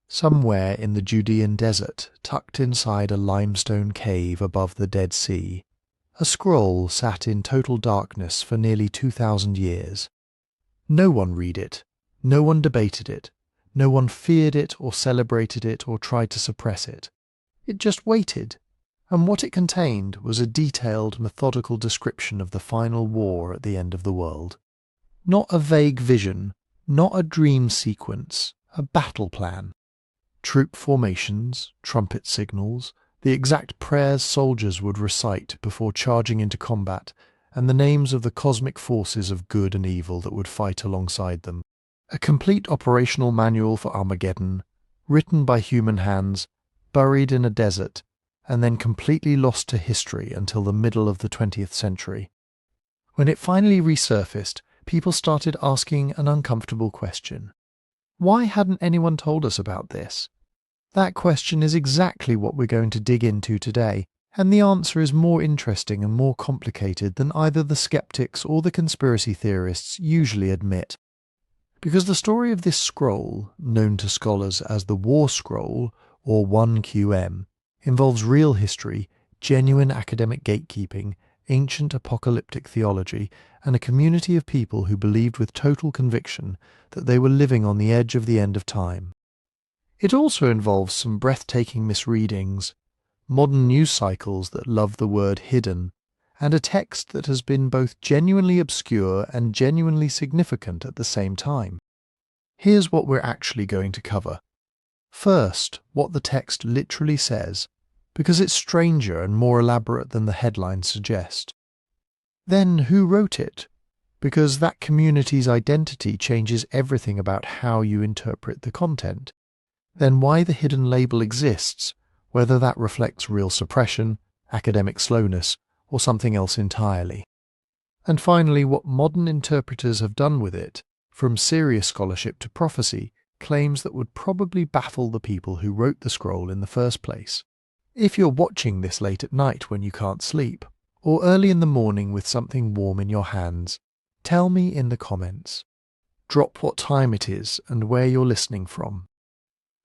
Somewhere in the Judean desert, tucked inside a limestone cave above the Dead Sea, a scroll sat in total darkness for nearly 2,000 years. No one read it, no one debated it, no one feared it or celebrated it or tried to suppress it. It just waited, and what it contained was a detailed, methodical description of the final war at the end of the world. Not a vague vision, not a dream sequence, a battle plan. Troop formations, trumpet signals, the exact prayers soldiers would recite before charging into combat, and the names of the cosmic forces of good and evil that would fight alongside them. A complete operational manual for Armageddon, written by human hands, buried in a desert, and then completely lost to history until the middle of the 20th century. When it finally resurfaced, people started asking an uncomfortable question. Why hadn't anyone told us about this? That question is exactly what we're going to dig into today, and the answer is more interesting and more complicated than either the skeptics or the conspiracy theorists usually admit. Because the story of this scroll, known to scholars as the War Scroll, or 1QM, involves real history, genuine academic gatekeeping, ancient apocalyptic theology, and a community of people who believed with total conviction that they were living on the edge of the end of time. It also involves some breathtaking misreadings, modern news cycles that love the word hidden, and a text that has been both genuinely obscure and genuinely significant at the same time. Here's what we're actually going to cover. First, what the text literally says, because it's stranger and more elaborate than the headlines suggest. Then, who wrote it? Because that community's identity changes everything about how you interpret the content. Then why the hidden label exists, whether that reflects real suppression, academic slowness, or something else entirely. And finally, what modern interpreters have done with it, from serious scholarship to prophecy, claims that would probably baffle the people who wrote the scroll in the first place. If you're watching this late at night when you can't sleep, or early in the morning with something warm in your hands, tell me in the comments. Drop what time it is and where you're listening from.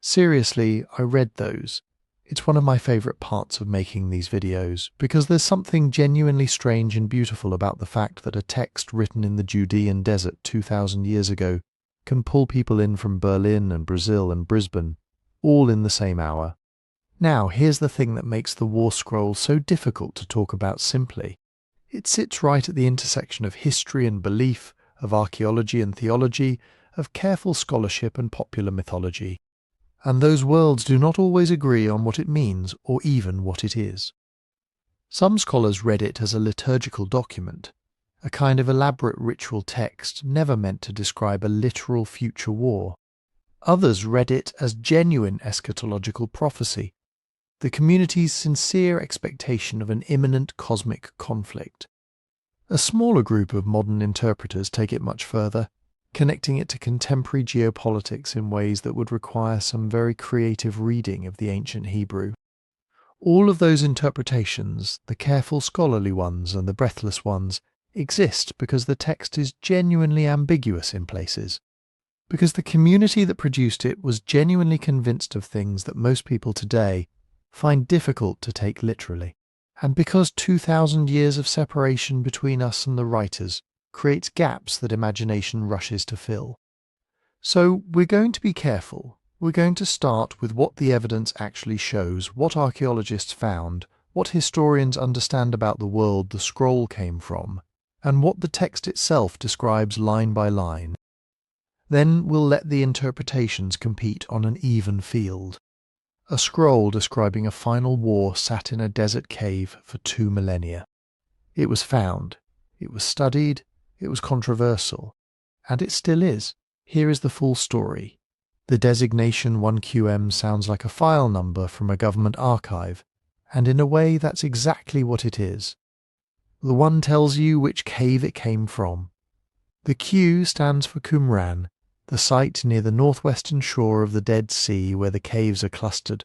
Seriously, I read those. It's one of my favourite parts of making these videos, because there's something genuinely strange and beautiful about the fact that a text written in the Judean desert 2,000 years ago can pull people in from Berlin and Brazil and Brisbane, all in the same hour. Now, here's the thing that makes the War Scroll so difficult to talk about simply. It sits right at the intersection of history and belief, of archaeology and theology, of careful scholarship and popular mythology. And those worlds do not always agree on what it means or even what it is. Some scholars read it as a liturgical document, a kind of elaborate ritual text never meant to describe a literal future war. Others read it as genuine eschatological prophecy, the community's sincere expectation of an imminent cosmic conflict. A smaller group of modern interpreters take it much further, connecting it to contemporary geopolitics in ways that would require some very creative reading of the ancient Hebrew. All of those interpretations, the careful scholarly ones and the breathless ones, exist because the text is genuinely ambiguous in places, because the community that produced it was genuinely convinced of things that most people today find difficult to take literally, and because 2,000 years of separation between us and the writers creates gaps that imagination rushes to fill. So we're going to be careful. We're going to start with what the evidence actually shows, what archaeologists found, what historians understand about the world the scroll came from, and what the text itself describes line by line. Then we'll let the interpretations compete on an even field. A scroll describing a final war sat in a desert cave for 2 millennia. It was found, it was studied, it was controversial, and it still is. Here is the full story. The designation 1QM sounds like a file number from a government archive, and in a way that's exactly what it is. The 1 tells you which cave it came from. The Q stands for Qumran, the site near the northwestern shore of the Dead Sea where the caves are clustered.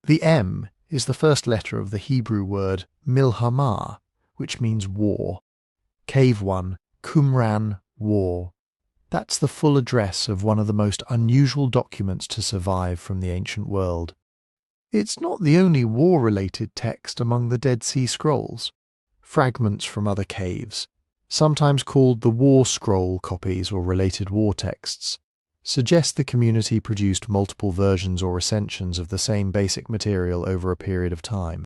The M is the first letter of the Hebrew word milhamah, which means war. Cave 1, Qumran, war. That's the full address of one of the most unusual documents to survive from the ancient world. It's not the only war-related text among the Dead Sea Scrolls. Fragments from other caves, sometimes called the War Scroll copies or related war texts, suggest the community produced multiple versions or recensions of the same basic material over a period of time.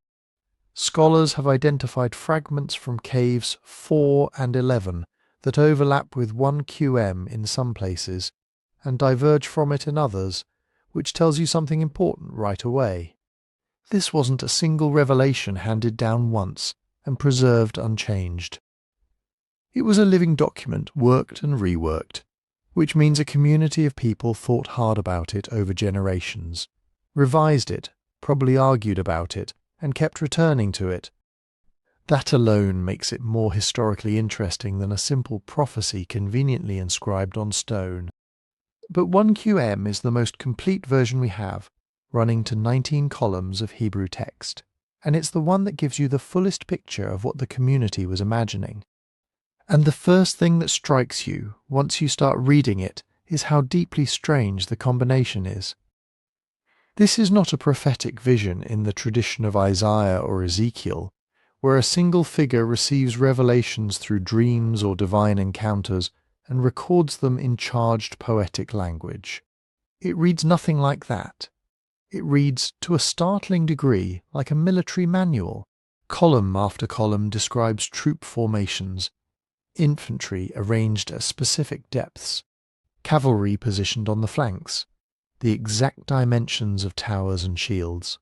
Scholars have identified fragments from caves 4 and 11 that overlap with 1 QM in some places and diverge from it in others, which tells you something important right away. This wasn't a single revelation handed down once and preserved unchanged. It was a living document, worked and reworked, which means a community of people thought hard about it over generations, revised it, probably argued about it, and kept returning to it. That alone makes it more historically interesting than a simple prophecy conveniently inscribed on stone. But 1QM is the most complete version we have, running to 19 columns of Hebrew text, and it's the one that gives you the fullest picture of what the community was imagining. And the first thing that strikes you once you start reading it is how deeply strange the combination is. This is not a prophetic vision in the tradition of Isaiah or Ezekiel, where a single figure receives revelations through dreams or divine encounters and records them in charged poetic language. It reads nothing like that. It reads, to a startling degree, like a military manual. Column after column describes troop formations, infantry arranged at specific depths, cavalry positioned on the flanks, the exact dimensions of towers and shields,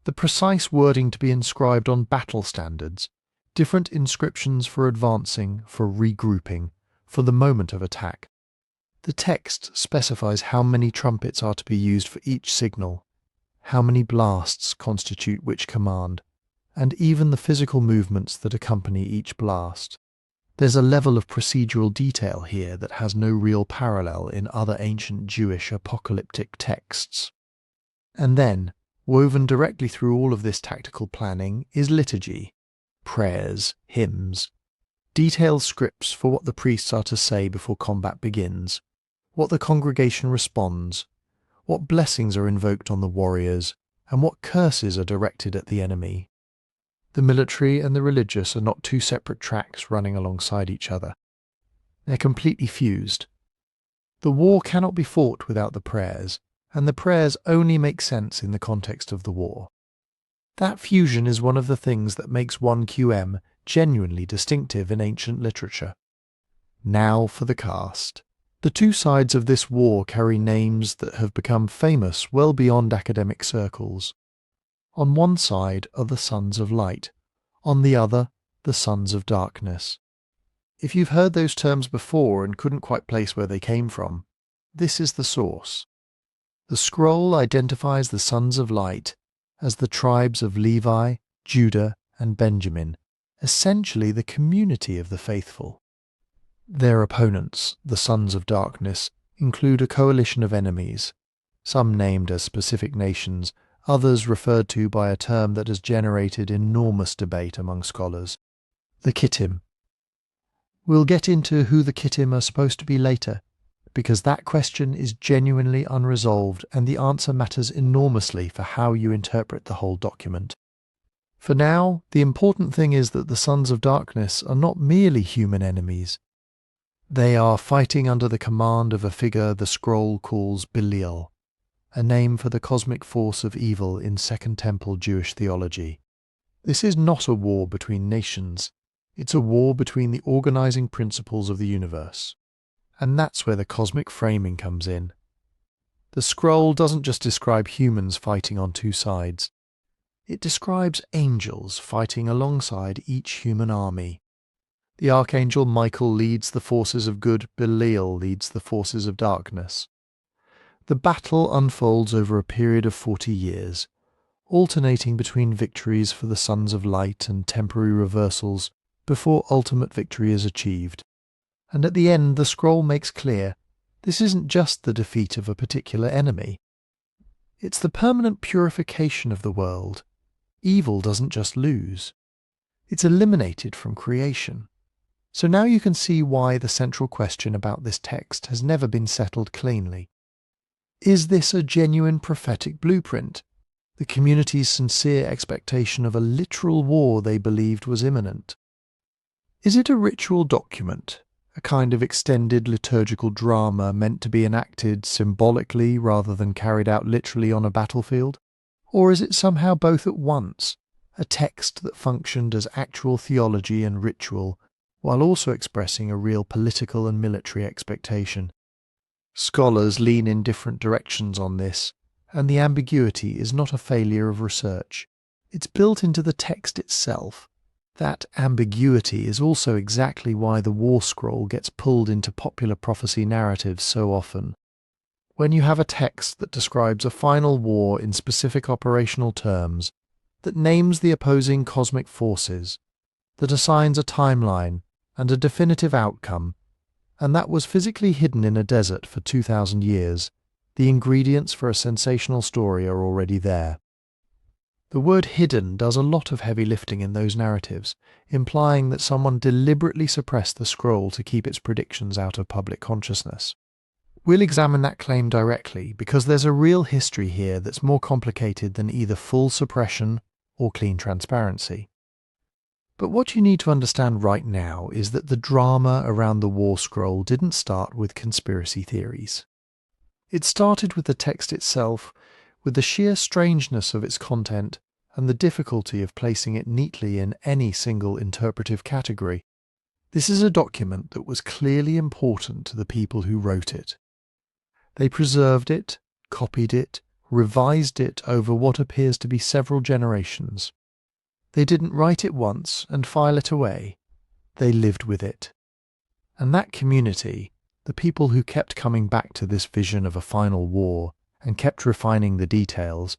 the precise wording to be inscribed on battle standards, different inscriptions for advancing, for regrouping, for the moment of attack. The text specifies how many trumpets are to be used for each signal, how many blasts constitute which command, and even the physical movements that accompany each blast. There's a level of procedural detail here that has no real parallel in other ancient Jewish apocalyptic texts. And then, woven directly through all of this tactical planning is liturgy, prayers, hymns, detailed scripts for what the priests are to say before combat begins, what the congregation responds, what blessings are invoked on the warriors, and what curses are directed at the enemy. The military and the religious are not two separate tracks running alongside each other. They're completely fused. The war cannot be fought without the prayers, and the prayers only make sense in the context of the war. That fusion is one of the things that makes 1QM genuinely distinctive in ancient literature. Now for the cast. The two sides of this war carry names that have become famous well beyond academic circles. On one side are the sons of light, on the other, the sons of darkness. If you've heard those terms before and couldn't quite place where they came from, this is the source. The scroll identifies the sons of light as the tribes of Levi, Judah, and Benjamin, essentially the community of the faithful. Their opponents, the sons of darkness, include a coalition of enemies, some named as specific nations, others referred to by a term that has generated enormous debate among scholars: the kittim. We'll get into who the kittim are supposed to be later, because that question is genuinely unresolved and the answer matters enormously for how you interpret the whole document. For now, the important thing is that the sons of darkness are not merely human enemies. They are fighting under the command of a figure the scroll calls Belial, a name for the cosmic force of evil in Second Temple Jewish theology. This is not a war between nations, it's a war between the organizing principles of the universe. And that's where the cosmic framing comes in. The scroll doesn't just describe humans fighting on two sides. It describes angels fighting alongside each human army. The archangel Michael leads the forces of good, Belial leads the forces of darkness. The battle unfolds over a period of 40 years, alternating between victories for the sons of light and temporary reversals before ultimate victory is achieved. And at the end, the scroll makes clear this isn't just the defeat of a particular enemy. It's the permanent purification of the world. Evil doesn't just lose. It's eliminated from creation. So now you can see why the central question about this text has never been settled cleanly. Is this a genuine prophetic blueprint, the community's sincere expectation of a literal war they believed was imminent? Is it a ritual document, a kind of extended liturgical drama meant to be enacted symbolically rather than carried out literally on a battlefield? Or is it somehow both at once, a text that functioned as actual theology and ritual, while also expressing a real political and military expectation? Scholars lean in different directions on this, and the ambiguity is not a failure of research. It's built into the text itself. That ambiguity is also exactly why the war scroll gets pulled into popular prophecy narratives so often. When you have a text that describes a final war in specific operational terms, that names the opposing cosmic forces, that assigns a timeline and a definitive outcome, and that was physically hidden in a desert for 2,000 years, the ingredients for a sensational story are already there. The word hidden does a lot of heavy lifting in those narratives, implying that someone deliberately suppressed the scroll to keep its predictions out of public consciousness. We'll examine that claim directly because there's a real history here that's more complicated than either full suppression or clean transparency. But what you need to understand right now is that the drama around the war scroll didn't start with conspiracy theories. It started with the text itself, with the sheer strangeness of its content and the difficulty of placing it neatly in any single interpretive category. This is a document that was clearly important to the people who wrote it. They preserved it, copied it, revised it over what appears to be several generations. They didn't write it once and file it away. They lived with it. And that community, the people who kept coming back to this vision of a final war and kept refining the details,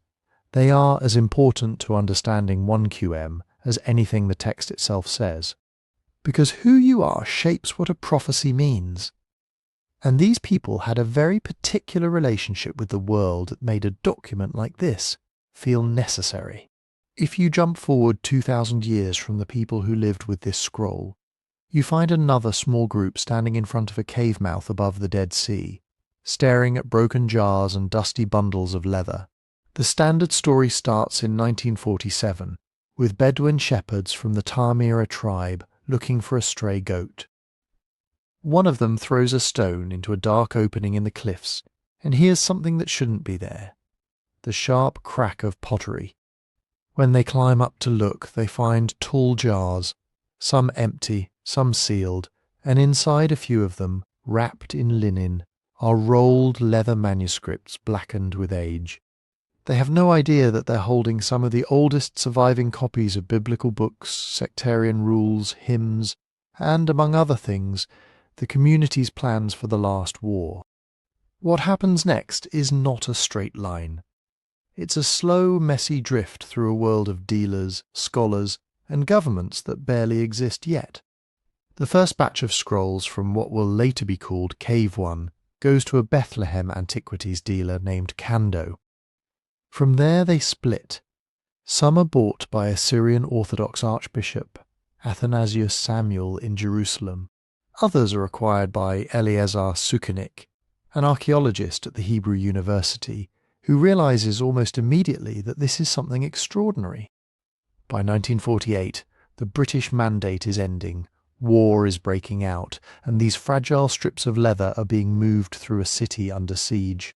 they are as important to understanding 1QM as anything the text itself says. Because who you are shapes what a prophecy means. And these people had a very particular relationship with the world that made a document like this feel necessary. If you jump forward 2,000 years from the people who lived with this scroll, you find another small group standing in front of a cave mouth above the Dead Sea, staring at broken jars and dusty bundles of leather. The standard story starts in 1947, with Bedouin shepherds from the Tamira tribe looking for a stray goat. One of them throws a stone into a dark opening in the cliffs and hears something that shouldn't be there, the sharp crack of pottery. When they climb up to look, they find tall jars, some empty, some sealed, and inside a few of them, wrapped in linen, are rolled leather manuscripts blackened with age. They have no idea that they're holding some of the oldest surviving copies of biblical books, sectarian rules, hymns, and, among other things, the community's plans for the last war. What happens next is not a straight line. It's a slow, messy drift through a world of dealers, scholars, and governments that barely exist yet. The first batch of scrolls from what will later be called Cave 1 goes to a Bethlehem antiquities dealer named Kando. From there they split. Some are bought by a Syrian Orthodox Archbishop, Athanasius Samuel in Jerusalem. Others are acquired by Eleazar Sukenik, an archaeologist at the Hebrew University, who realizes almost immediately that this is something extraordinary. By 1948, the British Mandate is ending, war is breaking out, and these fragile strips of leather are being moved through a city under siege.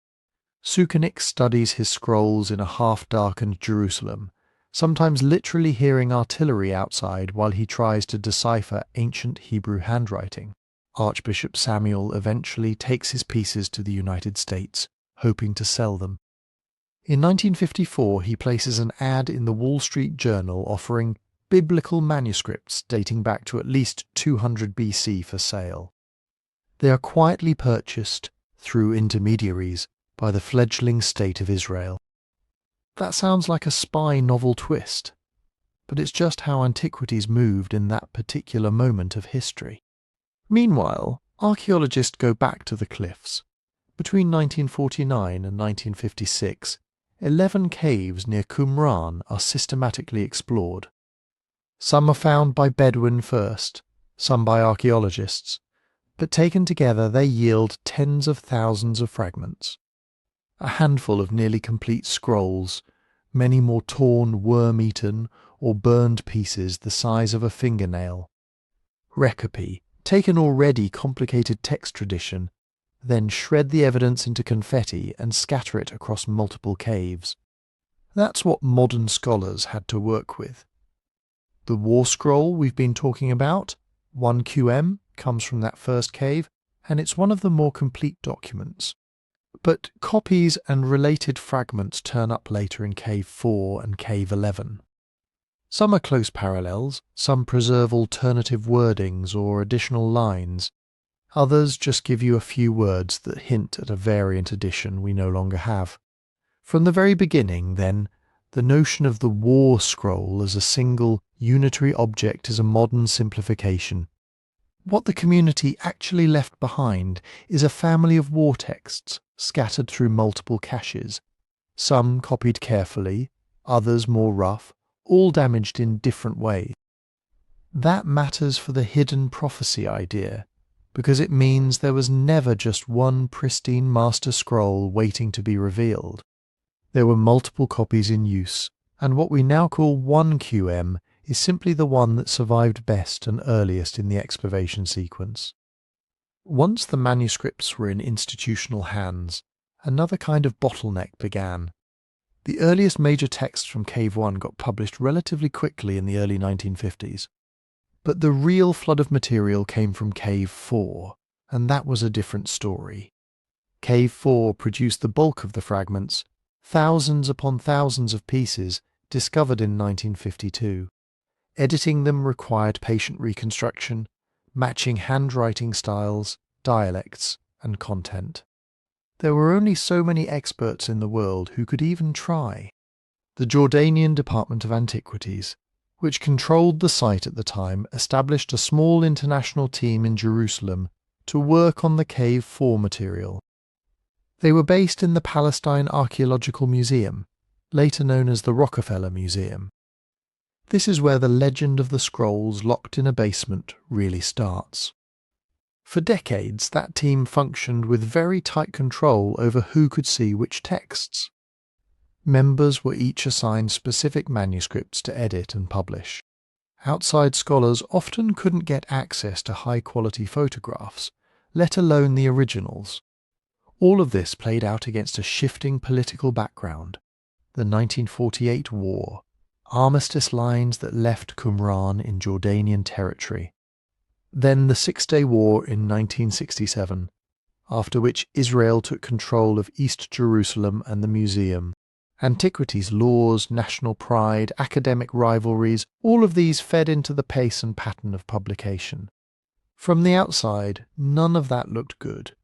Sukenik studies his scrolls in a half-darkened Jerusalem, sometimes literally hearing artillery outside while he tries to decipher ancient Hebrew handwriting. Archbishop Samuel eventually takes his pieces to the United States, hoping to sell them. In 1954, he places an ad in the Wall Street Journal offering biblical manuscripts dating back to at least 200 BC for sale. They are quietly purchased, through intermediaries, by the fledgling state of Israel. That sounds like a spy novel twist, but it's just how antiquities moved in that particular moment of history. Meanwhile, archaeologists go back to the cliffs. Between 1949 and 1956, 11 caves near Qumran are systematically explored. Some are found by Bedouin first, some by archaeologists, but taken together they yield tens of thousands of fragments. A handful of nearly complete scrolls, many more torn, worm-eaten, or burned pieces the size of a fingernail. Recipe, take an already complicated text tradition, then shred the evidence into confetti and scatter it across multiple caves. That's what modern scholars had to work with. The war scroll we've been talking about, 1QM, comes from that first cave, and it's one of the more complete documents. But copies and related fragments turn up later in Cave 4 and Cave 11. Some are close parallels, some preserve alternative wordings or additional lines. Others just give you a few words that hint at a variant edition we no longer have. From the very beginning, then, the notion of the war scroll as a single, unitary object is a modern simplification. What the community actually left behind is a family of war texts scattered through multiple caches, some copied carefully, others more rough, all damaged in different ways. That matters for the hidden prophecy idea, because it means there was never just one pristine master scroll waiting to be revealed. There were multiple copies in use, and what we now call 1QM is simply the one that survived best and earliest in the excavation sequence. Once the manuscripts were in institutional hands, another kind of bottleneck began. The earliest major texts from Cave 1 got published relatively quickly in the early 1950s. But the real flood of material came from Cave 4, and that was a different story. Cave 4 produced the bulk of the fragments, thousands upon thousands of pieces discovered in 1952. Editing them required patient reconstruction, matching handwriting styles, dialects, and content. There were only so many experts in the world who could even try. The Jordanian Department of Antiquities, which controlled the site at the time, established a small international team in Jerusalem to work on the Cave 4 material. They were based in the Palestine Archaeological Museum, later known as the Rockefeller Museum. This is where the legend of the scrolls locked in a basement really starts. For decades, that team functioned with very tight control over who could see which texts. Members were each assigned specific manuscripts to edit and publish. Outside scholars often couldn't get access to high-quality photographs, let alone the originals. All of this played out against a shifting political background. The 1948 war, armistice lines that left Qumran in Jordanian territory. Then the Six-Day War in 1967, after which Israel took control of East Jerusalem and the museum. Antiquities laws, national pride, academic rivalries, all of these fed into the pace and pattern of publication. From the outside, none of that looked good.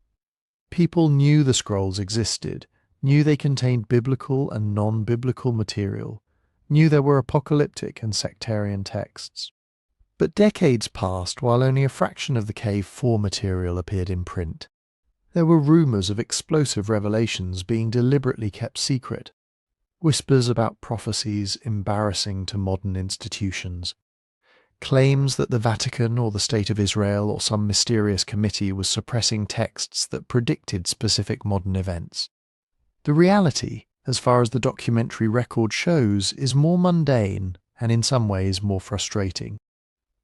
People knew the scrolls existed, knew they contained biblical and non-biblical material, knew there were apocalyptic and sectarian texts. But decades passed while only a fraction of the Cave 4 material appeared in print. There were rumours of explosive revelations being deliberately kept secret. Whispers about prophecies embarrassing to modern institutions. Claims that the Vatican or the State of Israel or some mysterious committee was suppressing texts that predicted specific modern events. The reality, as far as the documentary record shows, is more mundane and in some ways more frustrating.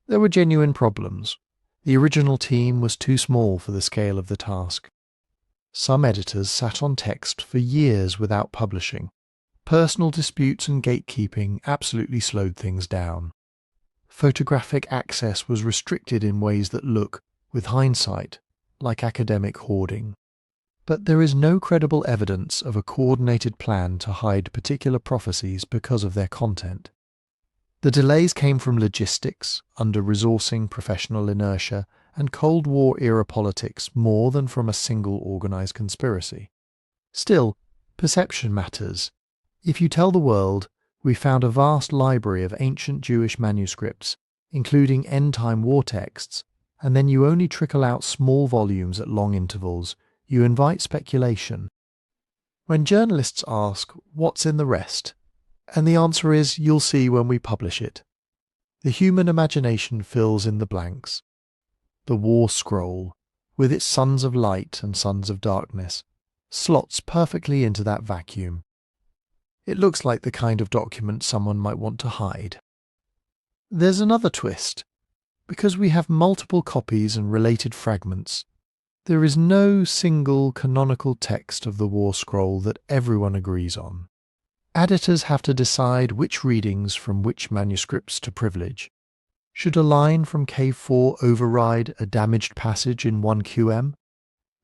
There were genuine problems. The original team was too small for the scale of the task. Some editors sat on text for years without publishing. Personal disputes and gatekeeping absolutely slowed things down. Photographic access was restricted in ways that look, with hindsight, like academic hoarding. But there is no credible evidence of a coordinated plan to hide particular prophecies because of their content. The delays came from logistics, under-resourcing, professional inertia, and Cold War-era politics more than from a single organised conspiracy. Still, perception matters. If you tell the world, we found a vast library of ancient Jewish manuscripts, including end-time war texts, and then you only trickle out small volumes at long intervals, you invite speculation. When journalists ask, what's in the rest? And the answer is, you'll see when we publish it. The human imagination fills in the blanks. the War Scroll, with its sons of light and sons of darkness, slots perfectly into that vacuum. It looks like the kind of document someone might want to hide. There's another twist. Because we have multiple copies and related fragments, there is no single canonical text of the War Scroll that everyone agrees on. Editors have to decide which readings from which manuscripts to privilege. Should a line from Cave 4 override a damaged passage in 1 QM?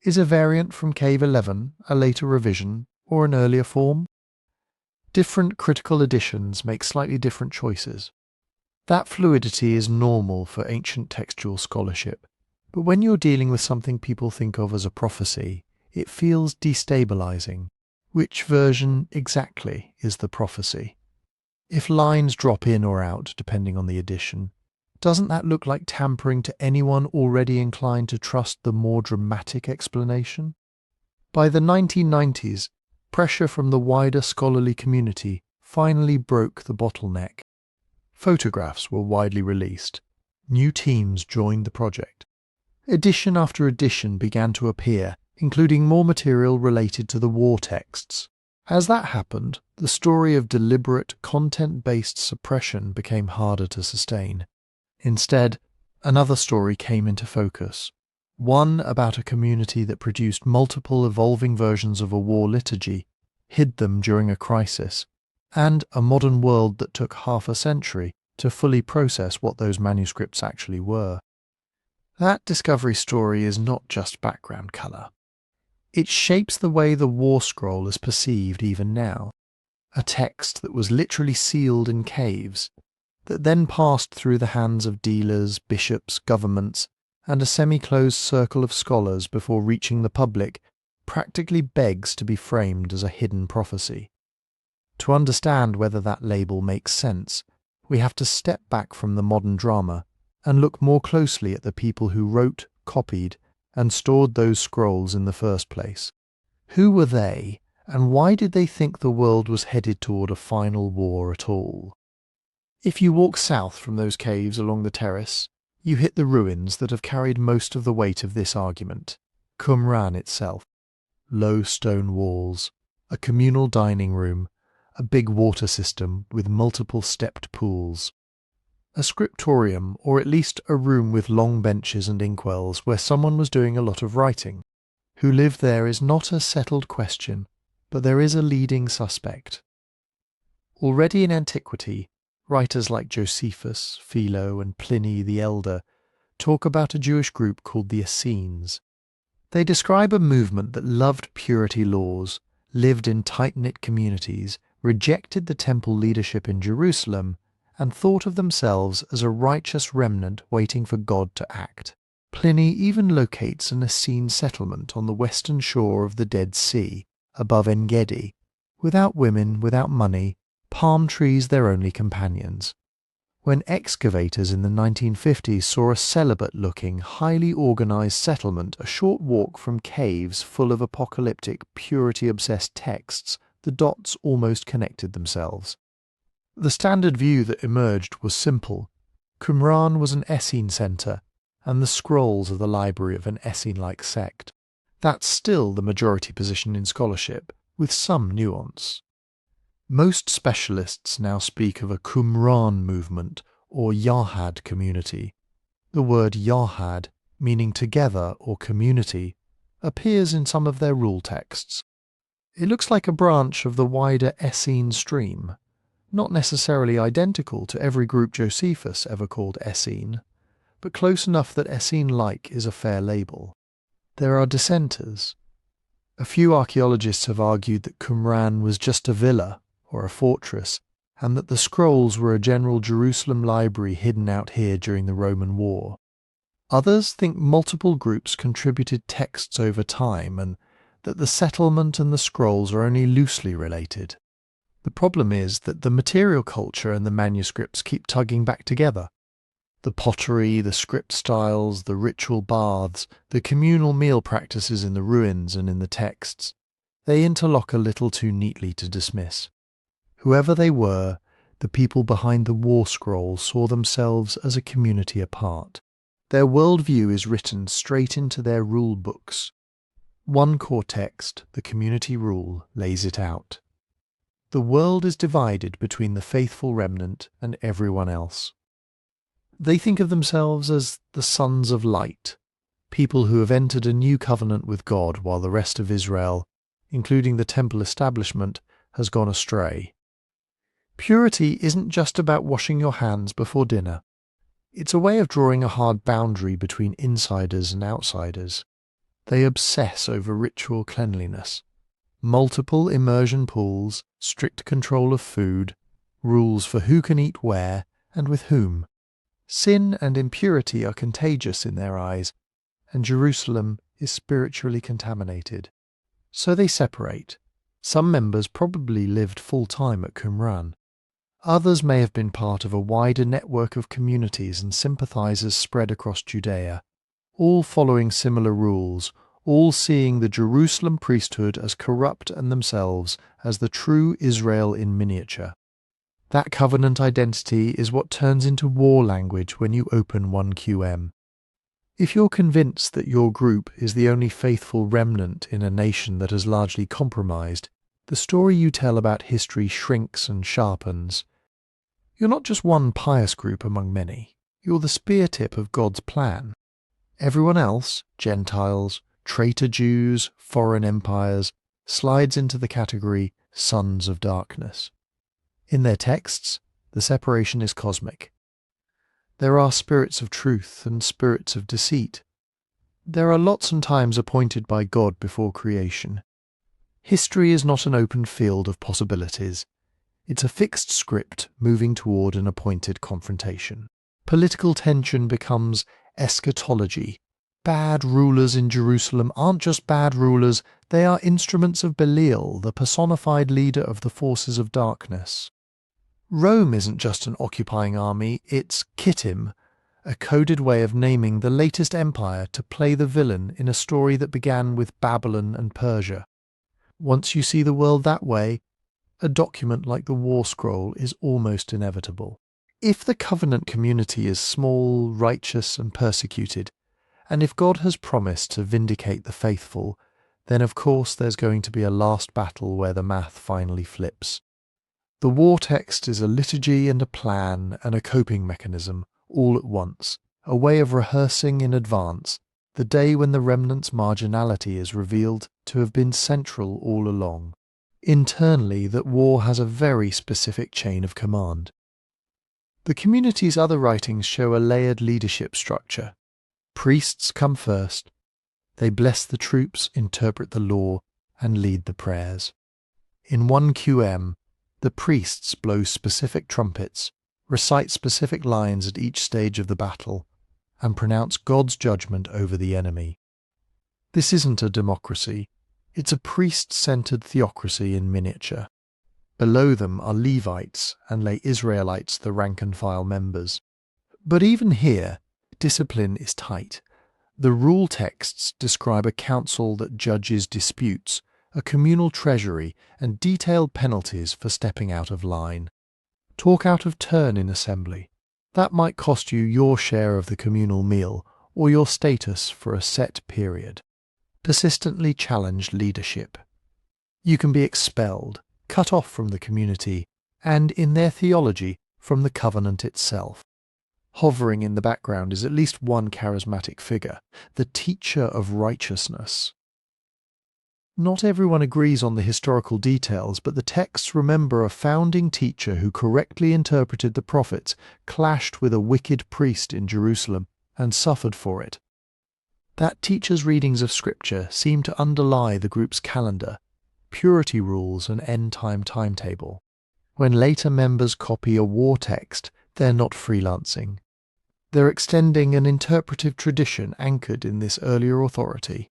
Is a variant from Cave 11 a later revision or an earlier form? Different critical editions make slightly different choices. That fluidity is normal for ancient textual scholarship, but when you're dealing with something people think of as a prophecy, it feels destabilizing. Which version exactly is the prophecy? If lines drop in or out, depending on the edition, doesn't that look like tampering to anyone already inclined to trust the more dramatic explanation? By the 1990s, pressure from the wider scholarly community finally broke the bottleneck. Photographs were widely released. New teams joined the project. Edition after edition began to appear, including more material related to the war texts. As that happened, the story of deliberate, content-based suppression became harder to sustain. Instead, another story came into focus. One about a community that produced multiple evolving versions of a war liturgy, hid them during a crisis, and a modern world that took half a century to fully process what those manuscripts actually were. That discovery story is not just background colour. It shapes the way the War Scroll is perceived even now. A text that was literally sealed in caves, that then passed through the hands of dealers, bishops, governments, and a semi-closed circle of scholars before reaching the public, practically begs to be framed as a hidden prophecy. To understand whether that label makes sense, we have to step back from the modern drama and look more closely at the people who wrote, copied, and stored those scrolls in the first place. Who were they, and why did they think the world was headed toward a final war at all? If you walk south from those caves along the terrace, you hit the ruins that have carried most of the weight of this argument. Qumran itself. Low stone walls, a communal dining room, a big water system with multiple stepped pools. A scriptorium, or at least a room with long benches and inkwells where someone was doing a lot of writing. Who lived there is not a settled question, but there is a leading suspect. Already in antiquity, writers like Josephus, Philo, and Pliny the Elder talk about a Jewish group called the Essenes. They describe a movement that loved purity laws, lived in tight-knit communities, rejected the temple leadership in Jerusalem, and thought of themselves as a righteous remnant waiting for God to act. Pliny even locates an Essene settlement on the western shore of the Dead Sea, above En-Gedi, without women, without money, palm trees their only companions. When excavators in the 1950s saw a celibate-looking, highly organized settlement a short walk from caves full of apocalyptic, purity-obsessed texts, the dots almost connected themselves. The standard view that emerged was simple. Qumran was an Essene centre, and the scrolls are the library of an Essene-like sect. That's still the majority position in scholarship, with some nuance. Most specialists now speak of a Qumran movement or Yahad community. The word Yahad, meaning together or community, appears in some of their rule texts. It looks like a branch of the wider Essene stream, not necessarily identical to every group Josephus ever called Essene, but close enough that Essene-like is a fair label. There are dissenters. A few archaeologists have argued that Qumran was just a villa or a fortress, and that the scrolls were a general Jerusalem library hidden out here during the Roman War. Others think multiple groups contributed texts over time and that the settlement and the scrolls are only loosely related. The problem is that the material culture and the manuscripts keep tugging back together. The pottery, the script styles, the ritual baths, the communal meal practices in the ruins and in the texts, they interlock a little too neatly to dismiss. Whoever they were, the people behind the War Scroll saw themselves as a community apart. Their worldview is written straight into their rule books. One core text, the community rule, lays it out. The world is divided between the faithful remnant and everyone else. They think of themselves as the sons of light, people who have entered a new covenant with God while the rest of Israel, including the temple establishment, has gone astray. Purity isn't just about washing your hands before dinner. It's a way of drawing a hard boundary between insiders and outsiders. They obsess over ritual cleanliness. Multiple immersion pools, strict control of food, rules for who can eat where and with whom. Sin and impurity are contagious in their eyes, and Jerusalem is spiritually contaminated. So they separate. Some members probably lived full-time at Qumran. Others may have been part of a wider network of communities and sympathizers spread across Judea, all following similar rules, all seeing the Jerusalem priesthood as corrupt and themselves as the true Israel in miniature. That covenant identity is what turns into war language when you open 1QM. If you're convinced that your group is the only faithful remnant in a nation that has largely compromised, the story you tell about history shrinks and sharpens. You're not just one pious group among many. You're the spear tip of God's plan. Everyone else, Gentiles, traitor Jews, foreign empires, slides into the category sons of darkness. In their texts, the separation is cosmic. There are spirits of truth and spirits of deceit. There are lots and times appointed by God before creation. History is not an open field of possibilities. It's a fixed script moving toward an appointed confrontation. Political tension becomes eschatology. Bad rulers in Jerusalem aren't just bad rulers, they are instruments of Belial, the personified leader of the forces of darkness. Rome isn't just an occupying army, it's kittim, a coded way of naming the latest empire to play the villain in a story that began with Babylon and Persia. Once you see the world that way, a document like the War Scroll is almost inevitable. If the covenant community is small, righteous, and persecuted, and if God has promised to vindicate the faithful, then of course there's going to be a last battle where the math finally flips. The war text is a liturgy and a plan and a coping mechanism all at once, a way of rehearsing in advance the day when the remnant's marginality is revealed to have been central all along. Internally, that war has a very specific chain of command. The community's other writings show a layered leadership structure. Priests come first. They bless the troops, interpret the law, and lead the prayers. In 1QM, the priests blow specific trumpets, recite specific lines at each stage of the battle, and pronounce God's judgment over the enemy. This isn't a democracy. It's a priest-centered theocracy in miniature. Below them are Levites and lay Israelites, the rank-and-file members. But even here, discipline is tight. The rule texts describe a council that judges disputes, a communal treasury, and detailed penalties for stepping out of line. Talk out of turn in assembly. That might cost you your share of the communal meal or your status for a set period. Persistently challenged leadership. You can be expelled, cut off from the community, and in their theology, from the covenant itself. Hovering in the background is at least one charismatic figure, the teacher of righteousness. Not everyone agrees on the historical details, but the texts remember a founding teacher who correctly interpreted the prophets, clashed with a wicked priest in Jerusalem, and suffered for it. That teacher's readings of Scripture seem to underlie the group's calendar, purity rules and end-time timetable. When later members copy a war text, they're not freelancing. They're extending an interpretive tradition anchored in this earlier authority.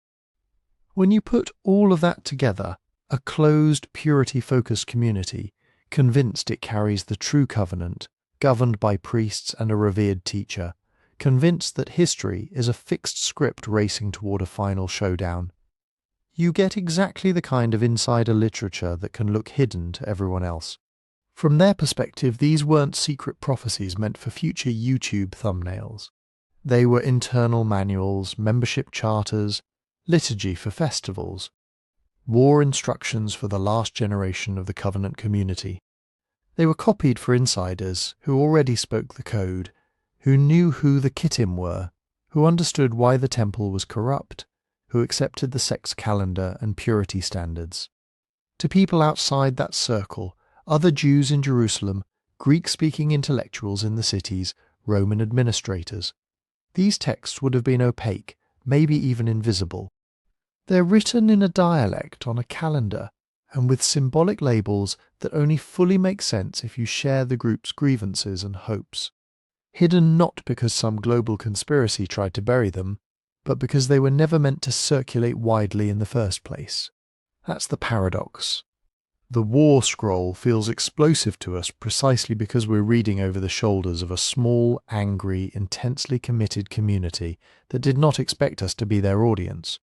When you put all of that together, a closed, purity-focused community, convinced it carries the true covenant, governed by priests and a revered teacher, convinced that history is a fixed script racing toward a final showdown, you get exactly the kind of insider literature that can look hidden to everyone else. From their perspective, these weren't secret prophecies meant for future YouTube thumbnails. They were internal manuals, membership charters, liturgy for festivals, war instructions for the last generation of the covenant community. They were copied for insiders who already spoke the code, who knew who the kittim were, who understood why the temple was corrupt, who accepted the sect's calendar and purity standards. To people outside that circle, other Jews in Jerusalem, Greek-speaking intellectuals in the cities, Roman administrators, these texts would have been opaque, maybe even invisible. They're written in a dialect on a calendar and with symbolic labels that only fully make sense if you share the group's grievances and hopes. Hidden not because some global conspiracy tried to bury them, but because they were never meant to circulate widely in the first place. That's the paradox. The war scroll feels explosive to us precisely because we're reading over the shoulders of a small, angry, intensely committed community that did not expect us to be their audience.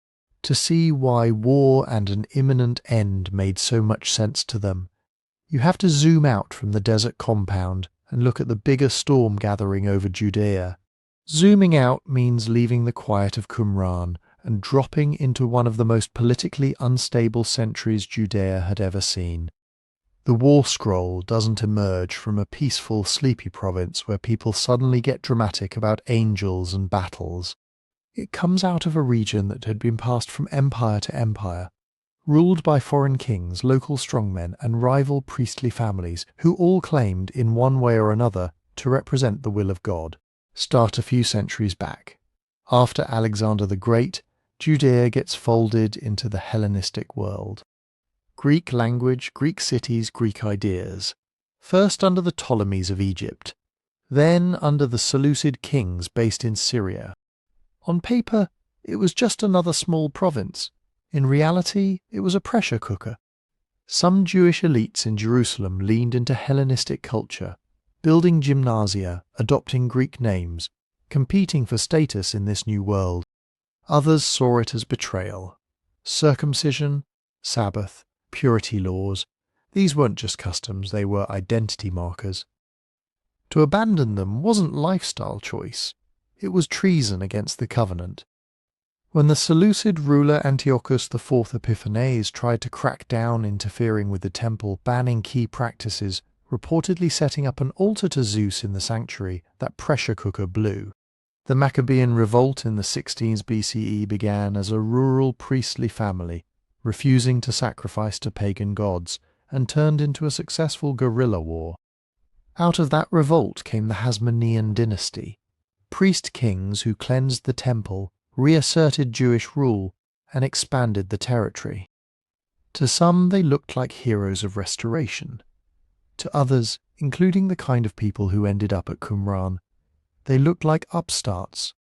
To see why war and an imminent end made so much sense to them, you have to zoom out from the desert compound and look at the bigger storm gathering over Judea. Zooming out means leaving the quiet of Qumran and dropping into one of the most politically unstable centuries Judea had ever seen. The war scroll doesn't emerge from a peaceful, sleepy province where people suddenly get dramatic about angels and battles. It comes out of a region that had been passed from empire to empire, ruled by foreign kings, local strongmen, and rival priestly families who all claimed, in one way or another, to represent the will of God. Start a few centuries back. After Alexander the Great, Judea gets folded into the Hellenistic world. Greek language, Greek cities, Greek ideas. First under the Ptolemies of Egypt, then under the Seleucid kings based in Syria. On paper, it was just another small province. In reality, it was a pressure cooker. Some Jewish elites in Jerusalem leaned into Hellenistic culture, building gymnasia, adopting Greek names, competing for status in this new world. Others saw it as betrayal. Circumcision, Sabbath, purity laws, these weren't just customs, they were identity markers. To abandon them wasn't lifestyle choice, it was treason against the covenant. When the Seleucid ruler Antiochus IV Epiphanes tried to crack down interfering with the temple, banning key practices, reportedly setting up an altar to Zeus in the sanctuary, that pressure cooker blew. The Maccabean revolt in the 16th BCE began as a rural priestly family, refusing to sacrifice to pagan gods, and turned into a successful guerrilla war. Out of that revolt came the Hasmonean dynasty, priest kings who cleansed the temple, reasserted Jewish rule, and expanded the territory. To some they looked like heroes of restoration. To others, including the kind of people who ended up at Qumran, they looked like upstarts.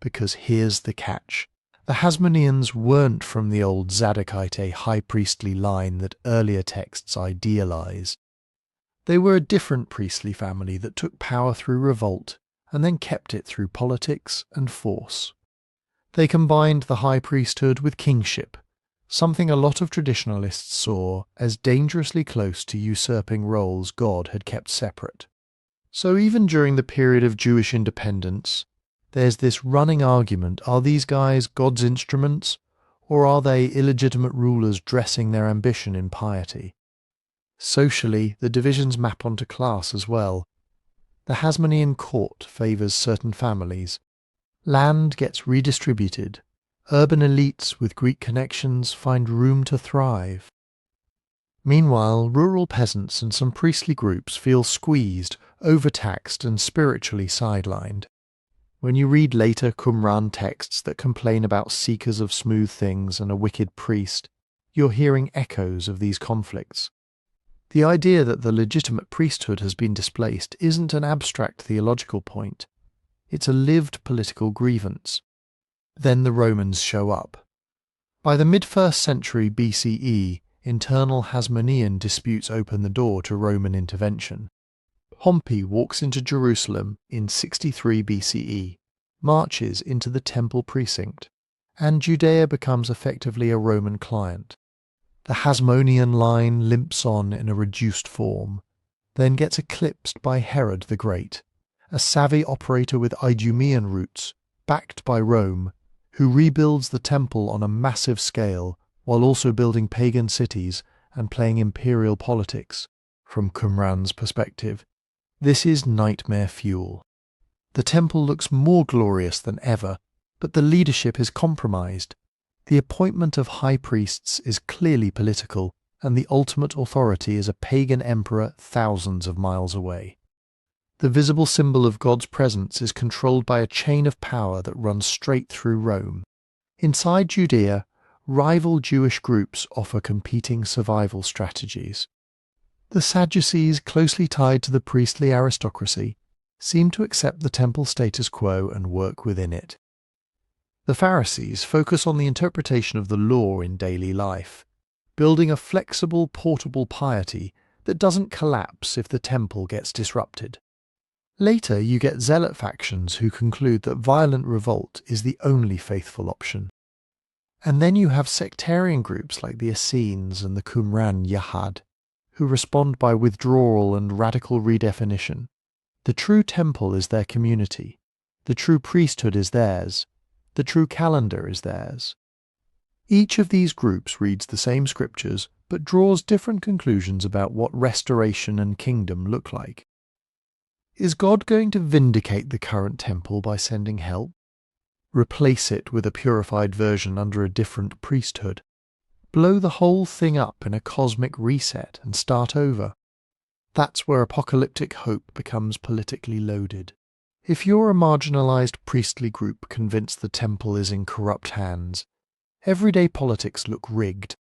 Because here's the catch. The Hasmoneans weren't from the old Zadokite high priestly line that earlier texts idealize. They were a different priestly family that took power through revolt and then kept it through politics and force. They combined the high priesthood with kingship, something a lot of traditionalists saw as dangerously close to usurping roles God had kept separate. So even during the period of Jewish independence, there's this running argument, are these guys God's instruments, or are they illegitimate rulers dressing their ambition in piety? Socially, the divisions map onto class as well. The Hasmonean court favours certain families. Land gets redistributed. Urban elites with Greek connections find room to thrive. Meanwhile, rural peasants and some priestly groups feel squeezed, overtaxed and spiritually sidelined. When you read later Qumran texts that complain about seekers of smooth things and a wicked priest, you're hearing echoes of these conflicts. The idea that the legitimate priesthood has been displaced isn't an abstract theological point. It's a lived political grievance. Then the Romans show up. By the mid-1st century BCE, internal Hasmonean disputes open the door to Roman intervention. Pompey walks into Jerusalem in 63 BCE, marches into the temple precinct, and Judea becomes effectively a Roman client. The Hasmonean line limps on in a reduced form, then gets eclipsed by Herod the Great, a savvy operator with Idumean roots backed by Rome, who rebuilds the temple on a massive scale while also building pagan cities and playing imperial politics. From Qumran's perspective, this is nightmare fuel. The temple looks more glorious than ever, but the leadership is compromised. The appointment of high priests is clearly political, and the ultimate authority is a pagan emperor thousands of miles away. The visible symbol of God's presence is controlled by a chain of power that runs straight through Rome. Inside Judea, rival Jewish groups offer competing survival strategies. The Sadducees, closely tied to the priestly aristocracy, seem to accept the temple status quo and work within it. The Pharisees focus on the interpretation of the law in daily life, building a flexible, portable piety that doesn't collapse if the temple gets disrupted. Later, you get zealot factions who conclude that violent revolt is the only faithful option. And then you have sectarian groups like the Essenes and the Qumran Yahad, who respond by withdrawal and radical redefinition. The true temple is their community. The true priesthood is theirs. The true calendar is theirs. Each of these groups reads the same scriptures, but draws different conclusions about what restoration and kingdom look like. Is God going to vindicate the current temple by sending help? Replace it with a purified version under a different priesthood? Blow the whole thing up in a cosmic reset and start over? That's where apocalyptic hope becomes politically loaded. If you're a marginalized priestly group convinced the temple is in corrupt hands, everyday politics look rigged.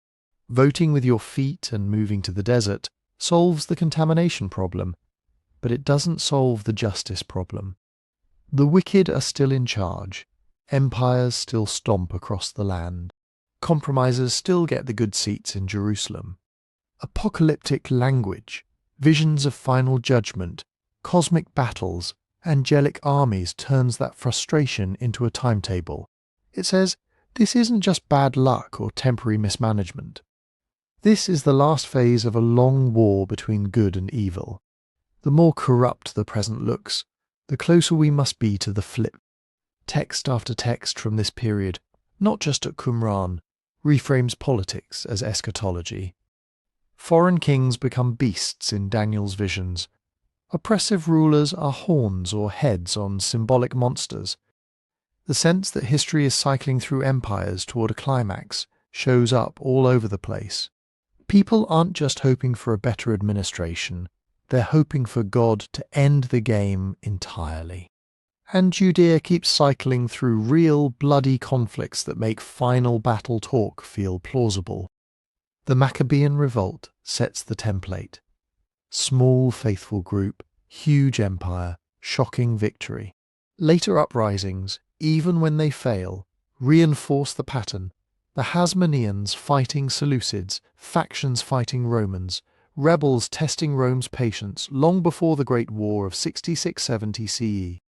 Voting with your feet and moving to the desert solves the contamination problem, but it doesn't solve the justice problem. The wicked are still in charge. Empires still stomp across the land. Compromisers still get the good seats in Jerusalem. Apocalyptic language, visions of final judgment, cosmic battles, angelic armies turns that frustration into a timetable. It says, this isn't just bad luck or temporary mismanagement. This is the last phase of a long war between good and evil. The more corrupt the present looks, the closer we must be to the flip. Text after text from this period, not just at Qumran, reframes politics as eschatology. Foreign kings become beasts in Daniel's visions. Oppressive rulers are horns or heads on symbolic monsters. The sense that history is cycling through empires toward a climax shows up all over the place. People aren't just hoping for a better administration, they're hoping for God to end the game entirely. And Judea keeps cycling through real, bloody conflicts that make final battle talk feel plausible. The Maccabean revolt sets the template. Small, faithful group, huge empire, shocking victory. Later uprisings, even when they fail, reinforce the pattern. The Hasmoneans fighting Seleucids, factions fighting Romans, rebels testing Rome's patience long before the Great War of 66-70 CE.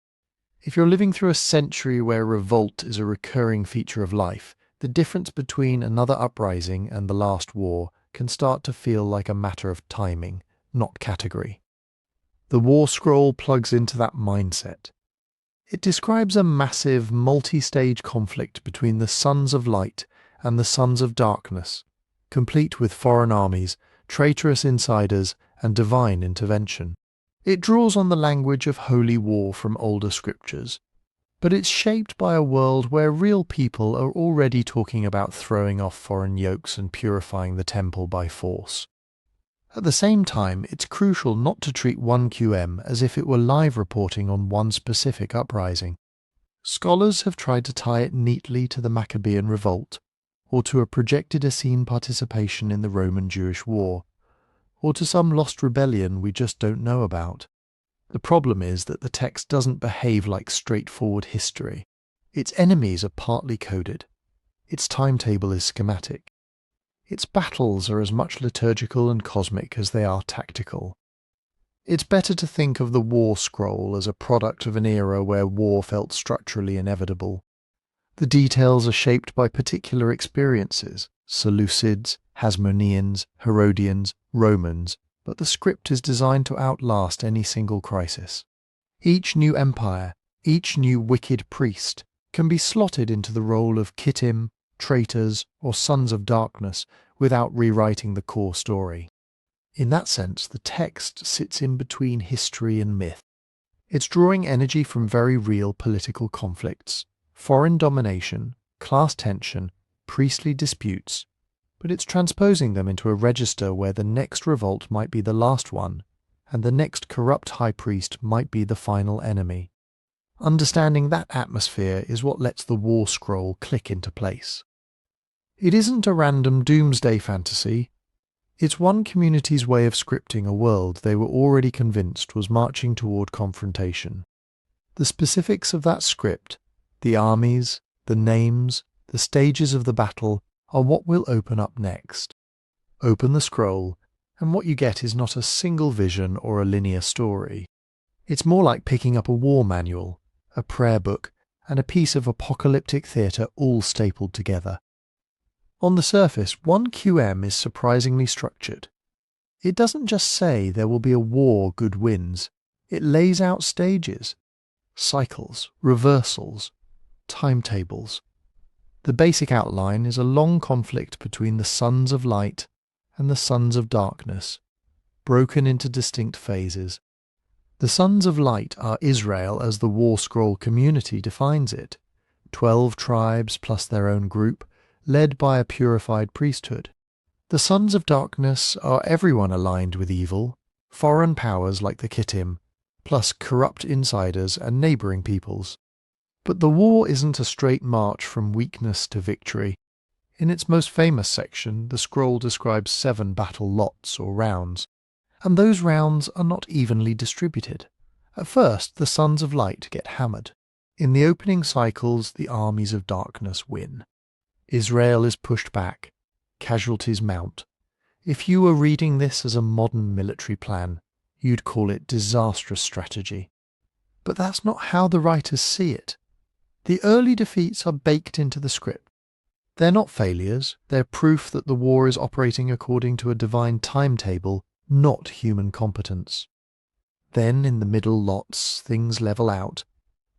If you're living through a century where revolt is a recurring feature of life, the difference between another uprising and the last war can start to feel like a matter of timing, not category. The War Scroll plugs into that mindset. It describes a massive, multi-stage conflict between the sons of light and the sons of darkness, complete with foreign armies, traitorous insiders, and divine intervention. It draws on the language of holy war from older scriptures, but it's shaped by a world where real people are already talking about throwing off foreign yokes and purifying the temple by force. At the same time, it's crucial not to treat 1QM as if it were live reporting on one specific uprising. Scholars have tried to tie it neatly to the Maccabean revolt, or to a projected Essene participation in the Roman-Jewish War, or to some lost rebellion we just don't know about. The problem is that the text doesn't behave like straightforward history. Its enemies are partly coded. Its timetable is schematic. Its battles are as much liturgical and cosmic as they are tactical. It's better to think of the War Scroll as a product of an era where war felt structurally inevitable. The details are shaped by particular experiences, Seleucids, Hasmoneans, Herodians, Romans, but the script is designed to outlast any single crisis. Each new empire, each new wicked priest, can be slotted into the role of kittim, traitors, or sons of darkness without rewriting the core story. In that sense, the text sits in between history and myth. It's drawing energy from very real political conflicts, foreign domination, class tension, priestly disputes, but it's transposing them into a register where the next revolt might be the last one, and the next corrupt high priest might be the final enemy. Understanding that atmosphere is what lets the war scroll click into place. It isn't a random doomsday fantasy. It's one community's way of scripting a world they were already convinced was marching toward confrontation. The specifics of that script, the armies, the names, the stages of the battle, are what will open up next. Open the scroll, and what you get is not a single vision or a linear story. It's more like picking up a war manual, a prayer book, and a piece of apocalyptic theatre all stapled together. On the surface, 1 QM is surprisingly structured. It doesn't just say there will be a war good wins, it lays out stages, cycles, reversals, timetables. The basic outline is a long conflict between the sons of light and the sons of darkness, broken into distinct phases. The sons of light are Israel as the war scroll community defines it, 12 tribes plus their own group, led by a purified priesthood. The sons of darkness are everyone aligned with evil, foreign powers like the kittim, plus corrupt insiders and neighbouring peoples. But the war isn't a straight march from weakness to victory. In its most famous section, the scroll describes 7 battle lots or rounds, and those rounds are not evenly distributed. At first, the sons of light get hammered. In the opening cycles, the armies of darkness win. Israel is pushed back. Casualties mount. If you were reading this as a modern military plan, you'd call it disastrous strategy. But that's not how the writers see it. The early defeats are baked into the script. They're not failures, they're proof that the war is operating according to a divine timetable, not human competence. Then, in the middle lots, things level out.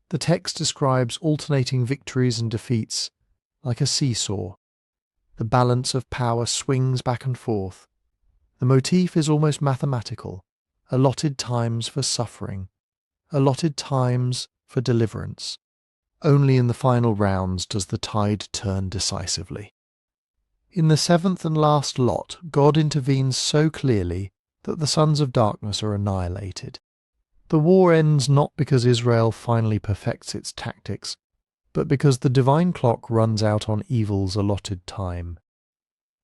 The text describes alternating victories and defeats, like a seesaw. The balance of power swings back and forth. The motif is almost mathematical. Allotted times for suffering. Allotted times for deliverance. Only in the final rounds does the tide turn decisively. In the 7th and last lot, God intervenes so clearly that the sons of darkness are annihilated. The war ends not because Israel finally perfects its tactics, but because the divine clock runs out on evil's allotted time.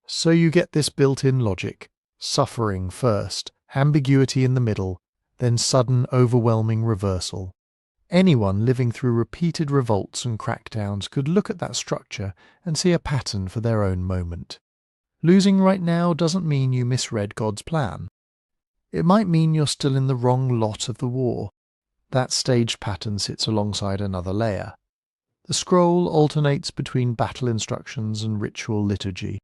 So you get this built-in logic: suffering first, ambiguity in the middle, then sudden overwhelming reversal. Anyone living through repeated revolts and crackdowns could look at that structure and see a pattern for their own moment. Losing right now doesn't mean you misread God's plan. It might mean you're still in the wrong lot of the war. That staged pattern sits alongside another layer. The scroll alternates between battle instructions and ritual liturgy.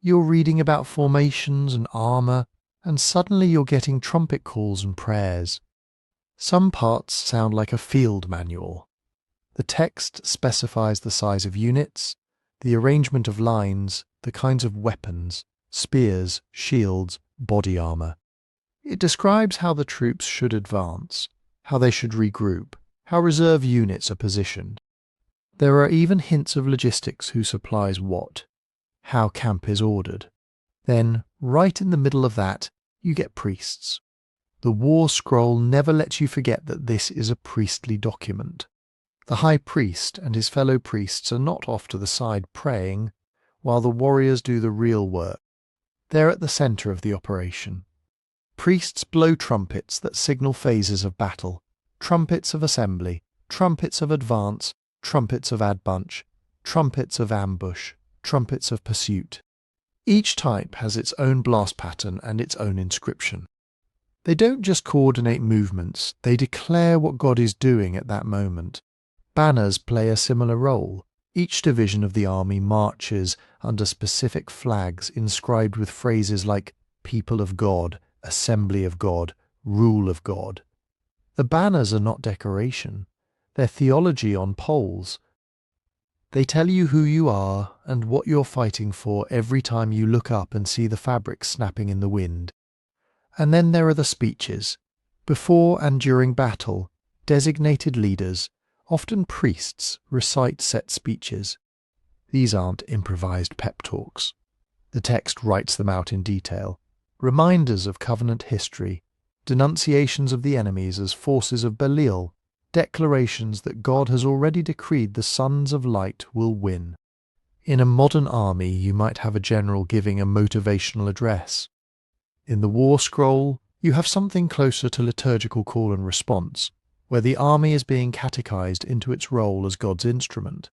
You're reading about formations and armour, and suddenly you're getting trumpet calls and prayers. Some parts sound like a field manual. The text specifies the size of units, the arrangement of lines, the kinds of weapons, spears, shields, body armour. It describes how the troops should advance, how they should regroup, how reserve units are positioned. There are even hints of logistics: who supplies what, how camp is ordered. Then, right in the middle of that, you get priests. The war scroll never lets you forget that this is a priestly document. The high priest and his fellow priests are not off to the side praying, while the warriors do the real work. They're at the centre of the operation. Priests blow trumpets that signal phases of battle, trumpets of assembly, trumpets of advance, trumpets of adbunch, trumpets of ambush, trumpets of pursuit. Each type has its own blast pattern and its own inscription. They don't just coordinate movements, they declare what God is doing at that moment. Banners play a similar role. Each division of the army marches under specific flags inscribed with phrases like people of God, assembly of God, rule of God. The banners are not decoration, they're theology on poles. They tell you who you are and what you're fighting for every time you look up and see the fabric snapping in the wind. And then there are the speeches. Before and during battle, designated leaders, often priests, recite set speeches. These aren't improvised pep talks. The text writes them out in detail. Reminders of covenant history, denunciations of the enemies as forces of Belial, declarations that God has already decreed the sons of light will win. In a modern army, you might have a general giving a motivational address. In the war scroll, you have something closer to liturgical call and response, where the army is being catechized into its role as God's instrument.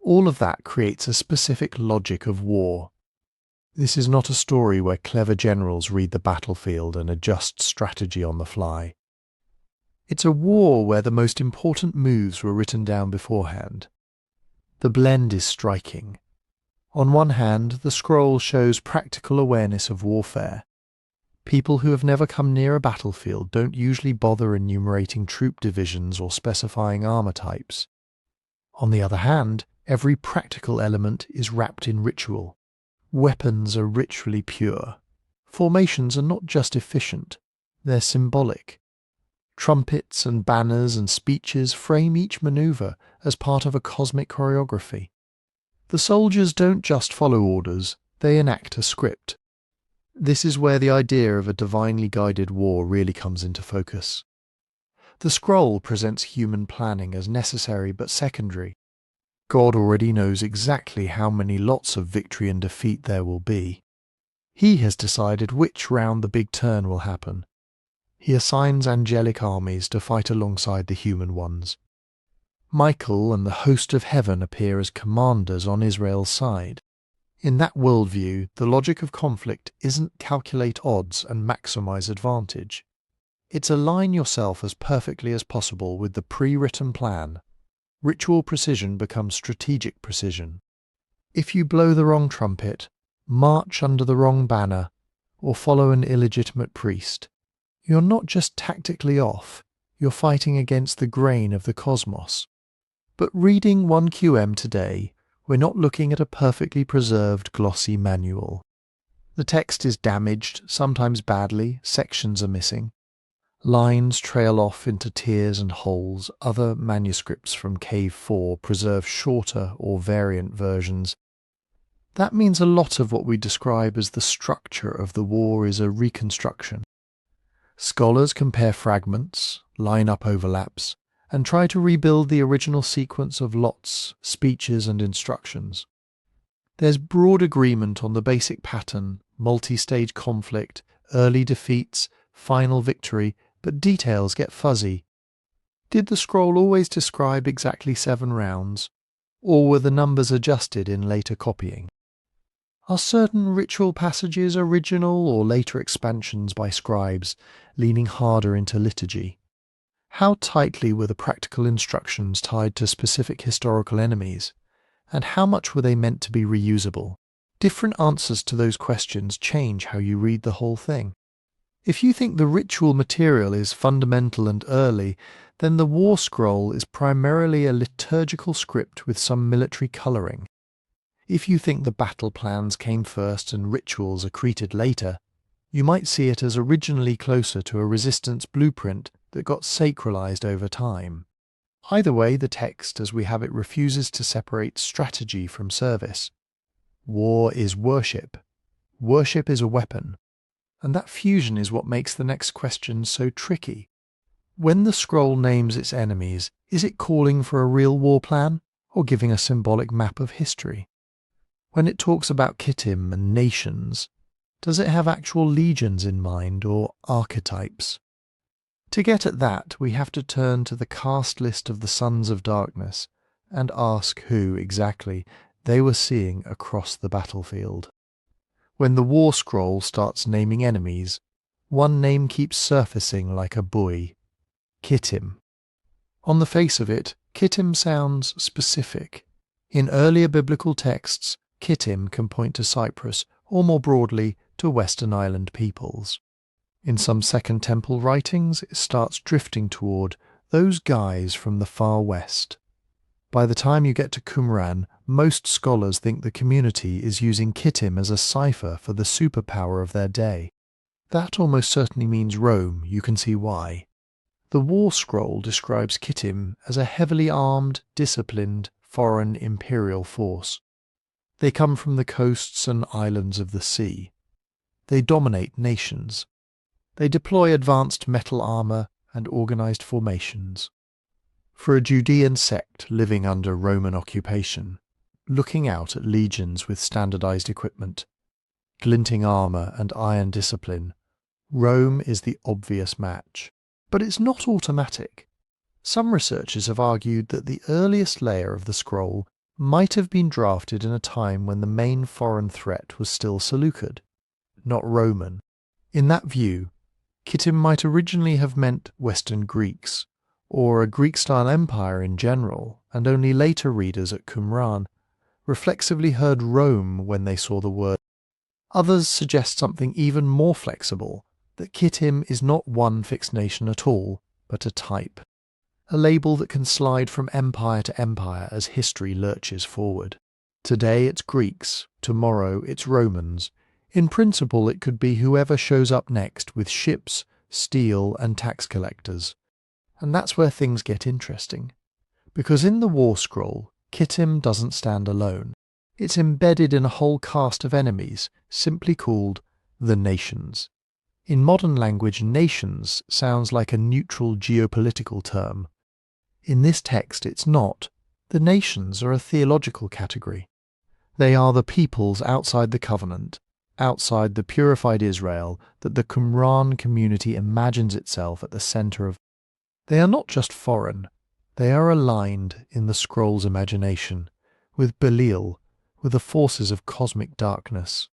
All of that creates a specific logic of war. This is not a story where clever generals read the battlefield and adjust strategy on the fly. It's a war where the most important moves were written down beforehand. The blend is striking. On one hand, the scroll shows practical awareness of warfare. People who have never come near a battlefield don't usually bother enumerating troop divisions or specifying armor types. On the other hand, every practical element is wrapped in ritual. Weapons are ritually pure. Formations are not just efficient, they're symbolic. Trumpets and banners and speeches frame each maneuver as part of a cosmic choreography. The soldiers don't just follow orders, they enact a script. This is where the idea of a divinely guided war really comes into focus. The scroll presents human planning as necessary but secondary. God already knows exactly how many lots of victory and defeat there will be. He has decided which round the big turn will happen. He assigns angelic armies to fight alongside the human ones. Michael and the host of heaven appear as commanders on Israel's side. In that worldview, the logic of conflict isn't calculate odds and maximize advantage. It's align yourself as perfectly as possible with the pre-written plan. Ritual precision becomes strategic precision. If you blow the wrong trumpet, march under the wrong banner, or follow an illegitimate priest, you're not just tactically off, you're fighting against the grain of the cosmos. But reading 1QM today, we're not looking at a perfectly preserved glossy manual. The text is damaged, sometimes badly, sections are missing. Lines trail off into tears and holes. Other manuscripts from Cave 4 preserve shorter or variant versions. That means a lot of what we describe as the structure of the war is a reconstruction. Scholars compare fragments, line up overlaps, and try to rebuild the original sequence of lots, speeches, and instructions. There's broad agreement on the basic pattern, multi-stage conflict, early defeats, final victory, but details get fuzzy. Did the scroll always describe exactly 7 rounds, or were the numbers adjusted in later copying? Are certain ritual passages original or later expansions by scribes, leaning harder into liturgy? How tightly were the practical instructions tied to specific historical enemies, and how much were they meant to be reusable? Different answers to those questions change how you read the whole thing. If you think the ritual material is fundamental and early, then the war scroll is primarily a liturgical script with some military colouring. If you think the battle plans came first and rituals accreted later, you might see it as originally closer to a resistance blueprint that got sacralized over time. Either way, the text as we have it refuses to separate strategy from service. War is worship. Worship is a weapon. And that fusion is what makes the next question so tricky. When the scroll names its enemies, is it calling for a real war plan or giving a symbolic map of history? When it talks about kittim and nations, does it have actual legions in mind or archetypes? To get at that, we have to turn to the cast list of the sons of darkness and ask who, exactly, they were seeing across the battlefield. When the war scroll starts naming enemies, one name keeps surfacing like a buoy: kittim. On the face of it, kittim sounds specific. In earlier biblical texts, kittim can point to Cyprus, or more broadly, to Western Island peoples. In some Second Temple writings, it starts drifting toward those guys from the far west. By the time you get to Qumran, most scholars think the community is using kittim as a cipher for the superpower of their day. That almost certainly means Rome, you can see why. The war scroll describes kittim as a heavily armed, disciplined, foreign imperial force. They come from the coasts and islands of the sea. They dominate nations. They deploy advanced metal armor and organized formations. For a Judean sect living under Roman occupation, looking out at legions with standardized equipment, glinting armor and iron discipline, Rome is the obvious match. But it's not automatic. Some researchers have argued that the earliest layer of the scroll might have been drafted in a time when the main foreign threat was still Seleucid, not Roman. In that view, kittim might originally have meant Western Greeks, or a Greek-style empire in general, and only later readers at Qumran reflexively heard Rome when they saw the word. Others suggest something even more flexible, that kittim is not one fixed nation at all, but a type, a label that can slide from empire to empire as history lurches forward. Today it's Greeks, tomorrow it's Romans. In principle it could be whoever shows up next with ships, steel and tax collectors. And that's where things get interesting. Because in the War Scroll, kittim doesn't stand alone. It's embedded in a whole cast of enemies, simply called the nations. In modern language, nations sounds like a neutral geopolitical term. In this text it's not. The nations are a theological category. They are the peoples outside the covenant, outside the purified Israel that the Qumran community imagines itself at the center of. They are not just foreign, they are aligned in the scroll's imagination with Belial, with the forces of cosmic darkness.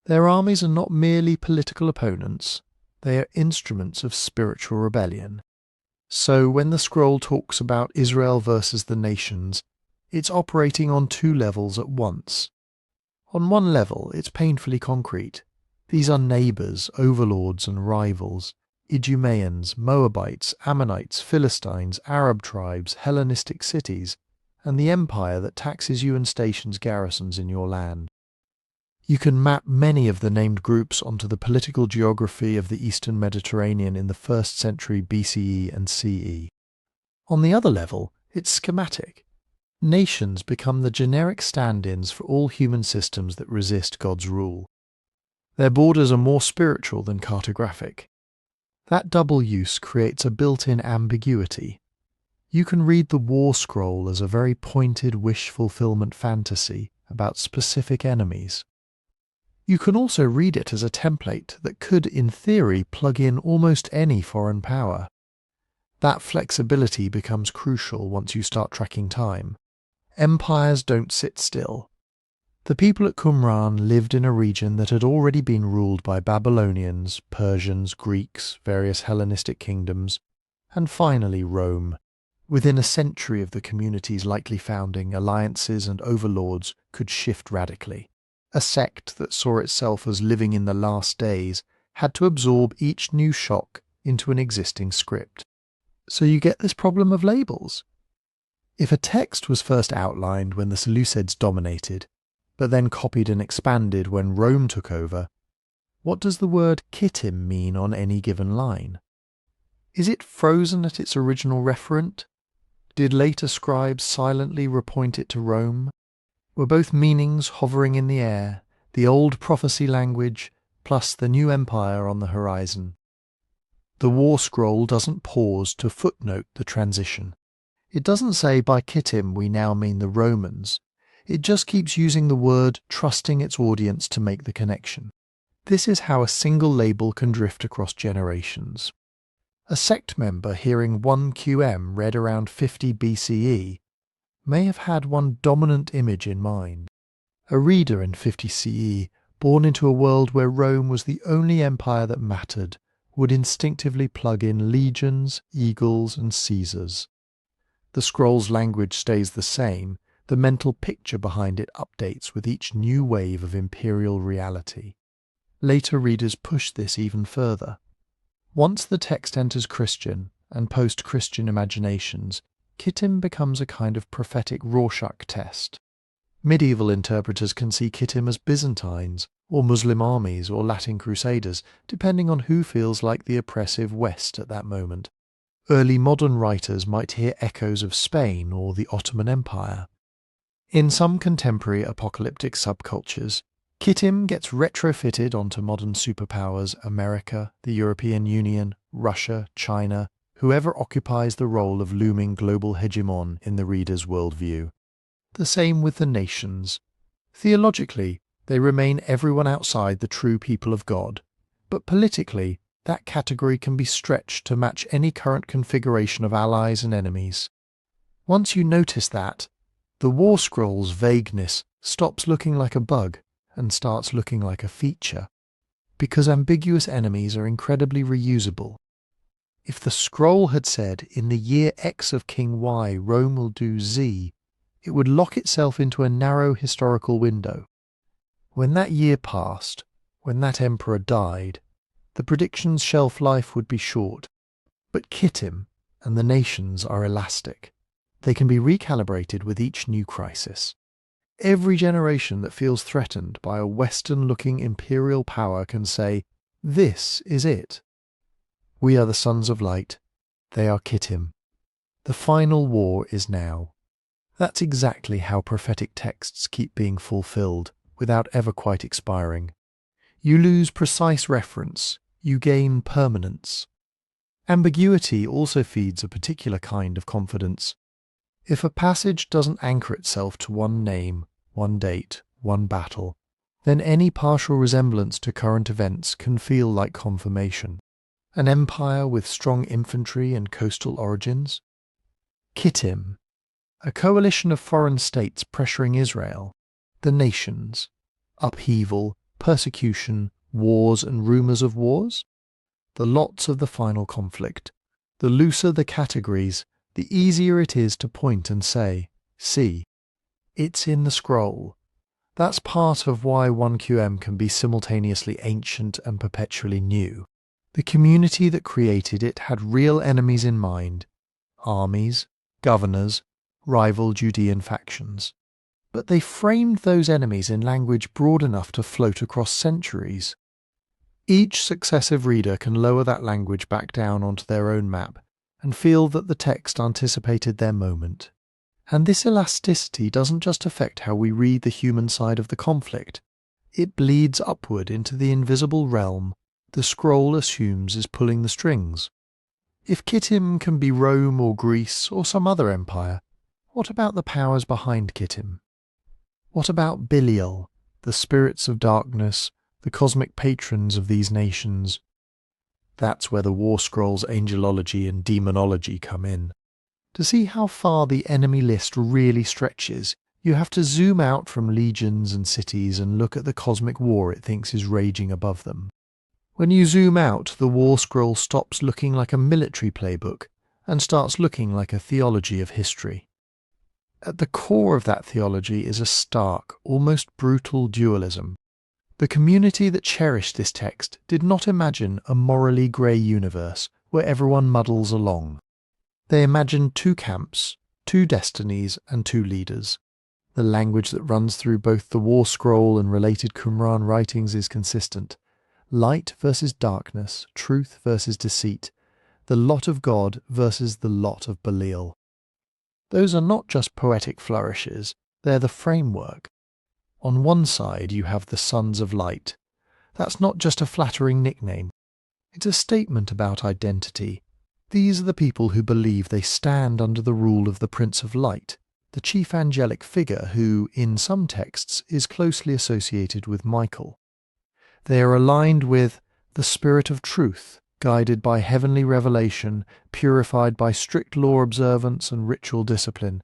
Their armies are not merely political opponents, they are instruments of spiritual rebellion. So when the scroll talks about Israel versus the nations, it's operating on two levels at once. On one level, it's painfully concrete. These are neighbours, overlords and rivals, Idumeans, Moabites, Ammonites, Philistines, Arab tribes, Hellenistic cities, and the empire that taxes you and stations garrisons in your land. You can map many of the named groups onto the political geography of the Eastern Mediterranean in the 1st century BCE and CE. On the other level, it's schematic. Nations become the generic stand-ins for all human systems that resist God's rule. Their borders are more spiritual than cartographic. That double use creates a built-in ambiguity. You can read the War Scroll as a very pointed wish-fulfillment fantasy about specific enemies. You can also read it as a template that could, in theory, plug in almost any foreign power. That flexibility becomes crucial once you start tracking time. Empires don't sit still. The people at Qumran lived in a region that had already been ruled by Babylonians, Persians, Greeks, various Hellenistic kingdoms, and finally Rome. Within a century of the community's likely founding, alliances and overlords could shift radically. A sect that saw itself as living in the last days had to absorb each new shock into an existing script. So you get this problem of labels. If a text was first outlined when the Seleucids dominated, but then copied and expanded when Rome took over, what does the word kittim mean on any given line? Is it frozen at its original referent? Did later scribes silently repoint it to Rome? Were both meanings hovering in the air, the old prophecy language plus the new empire on the horizon? The War Scroll doesn't pause to footnote the transition. It doesn't say by kittim we now mean the Romans. It just keeps using the word, trusting its audience to make the connection. This is how a single label can drift across generations. A sect member hearing 1 QM read around 50 BCE may have had one dominant image in mind. A reader in 50 CE, born into a world where Rome was the only empire that mattered, would instinctively plug in legions, eagles and Caesars. The scroll's language stays the same, the mental picture behind it updates with each new wave of imperial reality. Later readers push this even further. Once the text enters Christian and post-Christian imaginations, kittim becomes a kind of prophetic Rorschach test. Medieval interpreters can see kittim as Byzantines, or Muslim armies, or Latin crusaders, depending on who feels like the oppressive West at that moment. Early modern writers might hear echoes of Spain or the Ottoman Empire. In some contemporary apocalyptic subcultures, kittim gets retrofitted onto modern superpowers America, the European Union, Russia, China, whoever occupies the role of looming global hegemon in the reader's worldview. The same with the nations. Theologically, they remain everyone outside the true people of God, but politically, that category can be stretched to match any current configuration of allies and enemies. Once you notice that, the War Scroll's vagueness stops looking like a bug and starts looking like a feature, because ambiguous enemies are incredibly reusable. If the scroll had said, in the year X of King Y, Rome will do Z, it would lock itself into a narrow historical window. When that year passed, when that emperor died, the prediction's shelf life would be short. But kittim and the nations are elastic. They can be recalibrated with each new crisis. Every generation that feels threatened by a Western-looking imperial power can say, "This is it. We are the sons of light. They are kittim. The final war is now." That's exactly how prophetic texts keep being fulfilled, without ever quite expiring. You lose precise reference, you gain permanence. Ambiguity also feeds a particular kind of confidence. If a passage doesn't anchor itself to one name, one date, one battle, then any partial resemblance to current events can feel like confirmation. An empire with strong infantry and coastal origins? Kittim. A coalition of foreign states pressuring Israel. The nations. Upheaval, persecution, wars and rumours of wars? The lots of the final conflict. The looser the categories, the easier it is to point and say, "See, it's in the scroll." That's part of why 1QM can be simultaneously ancient and perpetually new. The community that created it had real enemies in mind: armies, governors, rival Judean factions. But they framed those enemies in language broad enough to float across centuries. Each successive reader can lower that language back down onto their own map and feel that the text anticipated their moment. And this elasticity doesn't just affect how we read the human side of the conflict. It bleeds upward into the invisible realm the scroll assumes is pulling the strings. If kittim can be Rome or Greece or some other empire, what about the powers behind kittim? What about Belial, the spirits of darkness, the cosmic patrons of these nations? That's where the War Scroll's angelology and demonology come in. To see how far the enemy list really stretches, you have to zoom out from legions and cities and look at the cosmic war it thinks is raging above them. When you zoom out, the War Scroll stops looking like a military playbook and starts looking like a theology of history. At the core of that theology is a stark, almost brutal dualism. The community that cherished this text did not imagine a morally grey universe where everyone muddles along. They imagined two camps, two destinies, and two leaders. The language that runs through both the War Scroll and related Qumran writings is consistent. Light versus darkness, truth versus deceit, the lot of God versus the lot of Belial. Those are not just poetic flourishes, they're the framework. On one side you have the Sons of Light. That's not just a flattering nickname. It's a statement about identity. These are the people who believe they stand under the rule of the Prince of Light, the chief angelic figure who, in some texts, is closely associated with Michael. They are aligned with the Spirit of Truth, guided by heavenly revelation, purified by strict law observance and ritual discipline.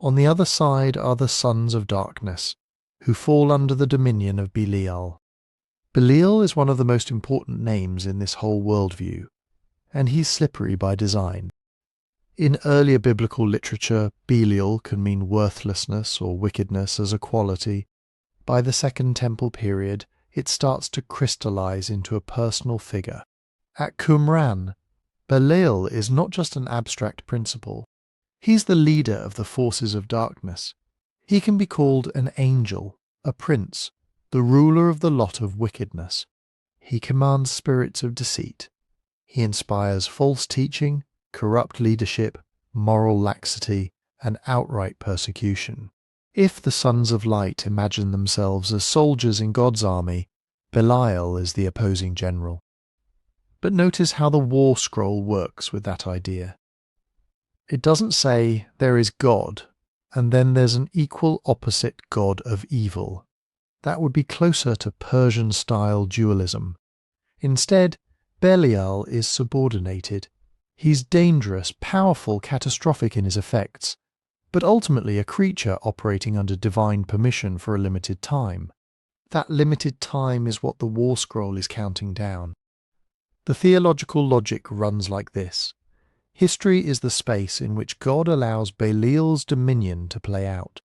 On the other side are the Sons of Darkness, who fall under the dominion of Belial. Belial is one of the most important names in this whole worldview, and he's slippery by design. In earlier biblical literature, Belial can mean worthlessness or wickedness as a quality. By the Second Temple period, it starts to crystallize into a personal figure. At Qumran, Belial is not just an abstract principle. He's the leader of the forces of darkness. He can be called an angel, a prince, the ruler of the lot of wickedness. He commands spirits of deceit. He inspires false teaching, corrupt leadership, moral laxity, and outright persecution. If the sons of light imagine themselves as soldiers in God's army, Belial is the opposing general. But notice how the war scroll works with that idea. It doesn't say there is God, and then there's an equal opposite god of evil. That would be closer to Persian-style dualism. Instead, Belial is subordinated. He's dangerous, powerful, catastrophic in his effects, but ultimately a creature operating under divine permission for a limited time. That limited time is what the war scroll is counting down. The theological logic runs like this. History is the space in which God allows Belial's dominion to play out.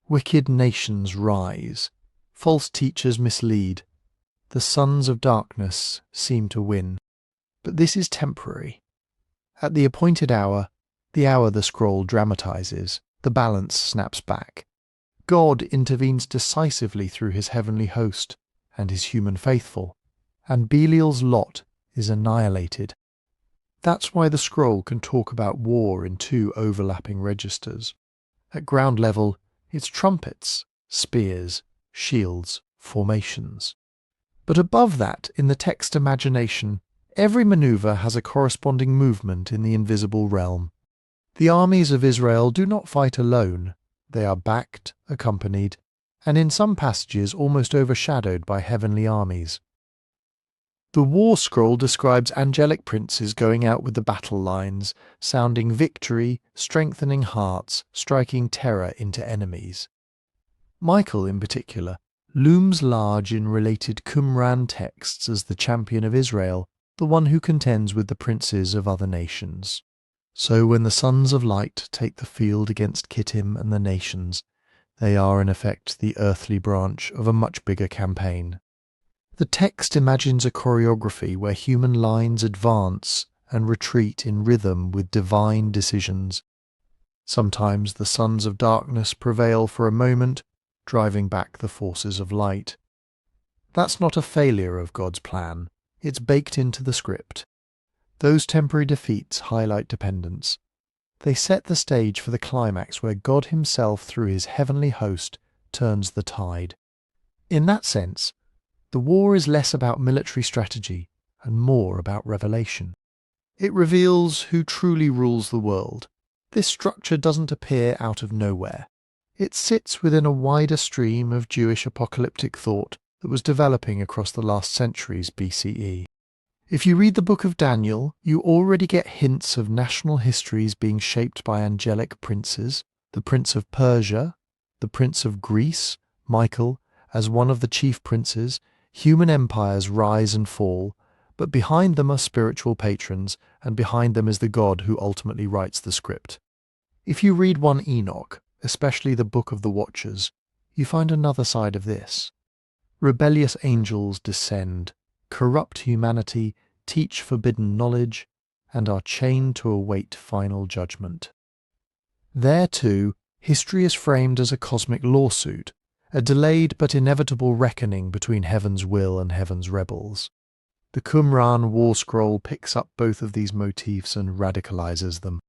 Wicked nations rise. False teachers mislead. The sons of darkness seem to win. But this is temporary. At the appointed hour, the hour the scroll dramatizes, the balance snaps back. God intervenes decisively through his heavenly host and his human faithful, and Belial's lot is annihilated. That's why the scroll can talk about war in two overlapping registers. At ground level, it's trumpets, spears, shields, formations. But above that, in the text imagination, every maneuver has a corresponding movement in the invisible realm. The armies of Israel do not fight alone. They are backed, accompanied, and in some passages almost overshadowed by heavenly armies. The war scroll describes angelic princes going out with the battle lines, sounding victory, strengthening hearts, striking terror into enemies. Michael, in particular, looms large in related Qumran texts as the champion of Israel, the one who contends with the princes of other nations. So when the sons of light take the field against Kittim and the nations, they are in effect the earthly branch of a much bigger campaign. The text imagines a choreography where human lines advance and retreat in rhythm with divine decisions. Sometimes the sons of darkness prevail for a moment, driving back the forces of light. That's not a failure of God's plan. It's baked into the script. Those temporary defeats highlight dependence. They set the stage for the climax where God himself, through his heavenly host, turns the tide. In that sense, the war is less about military strategy and more about revelation. It reveals who truly rules the world. This structure doesn't appear out of nowhere. It sits within a wider stream of Jewish apocalyptic thought that was developing across the last centuries BCE. If you read the book of Daniel, you already get hints of national histories being shaped by angelic princes, the Prince of Persia, the Prince of Greece, Michael, as one of the chief princes. Human empires rise and fall, but behind them are spiritual patrons, and behind them is the God who ultimately writes the script. If you read 1 Enoch, especially the Book of the Watchers, you find another side of this. Rebellious angels descend, corrupt humanity, teach forbidden knowledge, and are chained to await final judgment. There, too, history is framed as a cosmic lawsuit, a delayed but inevitable reckoning between heaven's will and heaven's rebels. The Qumran war scroll picks up both of these motifs and radicalizes them.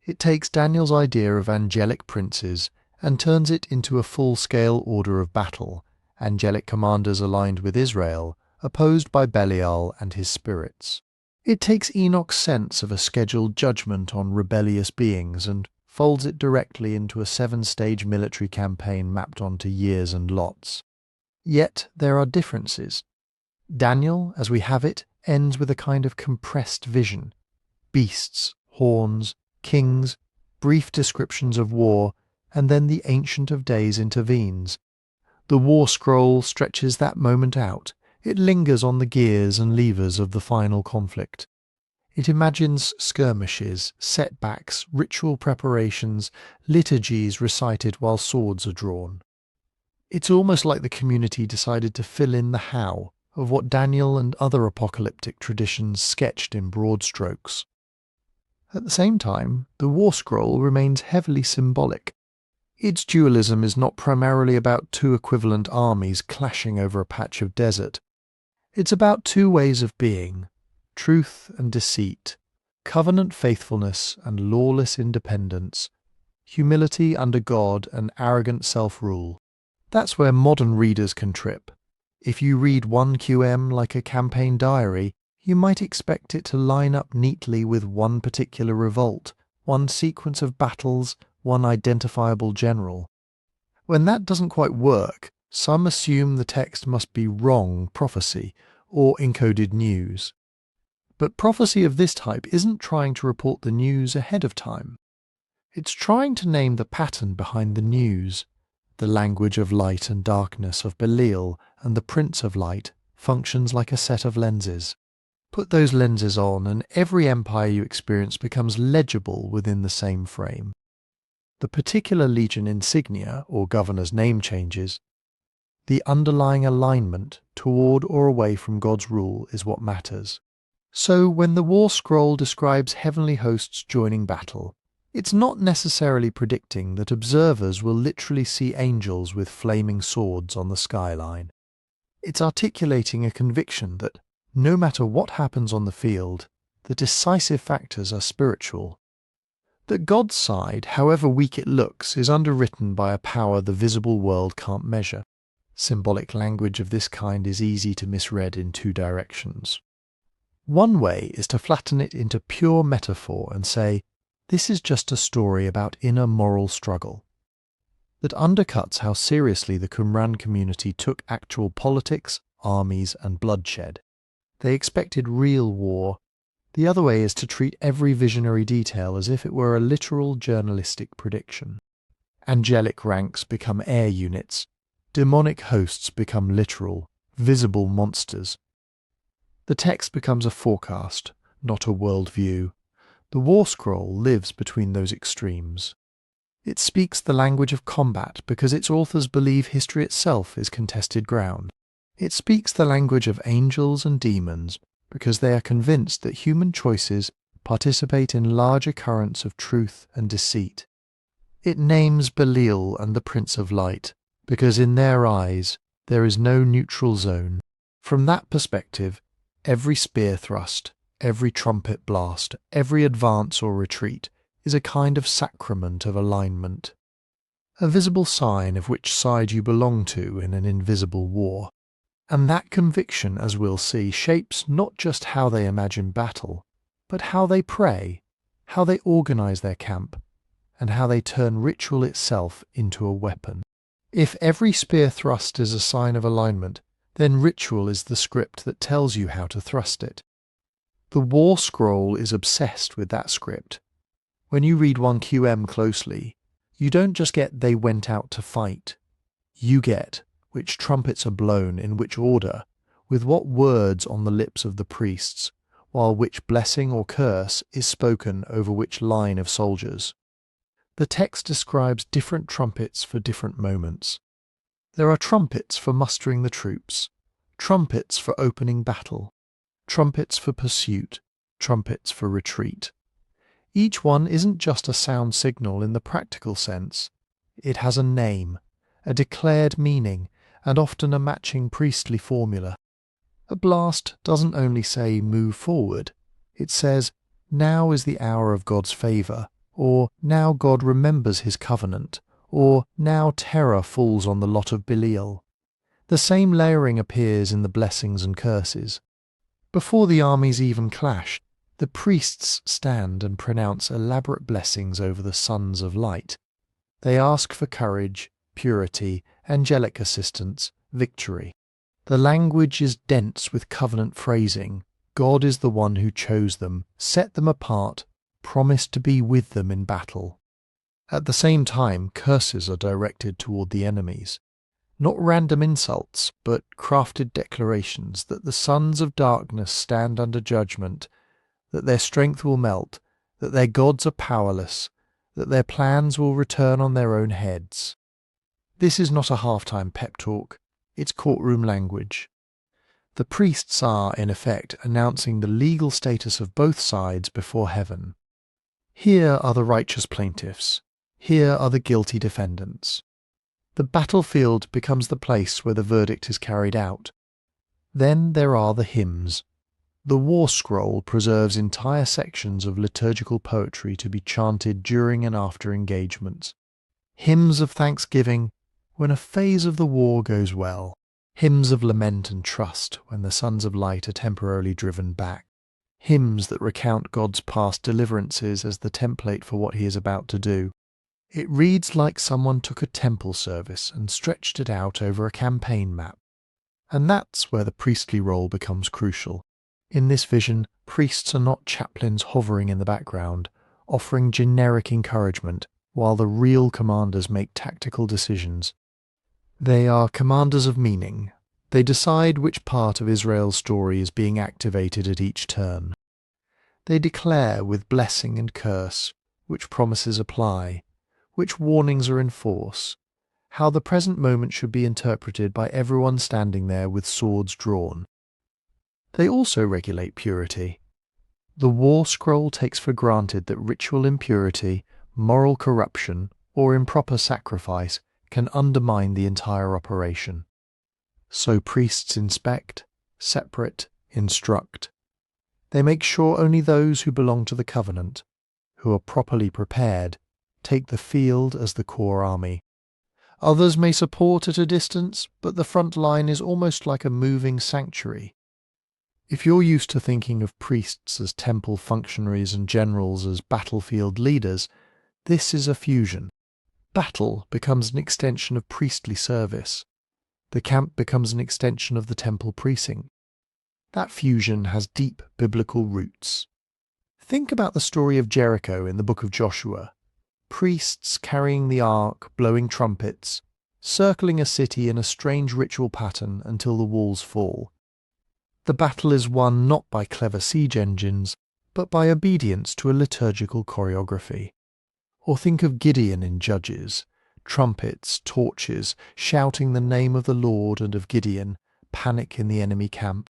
It takes Daniel's idea of angelic princes and turns it into a full-scale order of battle, angelic commanders aligned with Israel, opposed by Belial and his spirits. It takes Enoch's sense of a scheduled judgment on rebellious beings and folds it directly into a 7-stage military campaign mapped onto years and lots. Yet there are differences. Daniel, as we have it, ends with a kind of compressed vision. Beasts, horns, kings, brief descriptions of war, and then the Ancient of Days intervenes. The war scroll stretches that moment out. It lingers on the gears and levers of the final conflict. It imagines skirmishes, setbacks, ritual preparations, liturgies recited while swords are drawn. It's almost like the community decided to fill in the how of what Daniel and other apocalyptic traditions sketched in broad strokes. At the same time, the War Scroll remains heavily symbolic. Its dualism is not primarily about two equivalent armies clashing over a patch of desert. It's about two ways of being, truth and deceit, covenant faithfulness and lawless independence, humility under God and arrogant self-rule. That's where modern readers can trip. If you read 1 QM like a campaign diary, you might expect it to line up neatly with one particular revolt, one sequence of battles, one identifiable general. When that doesn't quite work, some assume the text must be wrong prophecy or encoded news. But prophecy of this type isn't trying to report the news ahead of time. It's trying to name the pattern behind the news. The language of light and darkness of Belial and the Prince of Light functions like a set of lenses. Put those lenses on and every empire you experience becomes legible within the same frame. The particular legion insignia or governor's name changes. The underlying alignment toward or away from God's rule is what matters. So when the War Scroll describes heavenly hosts joining battle, it's not necessarily predicting that observers will literally see angels with flaming swords on the skyline. It's articulating a conviction that, no matter what happens on the field, the decisive factors are spiritual. That God's side, however weak it looks, is underwritten by a power the visible world can't measure. Symbolic language of this kind is easy to misread in two directions. One way is to flatten it into pure metaphor and say, this is just a story about inner moral struggle. That undercuts how seriously the Qumran community took actual politics, armies, and bloodshed. They expected real war. The other way is to treat every visionary detail as if it were a literal journalistic prediction. Angelic ranks become air units. Demonic hosts become literal, visible monsters. The text becomes a forecast, not a worldview. The War Scroll lives between those extremes. It speaks the language of combat because its authors believe history itself is contested ground. It speaks the language of angels and demons because they are convinced that human choices participate in larger currents of truth and deceit. It names Belial and the Prince of Light because in their eyes there is no neutral zone. From that perspective, every spear thrust, every trumpet blast, every advance or retreat is a kind of sacrament of alignment, a visible sign of which side you belong to in an invisible war. And that conviction, as we'll see, shapes not just how they imagine battle, but how they pray, how they organize their camp, and how they turn ritual itself into a weapon. If every spear thrust is a sign of alignment, then ritual is the script that tells you how to thrust it. The War Scroll is obsessed with that script. When you read 1 QM closely, you don't just get they went out to fight. You get which trumpets are blown in which order, with what words on the lips of the priests, while which blessing or curse is spoken over which line of soldiers. The text describes different trumpets for different moments. There are trumpets for mustering the troops, trumpets for opening battle, trumpets for pursuit, trumpets for retreat. Each one isn't just a sound signal in the practical sense. It has a name, a declared meaning, and often a matching priestly formula. A blast doesn't only say move forward, it says now is the hour of God's favour, or now God remembers his covenant, or now terror falls on the lot of Belial. The same layering appears in the blessings and curses. Before the armies even clash, the priests stand and pronounce elaborate blessings over the sons of light. They ask for courage, purity, angelic assistance, victory. The language is dense with covenant phrasing. God is the one who chose them, set them apart, promised to be with them in battle. At the same time, curses are directed toward the enemies. Not random insults, but crafted declarations that the sons of darkness stand under judgment, that their strength will melt, that their gods are powerless, that their plans will return on their own heads. This is not a halftime pep talk, it's courtroom language. The priests are, in effect, announcing the legal status of both sides before heaven. Here are the righteous plaintiffs. Here are the guilty defendants. The battlefield becomes the place where the verdict is carried out. Then there are the hymns. The war scroll preserves entire sections of liturgical poetry to be chanted during and after engagements. Hymns of thanksgiving when a phase of the war goes well. Hymns of lament and trust when the sons of light are temporarily driven back. Hymns that recount God's past deliverances as the template for what he is about to do. It reads like someone took a temple service and stretched it out over a campaign map. And that's where the priestly role becomes crucial. In this vision, priests are not chaplains hovering in the background, offering generic encouragement, while the real commanders make tactical decisions. They are commanders of meaning. They decide which part of Israel's story is being activated at each turn. They declare with blessing and curse which promises apply, which warnings are in force, how the present moment should be interpreted by everyone standing there with swords drawn. They also regulate purity. The war scroll takes for granted that ritual impurity, moral corruption, or improper sacrifice can undermine the entire operation. So priests inspect, separate, instruct. They make sure only those who belong to the covenant, who are properly prepared, take the field as the core army. Others may support at a distance, but the front line is almost like a moving sanctuary. If you're used to thinking of priests as temple functionaries and generals as battlefield leaders, this is a fusion. Battle becomes an extension of priestly service. The camp becomes an extension of the temple precinct. That fusion has deep biblical roots. Think about the story of Jericho in the book of Joshua. Priests carrying the ark, blowing trumpets, circling a city in a strange ritual pattern until the walls fall. The battle is won not by clever siege engines, but by obedience to a liturgical choreography. Or think of Gideon in Judges, trumpets, torches, shouting the name of the Lord and of Gideon, panic in the enemy camp.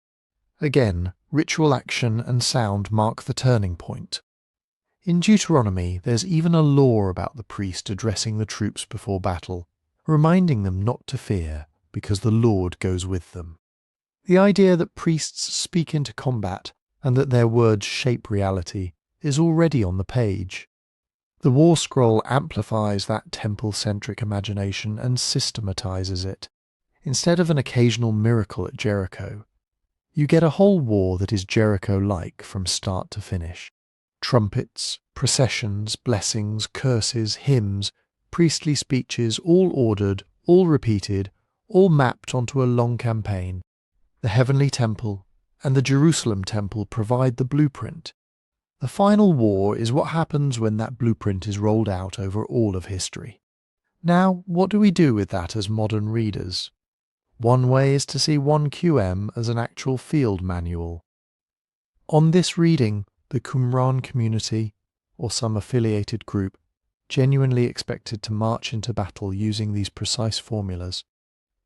Again, ritual action and sound mark the turning point. In Deuteronomy, there's even a law about the priest addressing the troops before battle, reminding them not to fear, because the Lord goes with them. The idea that priests speak into combat and that their words shape reality is already on the page. The war scroll amplifies that temple-centric imagination and systematizes it. Instead of an occasional miracle at Jericho, you get a whole war that is Jericho-like from start to finish. Trumpets, processions, blessings, curses, hymns, priestly speeches, all ordered, all repeated, all mapped onto a long campaign. The heavenly temple and the Jerusalem temple provide the blueprint. The final war is what happens when that blueprint is rolled out over all of history. Now, what do we do with that as modern readers? One way is to see 1 QM as an actual field manual. On this reading, the Qumran community, or some affiliated group, genuinely expected to march into battle using these precise formulas.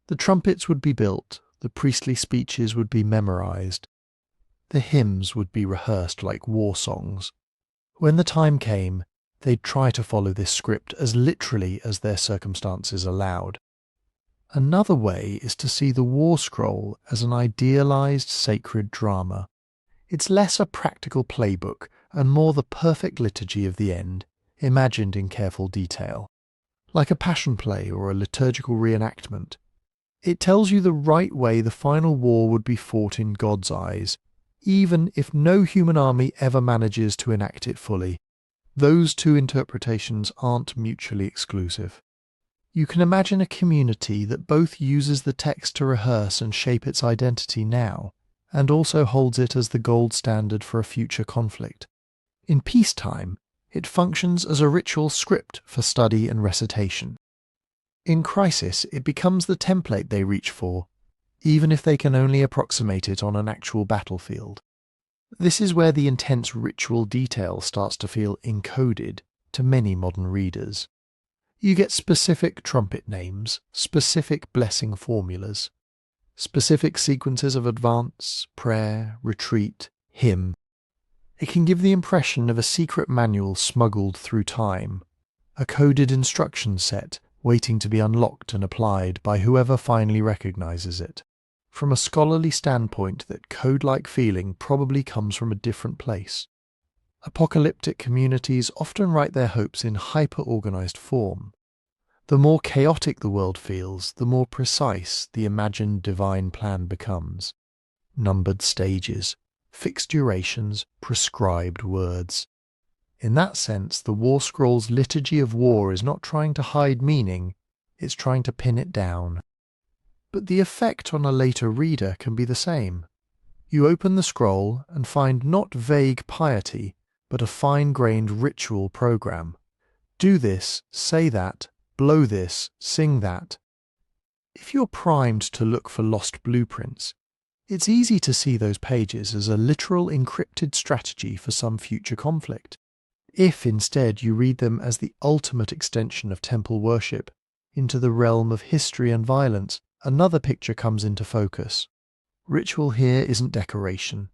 The trumpets would be built, the priestly speeches would be memorized, the hymns would be rehearsed like war songs. When the time came, they'd try to follow this script as literally as their circumstances allowed. Another way is to see the war scroll as an idealized sacred drama. It's less a practical playbook and more the perfect liturgy of the end, imagined in careful detail. Like a passion play or a liturgical reenactment, it tells you the right way the final war would be fought in God's eyes, even if no human army ever manages to enact it fully. Those two interpretations aren't mutually exclusive. You can imagine a community that both uses the text to rehearse and shape its identity now, and also holds it as the gold standard for a future conflict. In peacetime, it functions as a ritual script for study and recitation. In crisis, it becomes the template they reach for, even if they can only approximate it on an actual battlefield. This is where the intense ritual detail starts to feel encoded to many modern readers. You get specific trumpet names, specific blessing formulas, specific sequences of advance, prayer, retreat, hymn. It can give the impression of a secret manual smuggled through time, a coded instruction set waiting to be unlocked and applied by whoever finally recognizes it. From a scholarly standpoint, that code-like feeling probably comes from a different place. Apocalyptic communities often write their hopes in hyper-organized form. The more chaotic the world feels, the more precise the imagined divine plan becomes. Numbered stages, fixed durations, prescribed words. In that sense, the War Scroll's liturgy of war is not trying to hide meaning, it's trying to pin it down. But the effect on a later reader can be the same. You open the scroll and find not vague piety, but a fine-grained ritual program. Do this, say that, blow this, sing that. If you're primed to look for lost blueprints, it's easy to see those pages as a literal encrypted strategy for some future conflict. If instead you read them as the ultimate extension of temple worship into the realm of history and violence, another picture comes into focus. Ritual here isn't decoration.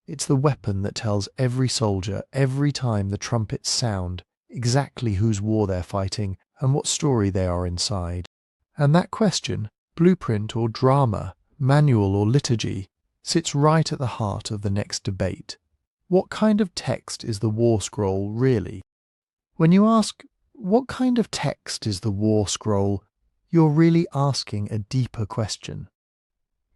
It's the weapon that tells every soldier, every time the trumpets sound, exactly whose war they're fighting and what story they are inside. And that question, blueprint or drama, manual or liturgy, sits right at the heart of the next debate. What kind of text is the War Scroll really? When you ask, what kind of text is the War Scroll, you're really asking a deeper question.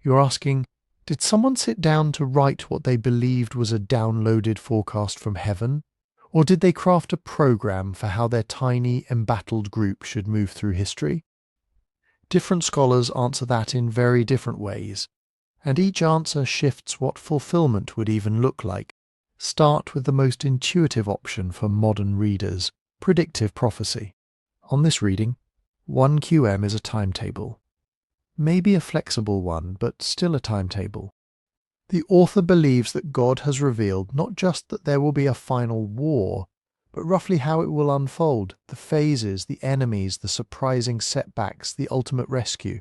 You're asking, did someone sit down to write what they believed was a downloaded forecast from heaven? Or did they craft a program for how their tiny, embattled group should move through history? Different scholars answer that in very different ways, and each answer shifts what fulfillment would even look like. Start with the most intuitive option for modern readers, predictive prophecy. On this reading, 1 QM is a timetable. Maybe a flexible one, but still a timetable. The author believes that God has revealed not just that there will be a final war, but roughly how it will unfold, the phases, the enemies, the surprising setbacks, the ultimate rescue.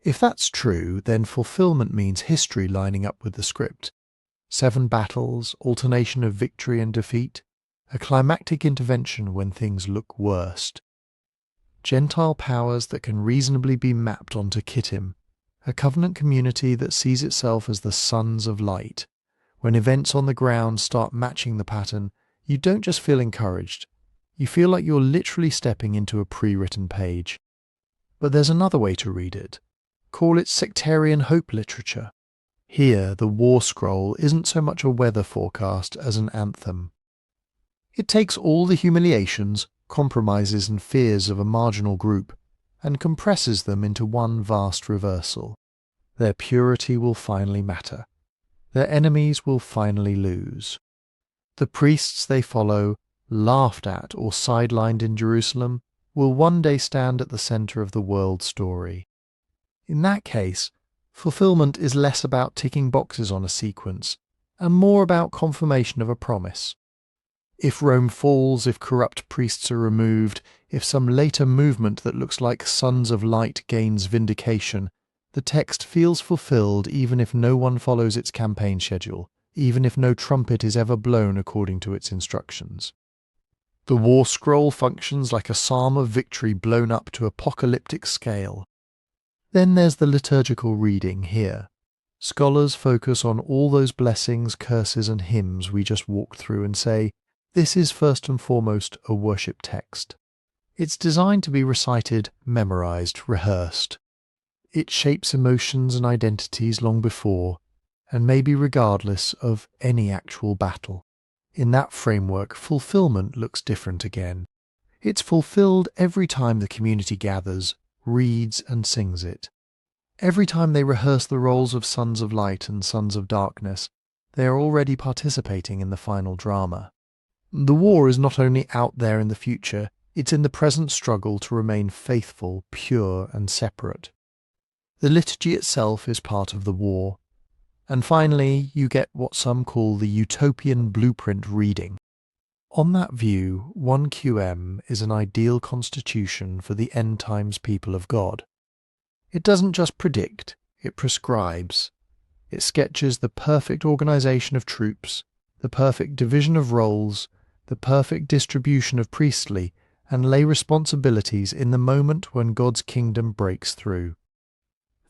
If that's true, then fulfillment means history lining up with the script. 7 battles, alternation of victory and defeat, a climactic intervention when things look worst. Gentile powers that can reasonably be mapped onto kittim, a covenant community that sees itself as the sons of light. When events on the ground start matching the pattern, you don't just feel encouraged, you feel like you're literally stepping into a pre-written page. But there's another way to read it. Call it sectarian hope literature. Here, the War Scroll isn't so much a weather forecast as an anthem. It takes all the humiliations, compromises and fears of a marginal group and compresses them into one vast reversal. Their purity will finally matter. Their enemies will finally lose. The priests they follow, laughed at or sidelined in Jerusalem, will one day stand at the center of the world story. In that case, fulfillment is less about ticking boxes on a sequence, and more about confirmation of a promise. If Rome falls, if corrupt priests are removed, if some later movement that looks like Sons of Light gains vindication, the text feels fulfilled even if no one follows its campaign schedule, even if no trumpet is ever blown according to its instructions. The War Scroll functions like a psalm of victory blown up to apocalyptic scale. Then there's the liturgical reading here. Scholars focus on all those blessings, curses and hymns we just walked through and say, this is first and foremost a worship text. It's designed to be recited, memorized, rehearsed. It shapes emotions and identities long before, and maybe regardless of any actual battle. In that framework, fulfillment looks different again. It's fulfilled every time the community gathers, reads and sings it. Every time they rehearse the roles of Sons of Light and Sons of Darkness, they are already participating in the final drama. The war is not only out there in the future, it's in the present struggle to remain faithful, pure and separate. The liturgy itself is part of the war. And finally, you get what some call the utopian blueprint reading. On that view, 1 QM is an ideal constitution for the end times people of God. It doesn't just predict, it prescribes. It sketches the perfect organization of troops, the perfect division of roles, the perfect distribution of priestly and lay responsibilities in the moment when God's kingdom breaks through.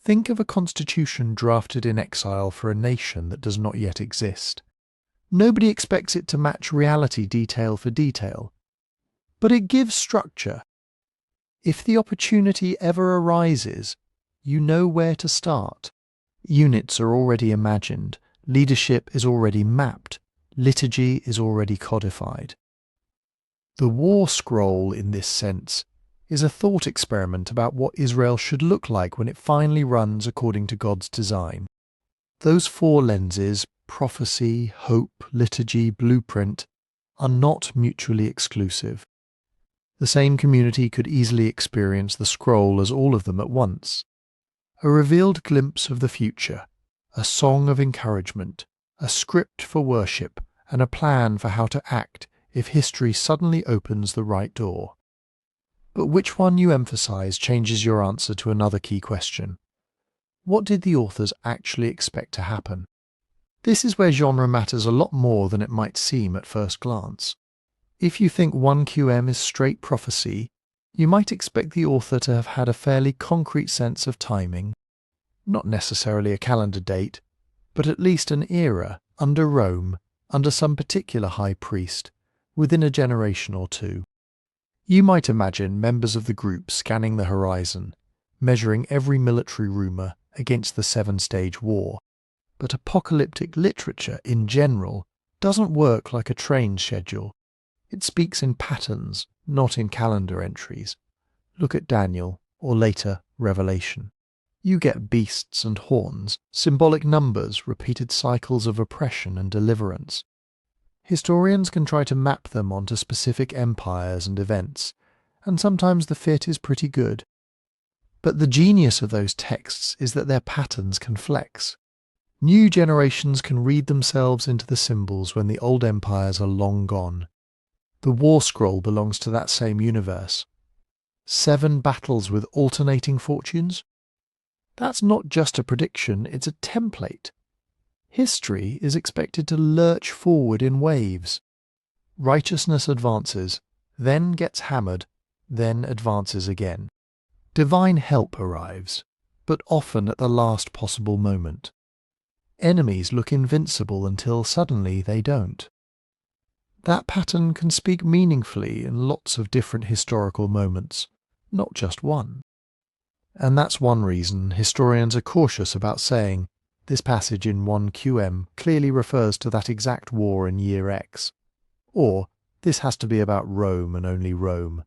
Think of a constitution drafted in exile for a nation that does not yet exist. Nobody expects it to match reality detail for detail, but it gives structure. If the opportunity ever arises, you know where to start. Units are already imagined, leadership is already mapped, liturgy is already codified. The war scroll, in this sense, is a thought experiment about what Israel should look like when it finally runs according to God's design. Those four lenses, prophecy, hope, liturgy, blueprint, are not mutually exclusive. The same community could easily experience the scroll as all of them at once. A revealed glimpse of the future, a song of encouragement, a script for worship, and a plan for how to act if history suddenly opens the right door. But which one you emphasize changes your answer to another key question. What did the authors actually expect to happen? This is where genre matters a lot more than it might seem at first glance. If you think 1 QM is straight prophecy, you might expect the author to have had a fairly concrete sense of timing, not necessarily a calendar date, but at least an era, under Rome, under some particular high priest, within a generation or two. You might imagine members of the group scanning the horizon, measuring every military rumour against the 7-stage war. But apocalyptic literature in general doesn't work like a train schedule. It speaks in patterns, not in calendar entries. Look at Daniel, or later, Revelation. You get beasts and horns, symbolic numbers, repeated cycles of oppression and deliverance. Historians can try to map them onto specific empires and events, and sometimes the fit is pretty good. But the genius of those texts is that their patterns can flex. New generations can read themselves into the symbols when the old empires are long gone. The War Scroll belongs to that same universe. 7 battles with alternating fortunes? That's not just a prediction, it's a template. History is expected to lurch forward in waves. Righteousness advances, then gets hammered, then advances again. Divine help arrives, but often at the last possible moment. Enemies look invincible until suddenly they don't. That pattern can speak meaningfully in lots of different historical moments, not just one. And that's one reason historians are cautious about saying this passage in 1 QM clearly refers to that exact war in year X, or this has to be about Rome and only Rome.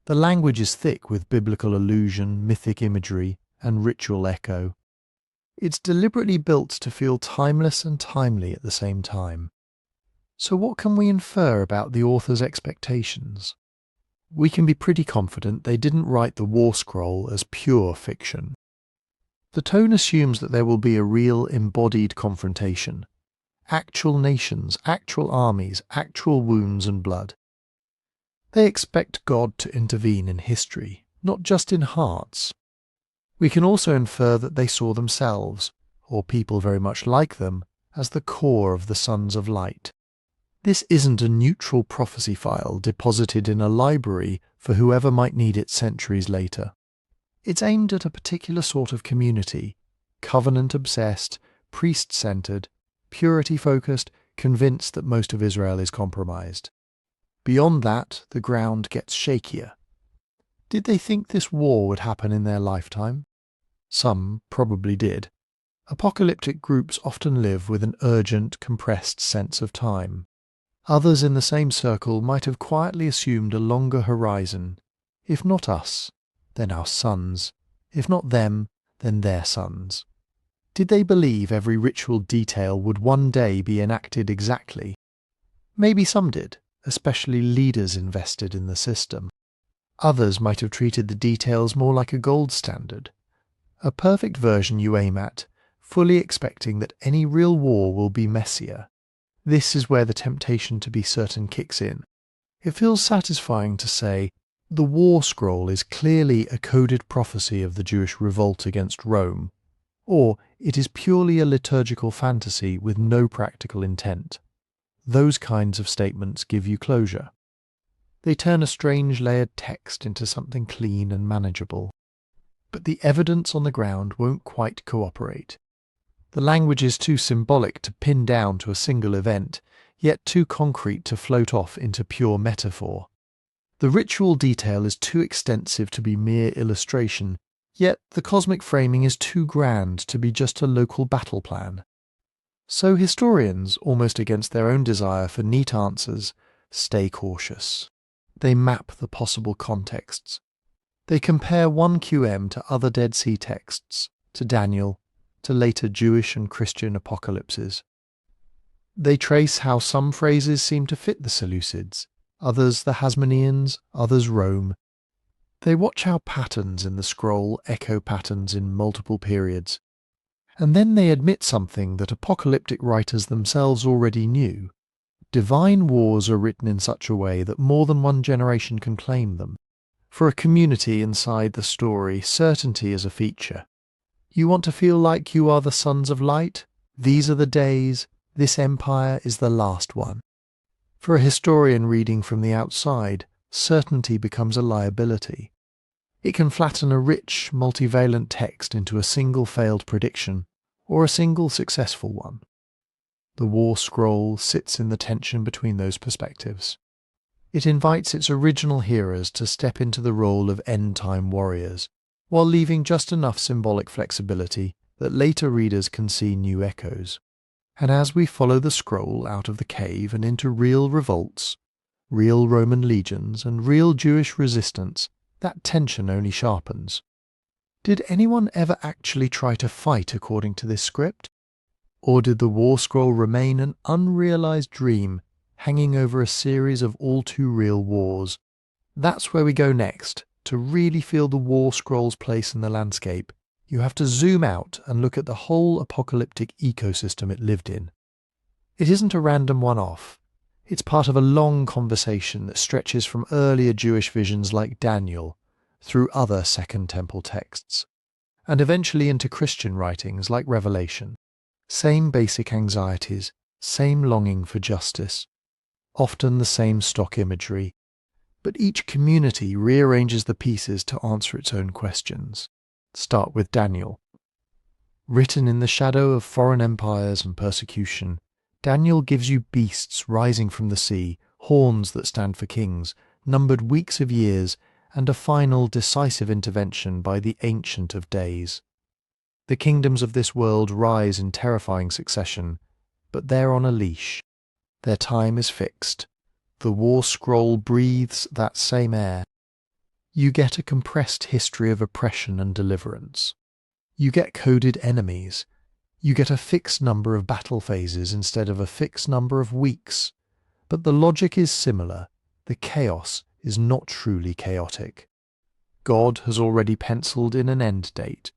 The language is thick with biblical allusion, mythic imagery, and ritual echo. It's deliberately built to feel timeless and timely at the same time. So what can we infer about the author's expectations? We can be pretty confident they didn't write the War Scroll as pure fiction. The tone assumes that there will be a real embodied confrontation. Actual nations, actual armies, actual wounds and blood. They expect God to intervene in history, not just in hearts. We can also infer that they saw themselves, or people very much like them, as the core of the sons of light. This isn't a neutral prophecy file deposited in a library for whoever might need it centuries later. It's aimed at a particular sort of community, covenant-obsessed, priest-centered, purity-focused, convinced that most of Israel is compromised. Beyond that, the ground gets shakier. Did they think this war would happen in their lifetime? Some probably did. Apocalyptic groups often live with an urgent, compressed sense of time. Others in the same circle might have quietly assumed a longer horizon. If not us, then our sons. If not them, then their sons. Did they believe every ritual detail would one day be enacted exactly? Maybe some did, especially leaders invested in the system. Others might have treated the details more like a gold standard. A perfect version you aim at, fully expecting that any real war will be messier. This is where the temptation to be certain kicks in. It feels satisfying to say, the War Scroll is clearly a coded prophecy of the Jewish revolt against Rome, or it is purely a liturgical fantasy with no practical intent. Those kinds of statements give you closure. They turn a strange layered text into something clean and manageable. But the evidence on the ground won't quite cooperate. The language is too symbolic to pin down to a single event, yet too concrete to float off into pure metaphor. The ritual detail is too extensive to be mere illustration, yet the cosmic framing is too grand to be just a local battle plan. So historians, almost against their own desire for neat answers, stay cautious. They map the possible contexts. They compare 1 QM to other Dead Sea texts, to Daniel, to later Jewish and Christian apocalypses. They trace how some phrases seem to fit the Seleucids, others the Hasmoneans, others Rome. They watch how patterns in the scroll echo patterns in multiple periods. And then they admit something that apocalyptic writers themselves already knew. Divine wars are written in such a way that more than one generation can claim them. For a community inside the story, certainty is a feature. You want to feel like you are the sons of light? These are the days. This empire is the last one. For a historian reading from the outside, certainty becomes a liability. It can flatten a rich, multivalent text into a single failed prediction, or a single successful one. The War Scroll sits in the tension between those perspectives. It invites its original hearers to step into the role of end-time warriors, while leaving just enough symbolic flexibility that later readers can see new echoes. And as we follow the scroll out of the cave and into real revolts, real Roman legions and real Jewish resistance, that tension only sharpens. Did anyone ever actually try to fight according to this script? Or did the War Scroll remain an unrealized dream hanging over a series of all-too-real wars? That's where we go next. To really feel the War Scroll's place in the landscape, you have to zoom out and look at the whole apocalyptic ecosystem it lived in. It isn't a random one-off. It's part of a long conversation that stretches from earlier Jewish visions like Daniel, through other Second Temple texts, and eventually into Christian writings like Revelation. Same basic anxieties, same longing for justice, often the same stock imagery, but each community rearranges the pieces to answer its own questions. Start with Daniel. Written in the shadow of foreign empires and persecution, Daniel gives you beasts rising from the sea, horns that stand for kings, numbered weeks of years, and a final decisive intervention by the Ancient of Days. The kingdoms of this world rise in terrifying succession, but they're on a leash. Their time is fixed. The War Scroll breathes that same air. You get a compressed history of oppression and deliverance. You get coded enemies. You get a fixed number of battle phases instead of a fixed number of weeks. But the logic is similar. The chaos is not truly chaotic. God has already penciled in an end date.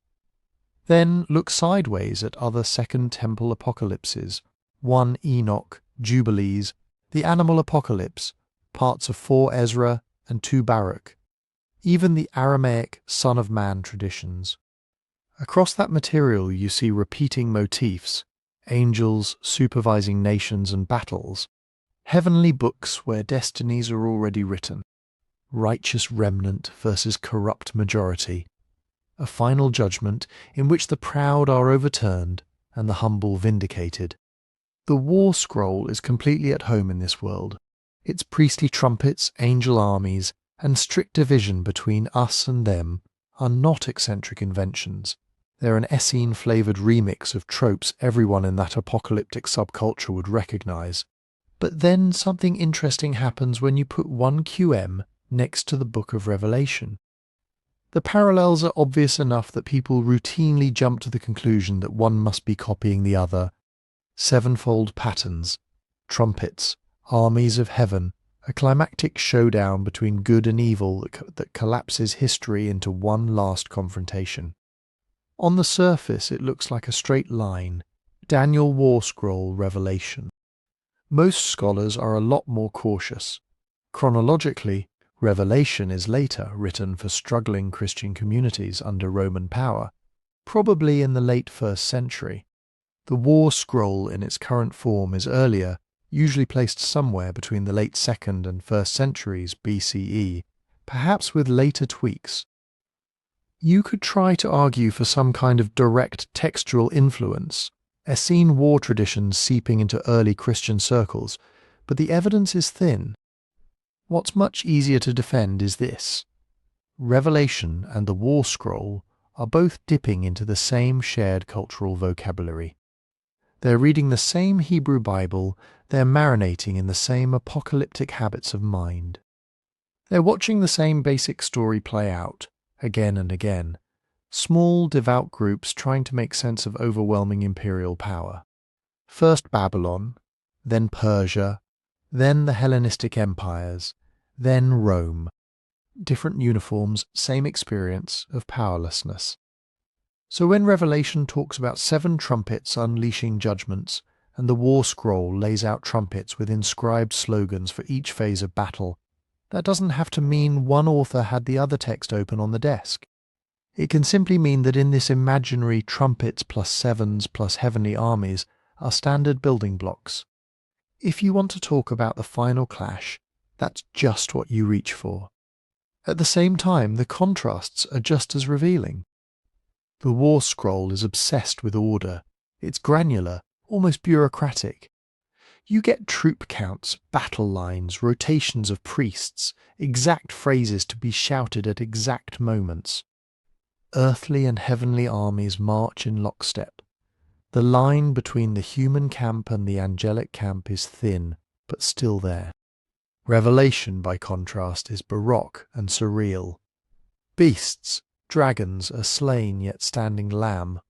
Then look sideways at other Second Temple apocalypses, 1 Enoch, Jubilees, the Animal Apocalypse, parts of 4 Ezra and 2 Baruch, even the Aramaic Son of Man traditions. Across that material you see repeating motifs, angels supervising nations and battles, heavenly books where destinies are already written, righteous remnant versus corrupt majority, a final judgment in which the proud are overturned and the humble vindicated. The War Scroll is completely at home in this world. Its priestly trumpets, angel armies, and strict division between us and them are not eccentric inventions. They're an Essene-flavoured remix of tropes everyone in that apocalyptic subculture would recognise. But then something interesting happens when you put 1 QM next to the Book of Revelation. The parallels are obvious enough that people routinely jump to the conclusion that one must be copying the other. Sevenfold patterns, trumpets, armies of heaven, a climactic showdown between good and evil that collapses history into one last confrontation. On the surface it looks like a straight line, Daniel War Scroll Revelation. Most scholars are a lot more cautious. Chronologically, Revelation is later written for struggling Christian communities under Roman power. probably in the late 1st century. The war scroll in its current form is earlier, usually placed somewhere between the late 2nd and 1st centuries BCE, perhaps with later tweaks. You could try to argue for some kind of direct textual influence, Essene war traditions seeping into early Christian circles, but the evidence is thin. What's much easier to defend is this. Revelation and the War Scroll are both dipping into the same shared cultural vocabulary. They're reading the same Hebrew Bible, they're marinating in the same apocalyptic habits of mind. They're watching the same basic story play out, again and again, small devout groups trying to make sense of overwhelming imperial power. First Babylon, then Persia, then the Hellenistic empires, then Rome. Different uniforms, same experience of powerlessness. So when Revelation talks about 7 trumpets unleashing judgments, and the War Scroll lays out trumpets with inscribed slogans for each phase of battle, that doesn't have to mean one author had the other text open on the desk. It can simply mean that in this imaginary trumpets plus 7s plus heavenly armies are standard building blocks. If you want to talk about the final clash, that's just what you reach for. At the same time, the contrasts are just as revealing. The War Scroll is obsessed with order. It's granular, almost bureaucratic. You get troop counts, battle lines, rotations of priests, exact phrases to be shouted at exact moments. Earthly and heavenly armies march in lockstep. The line between the human camp and the angelic camp is thin, but still there. Revelation, by contrast, is baroque and surreal. Beasts, dragons, a slain yet standing lamb,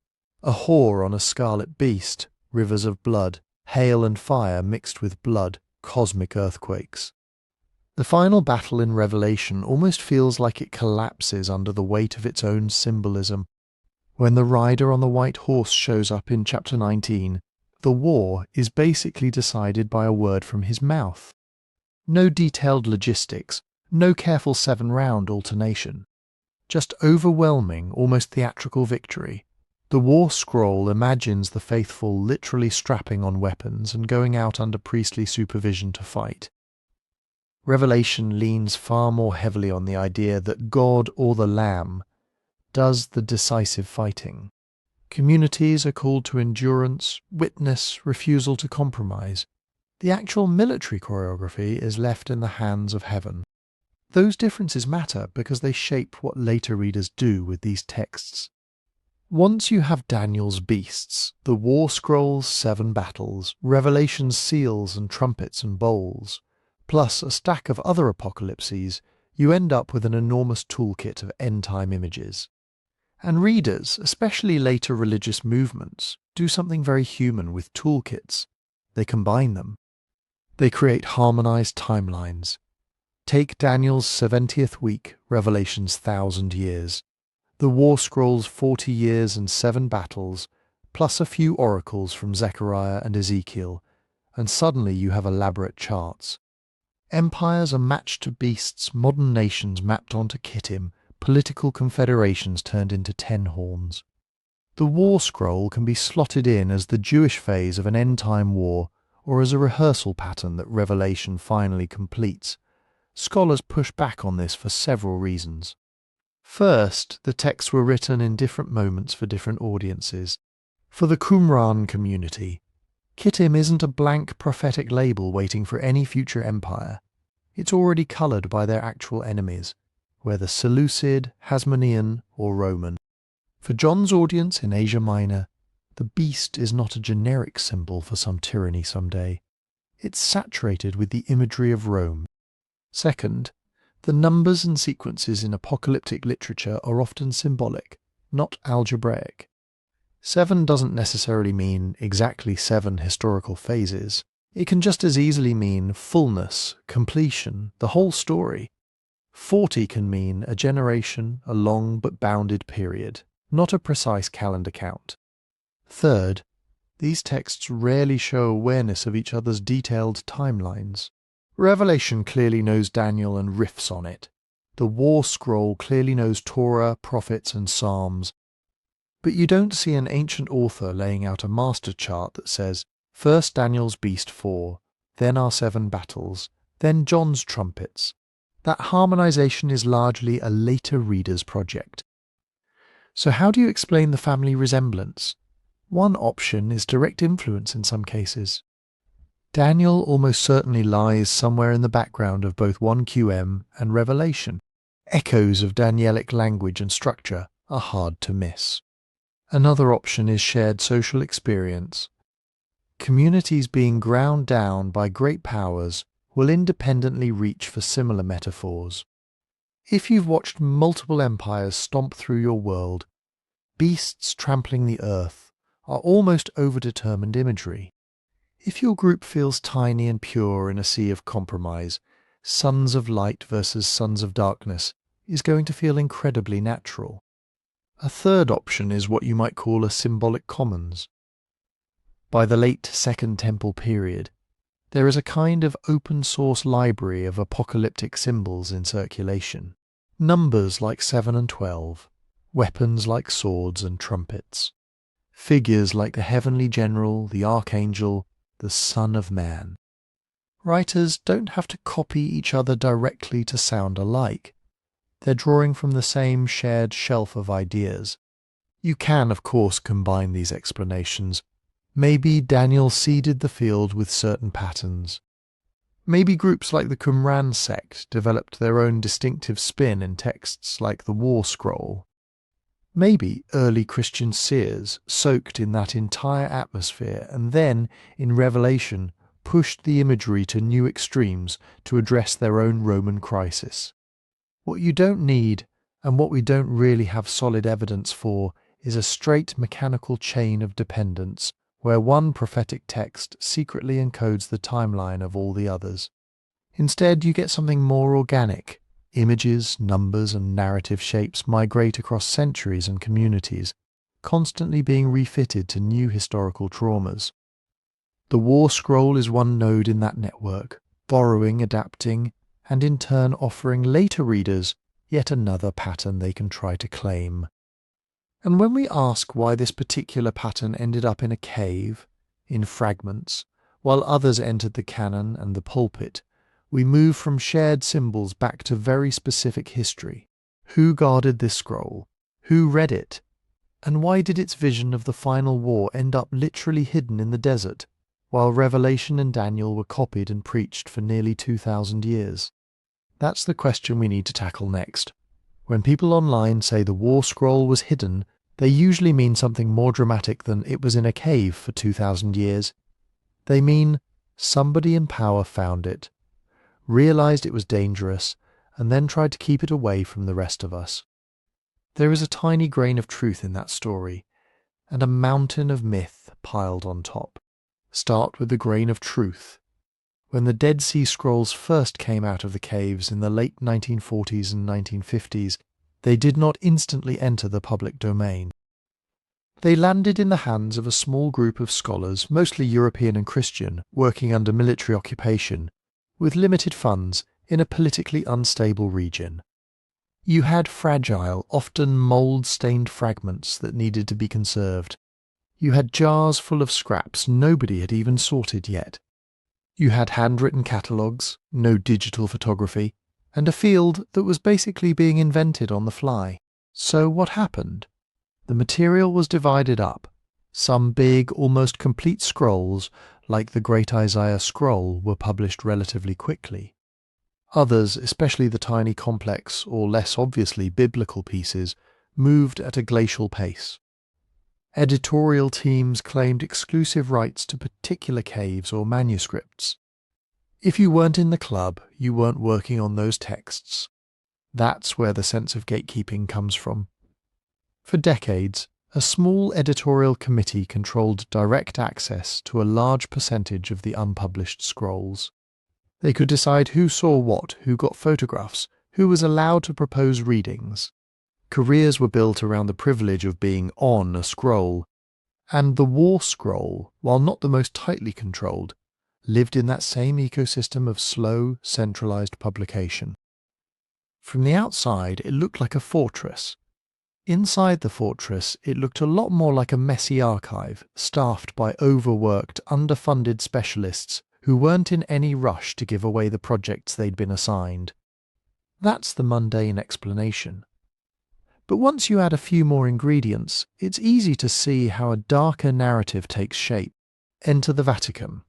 a whore on a scarlet beast, rivers of blood, hail and fire mixed with blood, cosmic earthquakes. The final battle in Revelation almost feels like it collapses under the weight of its own symbolism. When the rider on the white horse shows up in chapter 19, the war is basically decided by a word from his mouth. No detailed logistics, no careful 7-round alternation. Just overwhelming, almost theatrical victory. The War Scroll imagines the faithful literally strapping on weapons and going out under priestly supervision to fight. Revelation leans far more heavily on the idea that God or the Lamb does the decisive fighting. Communities are called to endurance, witness, refusal to compromise. The actual military choreography is left in the hands of heaven. Those differences matter because they shape what later readers do with these texts. Once you have Daniel's beasts, the War Scroll's 7 battles, Revelation's seals and trumpets and bowls, plus a stack of other apocalypses, you end up with an enormous toolkit of end-time images. And readers, especially later religious movements, do something very human with toolkits. They combine them. They create harmonized timelines. Take Daniel's 70th week, Revelation's 1,000 years, the War Scroll's 40 years and 7 battles, plus a few oracles from Zechariah and Ezekiel, and suddenly you have elaborate charts. Empires are matched to beasts, modern nations mapped onto kittim, political confederations turned into 10 horns. The War Scroll can be slotted in as the Jewish phase of an end-time war, or as a rehearsal pattern that Revelation finally completes. Scholars push back on this for several reasons. First, the texts were written in different moments for different audiences. For the Qumran community, kittim isn't a blank prophetic label waiting for any future empire. It's already coloured by their actual enemies, whether Seleucid, Hasmonean, or Roman. For John's audience in Asia Minor, the beast is not a generic symbol for some tyranny someday. It's saturated with the imagery of Rome. Second, the numbers and sequences in apocalyptic literature are often symbolic, not algebraic. 7 doesn't necessarily mean exactly 7 historical phases. It can just as easily mean fullness, completion, the whole story. 40 can mean a generation, a long but bounded period, not a precise calendar count. Third, these texts rarely show awareness of each other's detailed timelines. Revelation clearly knows Daniel and riffs on it. The War Scroll clearly knows Torah, prophets, and Psalms. But you don't see an ancient author laying out a master chart that says, first Daniel's beast 4, then our 7 battles, then John's trumpets. That harmonization is largely a later reader's project. So how do you explain the family resemblance? One option is direct influence in some cases. Daniel almost certainly lies somewhere in the background of both 1 QM and Revelation. Echoes of Danielic language and structure are hard to miss. Another option is shared social experience. Communities being ground down by great powers will independently reach for similar metaphors. If you've watched multiple empires stomp through your world, beasts trampling the earth are almost overdetermined imagery. If your group feels tiny and pure in a sea of compromise, sons of light versus sons of darkness is going to feel incredibly natural. A third option is what you might call a symbolic commons. By the late Second Temple period, there is a kind of open-source library of apocalyptic symbols in circulation. Numbers like 7 and 12, weapons like swords and trumpets, figures like the heavenly general, the archangel, the Son of Man. Writers don't have to copy each other directly to sound alike. They're drawing from the same shared shelf of ideas. You can, of course, combine these explanations. Maybe Daniel seeded the field with certain patterns. Maybe groups like the Qumran sect developed their own distinctive spin in texts like the War Scroll. Maybe early Christian seers soaked in that entire atmosphere and then, in Revelation, pushed the imagery to new extremes to address their own Roman crisis. What you don't need, and what we don't really have solid evidence for, is a straight mechanical chain of dependence, where one prophetic text secretly encodes the timeline of all the others. Instead, you get something more organic. Images, numbers, and narrative shapes migrate across centuries and communities, constantly being refitted to new historical traumas. The War Scroll is one node in that network, borrowing, adapting, and in turn offering later readers yet another pattern they can try to claim. And when we ask why this particular pattern ended up in a cave, in fragments, while others entered the canon and the pulpit, we move from shared symbols back to very specific history. Who guarded this scroll? Who read it? And why did its vision of the final war end up literally hidden in the desert, while Revelation and Daniel were copied and preached for nearly 2,000 years? That's the question we need to tackle next. When people online say the War Scroll was hidden, they usually mean something more dramatic than it was in a cave for 2,000 years. They mean somebody in power found it, realized it was dangerous, and then tried to keep it away from the rest of us. There is a tiny grain of truth in that story, and a mountain of myth piled on top. Start with the grain of truth. When the Dead Sea Scrolls first came out of the caves in the late 1940s and 1950s, they did not instantly enter the public domain. They landed in the hands of a small group of scholars, mostly European and Christian, working under military occupation, with limited funds in a politically unstable region. You had fragile, often mould-stained fragments that needed to be conserved. You had jars full of scraps nobody had even sorted yet. You had handwritten catalogues, no digital photography, and a field that was basically being invented on the fly. So what happened? The material was divided up. Some big, almost complete scrolls, like the Great Isaiah Scroll, were published relatively quickly. Others, especially the tiny complex or less obviously biblical pieces, moved at a glacial pace. Editorial teams claimed exclusive rights to particular caves or manuscripts. If you weren't in the club, you weren't working on those texts. That's where the sense of gatekeeping comes from. For decades, a small editorial committee controlled direct access to a large percentage of the unpublished scrolls. They could decide who saw what, who got photographs, who was allowed to propose readings. Careers were built around the privilege of being on a scroll, and the War Scroll, while not the most tightly controlled, lived in that same ecosystem of slow, centralized publication. From the outside, it looked like a fortress. Inside the fortress, it looked a lot more like a messy archive, staffed by overworked, underfunded specialists who weren't in any rush to give away the projects they'd been assigned. That's the mundane explanation. But once you add a few more ingredients, it's easy to see how a darker narrative takes shape. Enter the Vatican.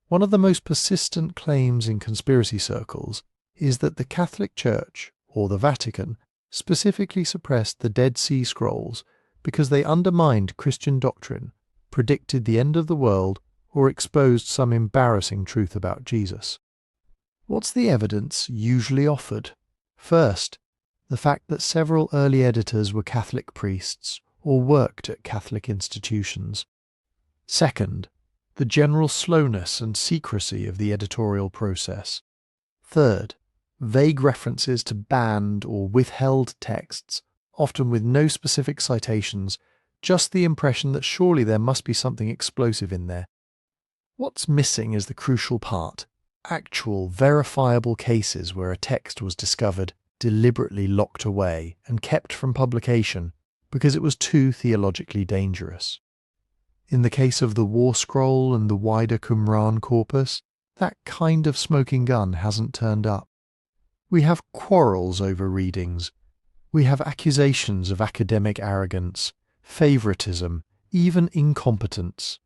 One of the most persistent claims in conspiracy circles is that the Catholic Church, or the Vatican, specifically suppressed the Dead Sea Scrolls because they undermined Christian doctrine, predicted the end of the world, or exposed some embarrassing truth about Jesus. What's the evidence usually offered? First, the fact that several early editors were Catholic priests or worked at Catholic institutions. Second, the general slowness and secrecy of the editorial process. Third, vague references to banned or withheld texts, often with no specific citations, just the impression that surely there must be something explosive in there. What's missing is the crucial part: actual, verifiable cases where a text was discovered, deliberately locked away, and kept from publication because it was too theologically dangerous. In the case of the War Scroll and the wider Qumran corpus, that kind of smoking gun hasn't turned up. We have quarrels over readings. We have accusations of academic arrogance, favoritism, even incompetence.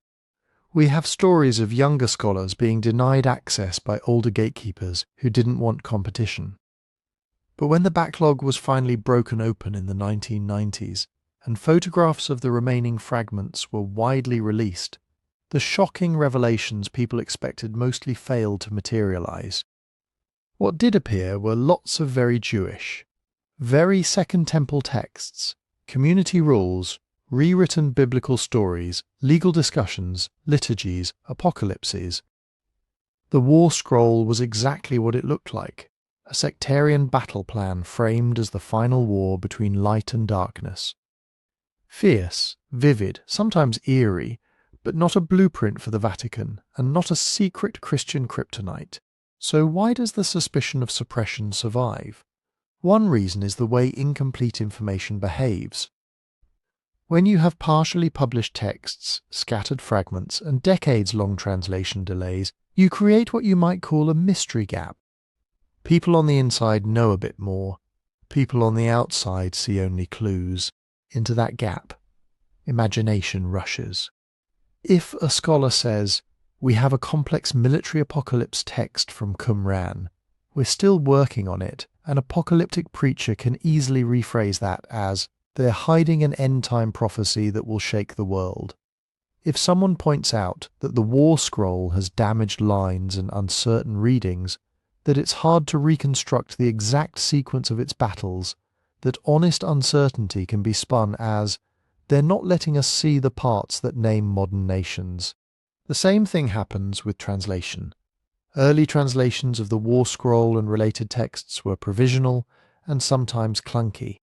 We have stories of younger scholars being denied access by older gatekeepers who didn't want competition. But when the backlog was finally broken open in the 1990s, and photographs of the remaining fragments were widely released, the shocking revelations people expected mostly failed to materialize. What did appear were lots of very Jewish, very Second Temple texts, community rules, rewritten biblical stories, legal discussions, liturgies, apocalypses. The War Scroll was exactly what it looked like, a sectarian battle plan framed as the final war between light and darkness. Fierce, vivid, sometimes eerie, but not a blueprint for the Vatican, and not a secret Christian kryptonite. So why does the suspicion of suppression survive? One reason is the way incomplete information behaves. When you have partially published texts, scattered fragments, and decades-long translation delays, you create what you might call a mystery gap. People on the inside know a bit more. People on the outside see only clues. Into that gap, imagination rushes. If a scholar says, "We have a complex military apocalypse text from Qumran. We're still working on it," an apocalyptic preacher can easily rephrase that as, "They're hiding an end-time prophecy that will shake the world." If someone points out that the War Scroll has damaged lines and uncertain readings, that it's hard to reconstruct the exact sequence of its battles, that honest uncertainty can be spun as, "They're not letting us see the parts that name modern nations." The same thing happens with translation. Early translations of the War Scroll and related texts were provisional and sometimes clunky.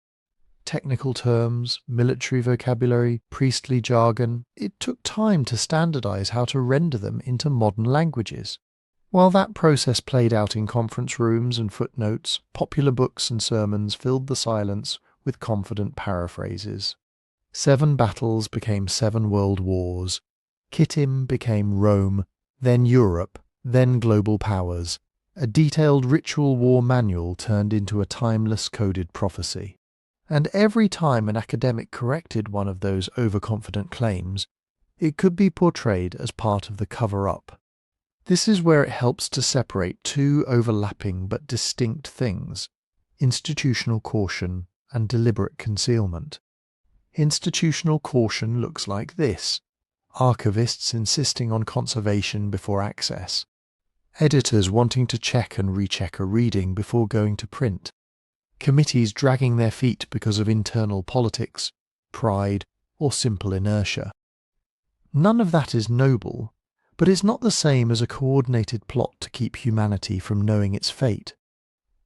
Technical terms, military vocabulary, priestly jargon, it took time to standardize how to render them into modern languages. While that process played out in conference rooms and footnotes, popular books and sermons filled the silence with confident paraphrases. 7 battles became 7 world wars. Kittim became Rome, then Europe, then global powers. A detailed ritual war manual turned into a timeless coded prophecy. And every time an academic corrected one of those overconfident claims, it could be portrayed as part of the cover-up. This is where it helps to separate two overlapping but distinct things: institutional caution and deliberate concealment. Institutional caution looks like this: archivists insisting on conservation before access, editors wanting to check and recheck a reading before going to print, committees dragging their feet because of internal politics, pride, or simple inertia. None of that is noble, but it's not the same as a coordinated plot to keep humanity from knowing its fate.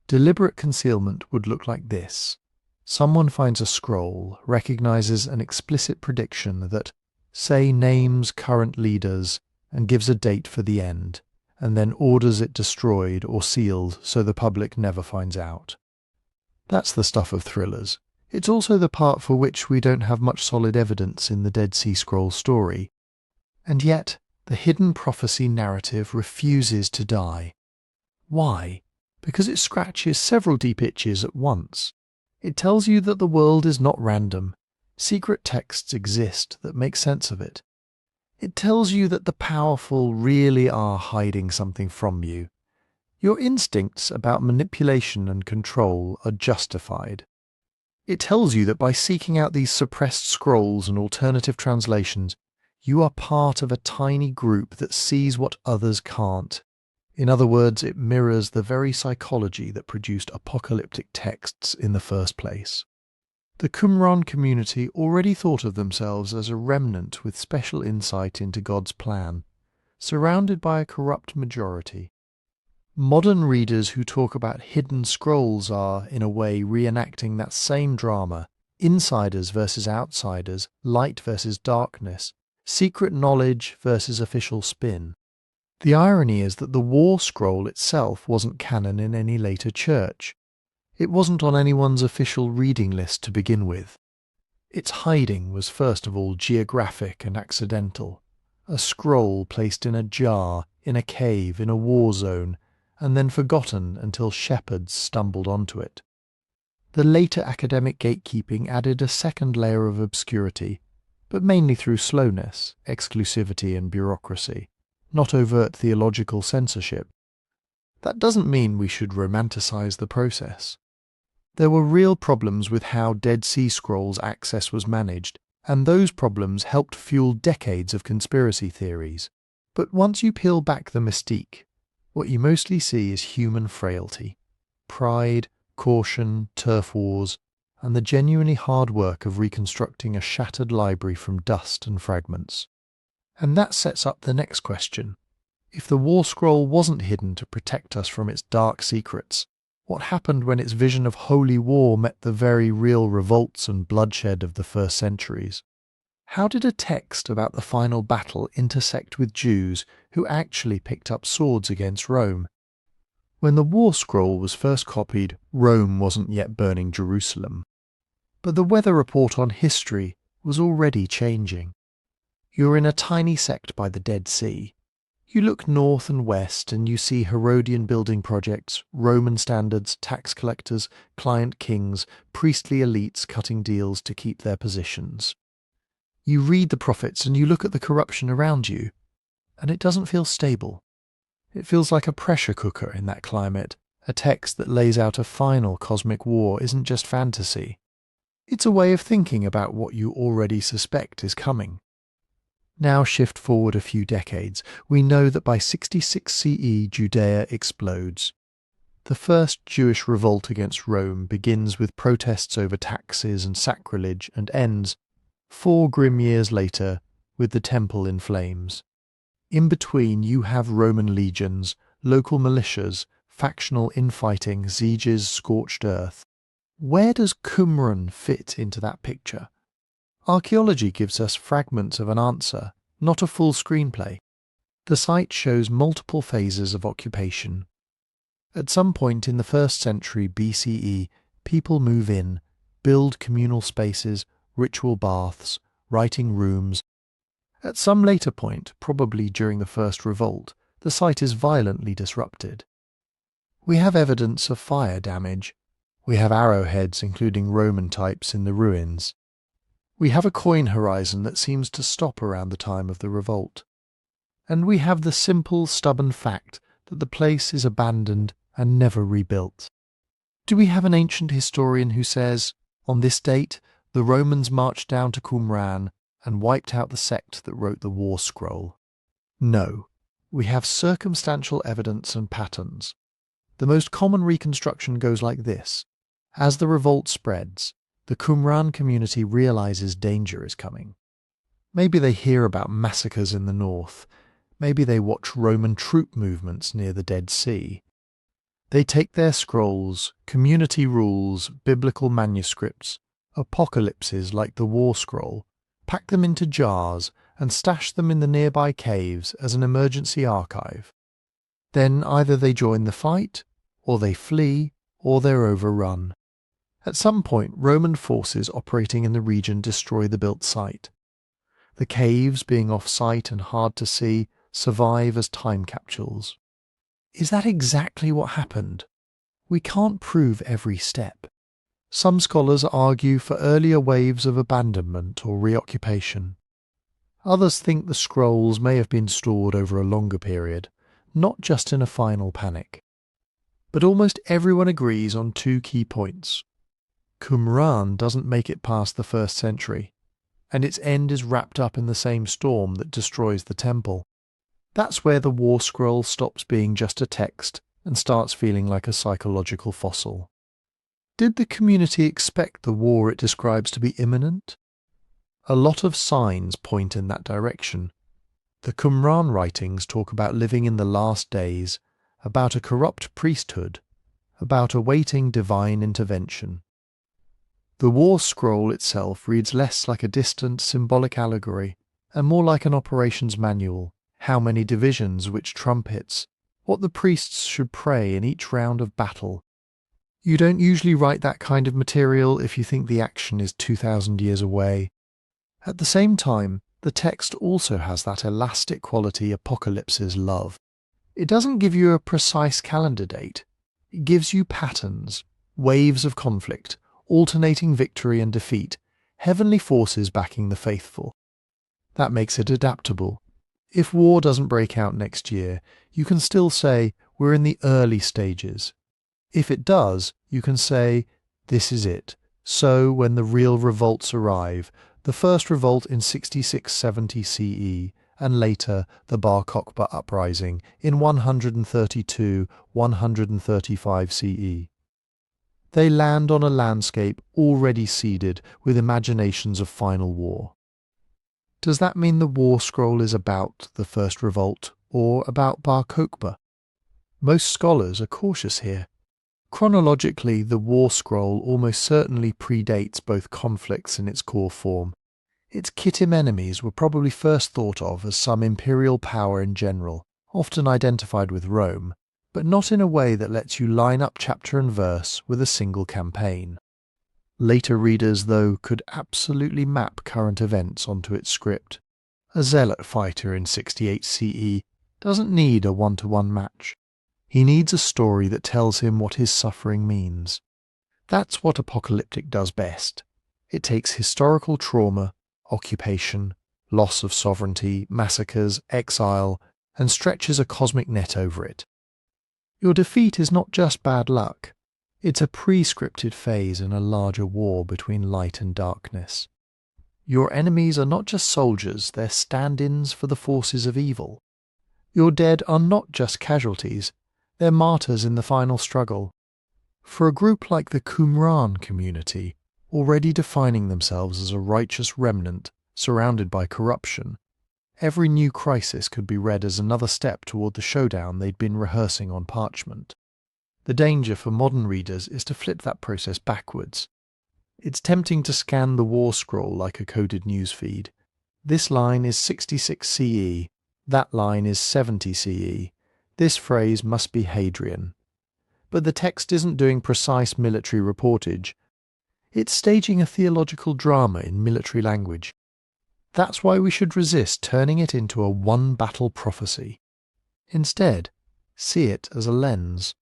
Deliberate concealment would look like this. Someone finds a scroll, recognizes an explicit prediction that, say, names current leaders and gives a date for the end, and then orders it destroyed or sealed so the public never finds out. That's the stuff of thrillers. It's also the part for which we don't have much solid evidence in the Dead Sea Scrolls story. And yet, the hidden prophecy narrative refuses to die. Why? Because it scratches several deep itches at once. It tells you that the world is not random. Secret texts exist that make sense of it. It tells you that the powerful really are hiding something from you. Your instincts about manipulation and control are justified. It tells you that by seeking out these suppressed scrolls and alternative translations, you are part of a tiny group that sees what others can't. In other words, it mirrors the very psychology that produced apocalyptic texts in the first place. The Qumran community already thought of themselves as a remnant with special insight into God's plan, surrounded by a corrupt majority. Modern readers who talk about hidden scrolls are, in a way, reenacting that same drama: insiders versus outsiders, light versus darkness, secret knowledge versus official spin. The irony is that the War Scroll itself wasn't canon in any later church. It wasn't on anyone's official reading list to begin with. Its hiding was first of all geographic and accidental. A scroll placed in a jar, in a cave, in a war zone, and then forgotten until shepherds stumbled onto it. The later academic gatekeeping added a second layer of obscurity, but mainly through slowness, exclusivity and bureaucracy, not overt theological censorship. That doesn't mean we should romanticize the process. There were real problems with how Dead Sea Scrolls access was managed, and those problems helped fuel decades of conspiracy theories. But once you peel back the mystique, what you mostly see is human frailty, pride, caution, turf wars, and the genuinely hard work of reconstructing a shattered library from dust and fragments. And that sets up the next question. If the War Scroll wasn't hidden to protect us from its dark secrets, what happened when its vision of holy war met the very real revolts and bloodshed of the first centuries? How did a text about the final battle intersect with Jews who actually picked up swords against Rome? When the War Scroll was first copied, Rome wasn't yet burning Jerusalem. But the weather report on history was already changing. You're in a tiny sect by the Dead Sea. You look north and west and you see Herodian building projects, Roman standards, tax collectors, client kings, priestly elites cutting deals to keep their positions. You read the prophets and you look at the corruption around you, and it doesn't feel stable. It feels like a pressure cooker in that climate. A text that lays out a final cosmic war isn't just fantasy. It's a way of thinking about what you already suspect is coming. Now shift forward a few decades. We know that by 66 CE, Judea explodes. The first Jewish revolt against Rome begins with protests over taxes and sacrilege and ends, 4 grim years later, with the temple in flames. In between, you have Roman legions, local militias, factional infighting, sieges, scorched earth. Where does Qumran fit into that picture? Archaeology gives us fragments of an answer, not a full screenplay. The site shows multiple phases of occupation. At some point in the 1st century BCE, people move in, build communal spaces, ritual baths, writing rooms. At some later point, probably during the First Revolt, the site is violently disrupted. We have evidence of fire damage. We have arrowheads, including Roman types, in the ruins. We have a coin horizon that seems to stop around the time of the revolt. And we have the simple, stubborn fact that the place is abandoned and never rebuilt. Do we have an ancient historian who says, on this date, the Romans marched down to Qumran and wiped out the sect that wrote the War Scroll? No. We have circumstantial evidence and patterns. The most common reconstruction goes like this. As the revolt spreads, the Qumran community realizes danger is coming. Maybe they hear about massacres in the north. Maybe they watch Roman troop movements near the Dead Sea. They take their scrolls, community rules, biblical manuscripts, apocalypses like the War Scroll, pack them into jars and stash them in the nearby caves as an emergency archive. Then either they join the fight, or they flee, or they're overrun. At some point, Roman forces operating in the region destroy the built site. The caves, being off-site and hard to see, survive as time capsules. Is that exactly what happened? We can't prove every step. Some scholars argue for earlier waves of abandonment or reoccupation. Others think the scrolls may have been stored over a longer period, not just in a final panic. But almost everyone agrees on two key points. Qumran doesn't make it past the 1st century, and its end is wrapped up in the same storm that destroys the temple. That's where the war scroll stops being just a text and starts feeling like a psychological fossil. Did the community expect the war it describes to be imminent? A lot of signs point in that direction. The Qumran writings talk about living in the last days, about a corrupt priesthood, about awaiting divine intervention. The war scroll itself reads less like a distant symbolic allegory and more like an operations manual. How many divisions, which trumpets, what the priests should pray in each round of battle. You don't usually write that kind of material if you think the action is 2,000 years away. At the same time, the text also has that elastic quality apocalypses love. It doesn't give you a precise calendar date. It gives you patterns, waves of conflict, alternating victory and defeat, heavenly forces backing the faithful. That makes it adaptable. If war doesn't break out next year, you can still say we're in the early stages. If it does, you can say this is it. So when the real revolts arrive, the first revolt in 6670 CE, and later the Bar Kokhba uprising in 132-135 CE. They land on a landscape already seeded with imaginations of final war. Does that mean the war scroll is about the first revolt or about Bar Kokhba? Most scholars are cautious here. Chronologically, the war scroll almost certainly predates both conflicts in its core form. Its kittim enemies were probably first thought of as some imperial power in general, often identified with Rome, but not in a way that lets you line up chapter and verse with a single campaign. Later readers, though, could absolutely map current events onto its script. A zealot fighter in 68 CE doesn't need a one-to-one match. He needs a story that tells him what his suffering means. That's what apocalyptic does best. It takes historical trauma, occupation, loss of sovereignty, massacres, exile, and stretches a cosmic net over it. Your defeat is not just bad luck. It's a pre-scripted phase in a larger war between light and darkness. Your enemies are not just soldiers, they're stand-ins for the forces of evil. Your dead are not just casualties, they're martyrs in the final struggle. For a group like the Qumran community, already defining themselves as a righteous remnant surrounded by corruption, every new crisis could be read as another step toward the showdown they'd been rehearsing on parchment. The danger for modern readers is to flip that process backwards. It's tempting to scan the war scroll like a coded newsfeed. This line is 66 CE, that line is 70 CE, this phrase must be Hadrian. But the text isn't doing precise military reportage. It's staging a theological drama in military language. That's why we should resist turning it into a one-battle prophecy. Instead, see it as a lens.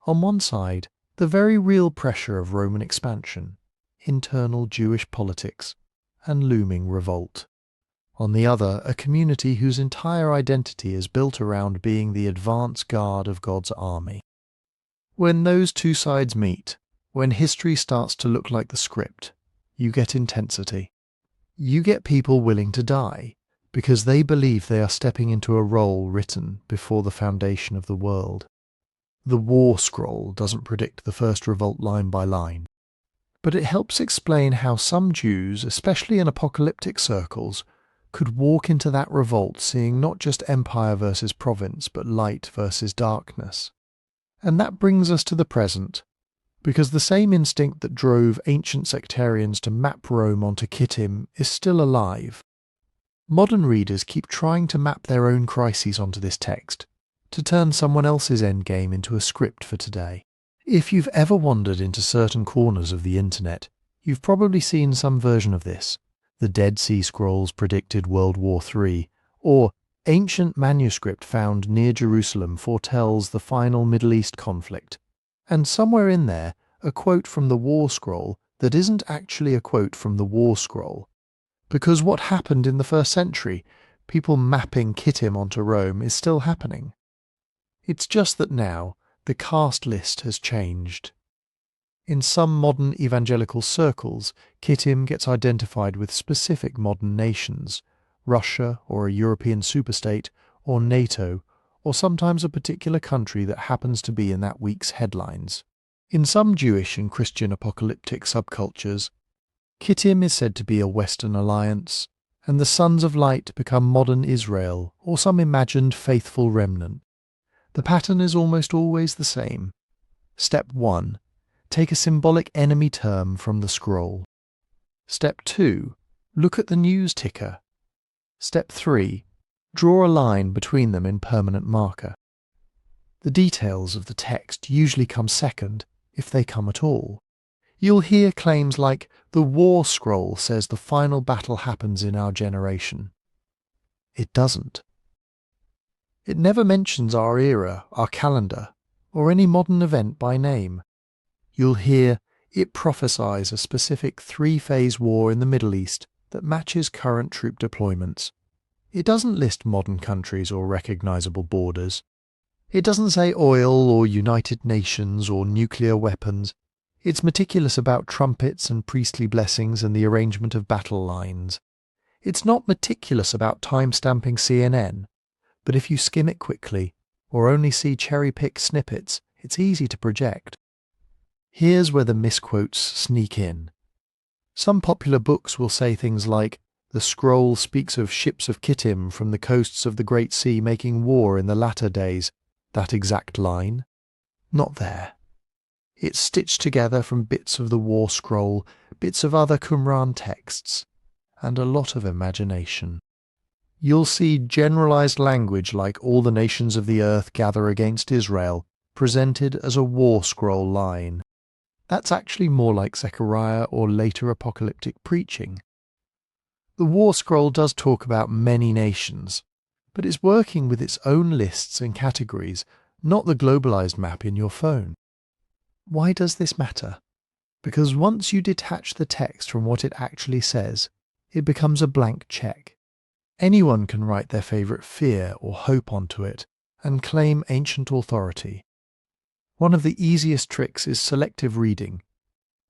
On one side, the very real pressure of Roman expansion, internal Jewish politics, and looming revolt. On the other, a community whose entire identity is built around being the advance guard of God's army. When those two sides meet, when history starts to look like the script, you get intensity. You get people willing to die, because they believe they are stepping into a role written before the foundation of the world. The war scroll doesn't predict the first revolt line by line, but it helps explain how some Jews, especially in apocalyptic circles, could walk into that revolt seeing not just empire versus province, but light versus darkness. And that brings us to the present, because the same instinct that drove ancient sectarians to map Rome onto kittim is still alive. Modern readers keep trying to map their own crises onto this text, to turn someone else's endgame into a script for today. If you've ever wandered into certain corners of the internet, you've probably seen some version of this. The Dead Sea Scrolls predicted World War III, or ancient manuscript found near Jerusalem foretells the final Middle East conflict. And somewhere in there, a quote from the War Scroll that isn't actually a quote from the War Scroll. Because what happened in the first century, people mapping kittim onto Rome, is still happening. It's just that now, the cast list has changed. In some modern evangelical circles, kittim gets identified with specific modern nations, Russia or a European superstate, or NATO, or sometimes a particular country that happens to be in that week's headlines. In some Jewish and Christian apocalyptic subcultures, kittim is said to be a Western alliance, and the sons of light become modern Israel or some imagined faithful remnant. The pattern is almost always the same. Step 1. Take a symbolic enemy term from the scroll. Step 2. Look at the news ticker. Step 3. Draw a line between them in permanent marker. The details of the text usually come second, if they come at all. You'll hear claims like, "The War Scroll says the final battle happens in our generation." It doesn't. It never mentions our era, our calendar, or any modern event by name. You'll hear, "It prophesies a specific 3-phase war in the Middle East that matches current troop deployments." It doesn't list modern countries or recognizable borders. It doesn't say oil or United Nations or nuclear weapons. It's meticulous about trumpets and priestly blessings and the arrangement of battle lines. It's not meticulous about time-stamping CNN, but if you skim it quickly, or only see cherry-picked snippets, it's easy to project. Here's where the misquotes sneak in. Some popular books will say things like, "The scroll speaks of ships of kittim from the coasts of the Great Sea making war in the latter days." That exact line? Not there. It's stitched together from bits of the War Scroll, bits of other Qumran texts, and a lot of imagination. You'll see generalized language like "all the nations of the earth gather against Israel" presented as a War Scroll line. That's actually more like Zechariah or later apocalyptic preaching. The War Scroll does talk about many nations, but it's working with its own lists and categories, not the globalized map in your phone. Why does this matter? Because once you detach the text from what it actually says, it becomes a blank check. Anyone can write their favorite fear or hope onto it and claim ancient authority. One of the easiest tricks is selective reading.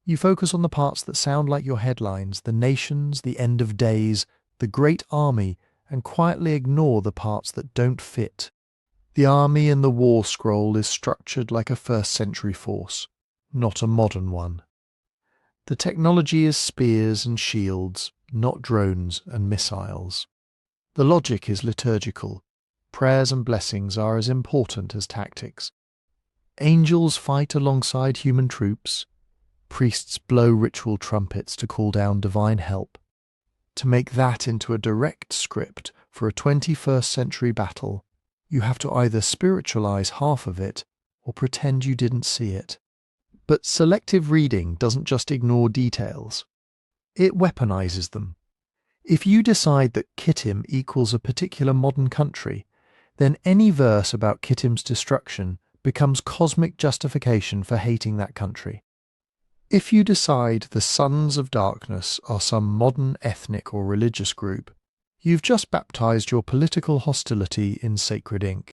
You focus on the parts that sound like your headlines, the nations, the end of days, the great army, and quietly ignore the parts that don't fit. The army in the War Scroll is structured like a first-century force, not a modern one. The technology is spears and shields, not drones and missiles. The logic is liturgical. Prayers and blessings are as important as tactics. Angels fight alongside human troops. Priests blow ritual trumpets to call down divine help. To make that into a direct script for a 21st century battle, you have to either spiritualize half of it or pretend you didn't see it. But selective reading doesn't just ignore details. It weaponizes them. If you decide that kittim equals a particular modern country, then any verse about kittim's destruction becomes cosmic justification for hating that country. If you decide the sons of darkness are some modern ethnic or religious group, you've just baptized your political hostility in sacred ink.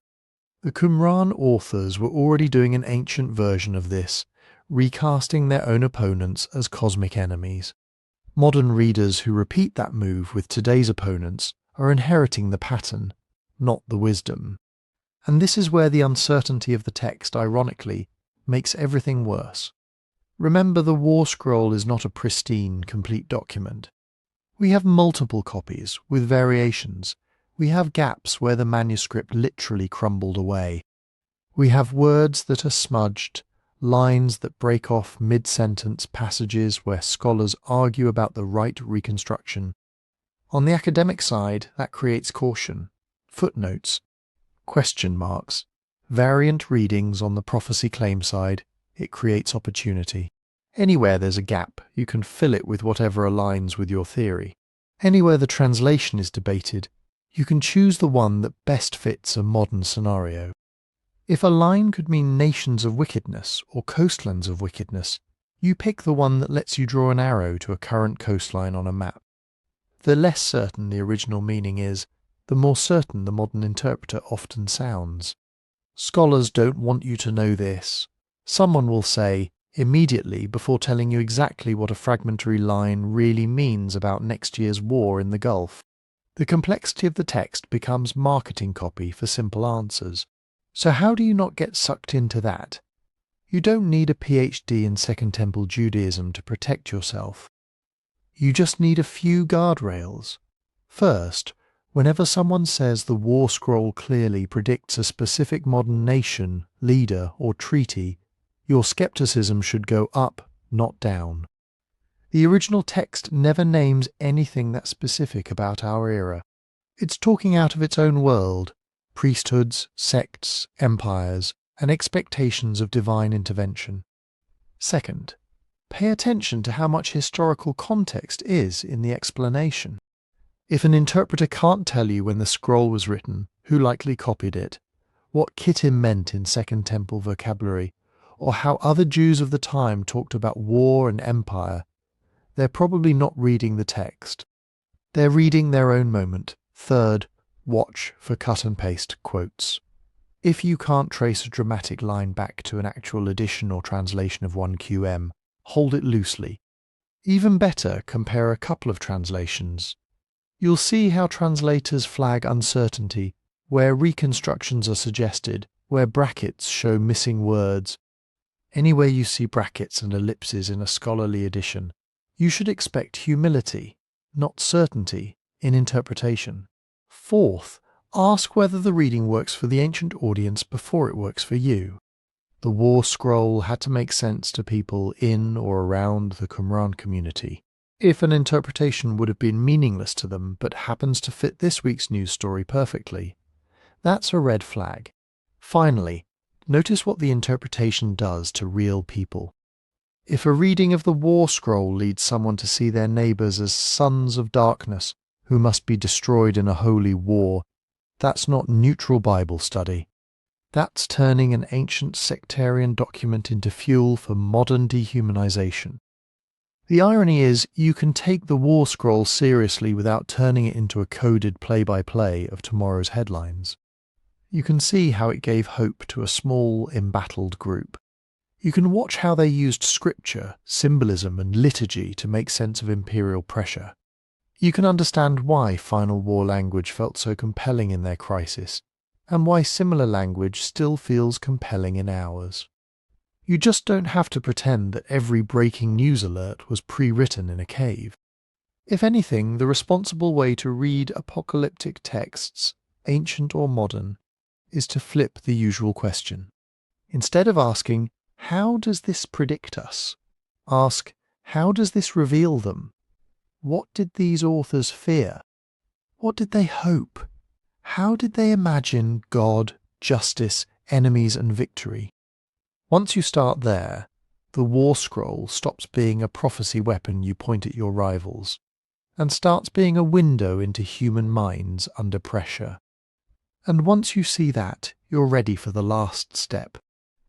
The Qumran authors were already doing an ancient version of this, recasting their own opponents as cosmic enemies. Modern readers who repeat that move with today's opponents are inheriting the pattern, not the wisdom. And this is where the uncertainty of the text, ironically, makes everything worse. Remember, the War Scroll is not a pristine, complete document. We have multiple copies, with variations. We have gaps where the manuscript literally crumbled away. We have words that are smudged, lines that break off mid-sentence, passages where scholars argue about the right reconstruction. On the academic side, that creates caution, footnotes, question marks, variant readings on the prophecy claim side. it creates opportunity. Anywhere there's a gap, you can fill it with whatever aligns with your theory. Anywhere the translation is debated, you can choose the one that best fits a modern scenario. If a line could mean nations of wickedness or coastlands of wickedness, you pick the one that lets you draw an arrow to a current coastline on a map. The less certain the original meaning is, the more certain the modern interpreter often sounds. Scholars don't want you to know this. Someone will say, immediately before telling you exactly what a fragmentary line really means about next year's war in the Gulf. The complexity of the text becomes marketing copy for simple answers. So how do you not get sucked into that? You don't need a PhD in Second Temple Judaism to protect yourself. You just need a few guardrails. First, whenever someone says the war scroll clearly predicts a specific modern nation, leader, or treaty, your skepticism should go up, not down. The original text never names anything that's specific about our era. It's talking out of its own world, priesthoods, sects, empires, and expectations of divine intervention. Second, pay attention to how much historical context is in the explanation. If an interpreter can't tell you when the scroll was written, who likely copied it, what kittim meant in Second Temple vocabulary, or how other Jews of the time talked about war and empire, they're probably not reading the text. They're reading their own moment. Third, watch for cut and paste quotes. If you can't trace a dramatic line back to an actual edition or translation of 1QM, hold it loosely. Even better, compare a couple of translations. You'll see how translators flag uncertainty, where reconstructions are suggested, where brackets show missing words. Anywhere you see brackets and ellipses in a scholarly edition, you should expect humility, not certainty, in interpretation. Fourth, ask whether the reading works for the ancient audience before it works for you. The war scroll had to make sense to people in or around the Qumran community. If an interpretation would have been meaningless to them but happens to fit this week's news story perfectly, that's a red flag. Finally, notice what the interpretation does to real people. If a reading of the war scroll leads someone to see their neighbours as sons of darkness who must be destroyed in a holy war, that's not neutral Bible study. That's turning an ancient sectarian document into fuel for modern dehumanization. The irony is, you can take the war scroll seriously without turning it into a coded play-by-play of tomorrow's headlines. You can see how it gave hope to a small, embattled group. You can watch how they used scripture, symbolism, and liturgy to make sense of imperial pressure. You can understand why final war language felt so compelling in their crisis, and why similar language still feels compelling in ours. You just don't have to pretend that every breaking news alert was pre-written in a cave. If anything, the responsible way to read apocalyptic texts, ancient or modern, is to flip the usual question. Instead of asking, how does this predict us? Ask, how does this reveal them? What did these authors fear? What did they hope? How did they imagine God, justice, enemies, and victory? Once you start there, the war scroll stops being a prophecy weapon you point at your rivals, and starts being a window into human minds under pressure. And once you see that, you're ready for the last step.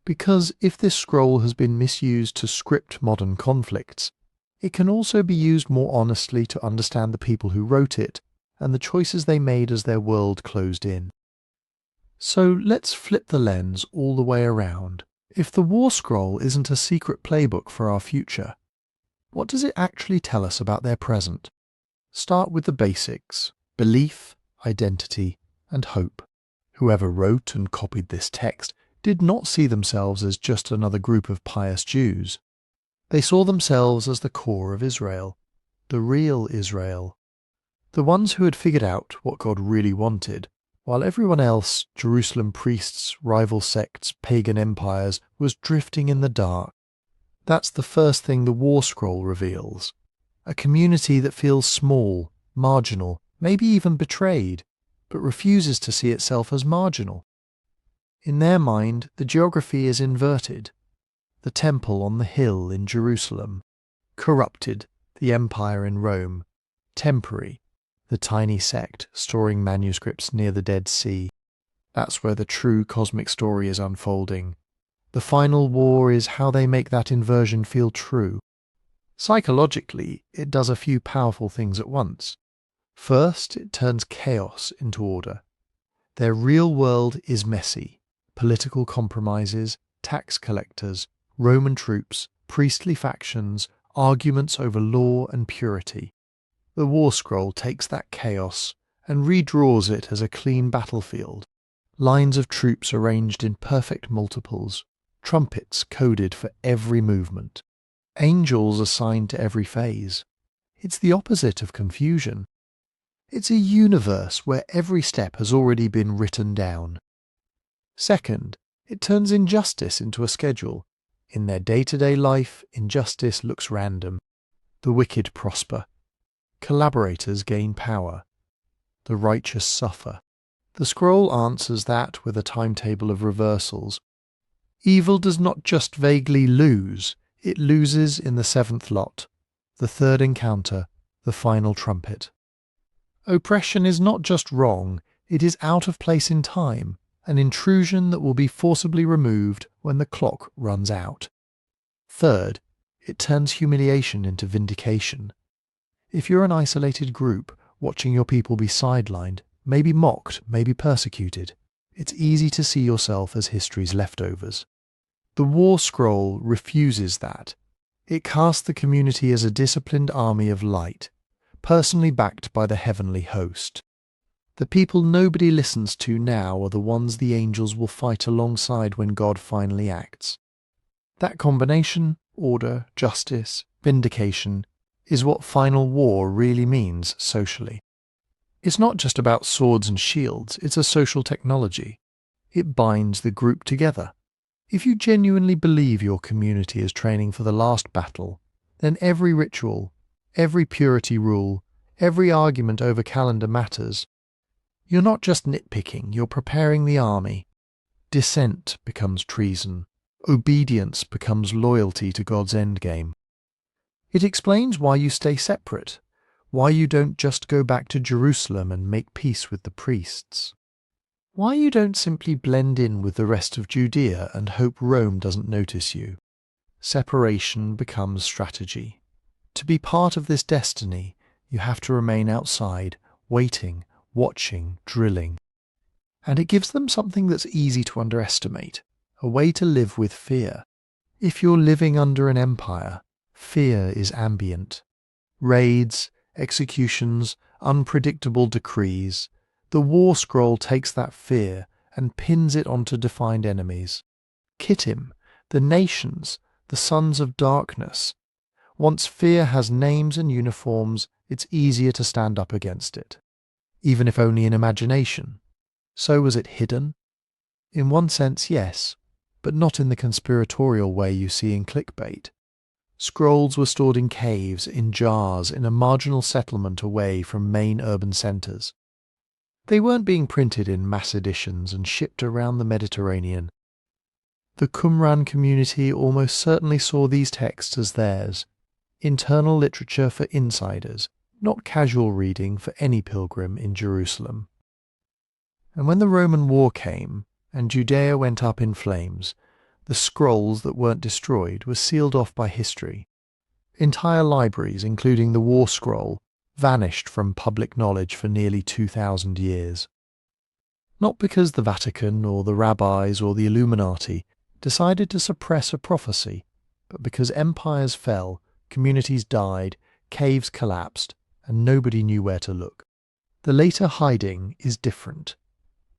Because if this scroll has been misused to script modern conflicts, it can also be used more honestly to understand the people who wrote it and the choices they made as their world closed in. So let's flip the lens all the way around. If the war scroll isn't a secret playbook for our future, what does it actually tell us about their present? Start with the basics: belief, identity, and hope. Whoever wrote and copied this text did not see themselves as just another group of pious Jews. They saw themselves as the core of Israel, the real Israel, the ones who had figured out what God really wanted, while everyone else, Jerusalem priests, rival sects, pagan empires, was drifting in the dark. That's the first thing the war scroll reveals. A community that feels small, marginal, maybe even betrayed, but refuses to see itself as marginal. In their mind, the geography is inverted. the temple on the hill in Jerusalem. Corrupted, the empire in Rome. Temporary, the tiny sect storing manuscripts near the Dead Sea. That's where the true cosmic story is unfolding. The final war is how they make that inversion feel true. Psychologically, it does a few powerful things at once. First, it turns chaos into order. Their real world is messy. Political compromises, tax collectors, Roman troops, priestly factions, arguments over law and purity. The War Scroll takes that chaos and redraws it as a clean battlefield. Lines of troops arranged in perfect multiples, trumpets coded for every movement, angels assigned to every phase. It's the opposite of confusion. It's a universe where every step has already been written down. Second, it turns injustice into a schedule. In their day-to-day life, injustice looks random. The wicked prosper. Collaborators gain power. The righteous suffer. The scroll answers that with a timetable of reversals. Evil does not just vaguely lose, it loses in the seventh lot, the third encounter, the final trumpet. Oppression is not just wrong, it is out of place in time, an intrusion that will be forcibly removed when the clock runs out. Third, it turns humiliation into vindication. If you're an isolated group, watching your people be sidelined, maybe mocked, maybe persecuted, it's easy to see yourself as history's leftovers. The War Scroll refuses that. It casts the community as a disciplined army of light, personally backed by the heavenly host. The people nobody listens to now are the ones the angels will fight alongside when God finally acts. That combination, order, justice, vindication, is what final war really means socially. It's not just about swords and shields, it's a social technology. It binds the group together. If you genuinely believe your community is training for the last battle, then every ritual, every purity rule, every argument over calendar matters. You're not just nitpicking, you're preparing the army. Dissent becomes treason. Obedience becomes loyalty to God's endgame. It explains why you stay separate, why you don't just go back to Jerusalem and make peace with the priests. Why you don't simply blend in with the rest of Judea and hope Rome doesn't notice you. Separation becomes strategy. To be part of this destiny, you have to remain outside, waiting, watching, drilling. And it gives them something that's easy to underestimate, a way to live with fear. If you're living under an empire, fear is ambient. Raids, executions, unpredictable decrees. The War Scroll takes that fear and pins it onto defined enemies. Kittim, the nations, the sons of darkness. Once fear has names and uniforms, it's easier to stand up against it. Even if only in imagination. So was it hidden? In one sense, yes, but not in the conspiratorial way you see in clickbait. Scrolls were stored in caves, in jars, in a marginal settlement away from main urban centres. They weren't being printed in mass editions and shipped around the Mediterranean. The Qumran community almost certainly saw these texts as theirs, internal literature for insiders, not casual reading for any pilgrim in Jerusalem. And when the Roman war came, and Judea went up in flames, the scrolls that weren't destroyed were sealed off by history. Entire libraries, including the War Scroll, vanished from public knowledge for nearly 2,000 years. Not because the Vatican or the rabbis or the Illuminati decided to suppress a prophecy, but because empires fell, communities died, caves collapsed, and nobody knew where to look. The later hiding is different.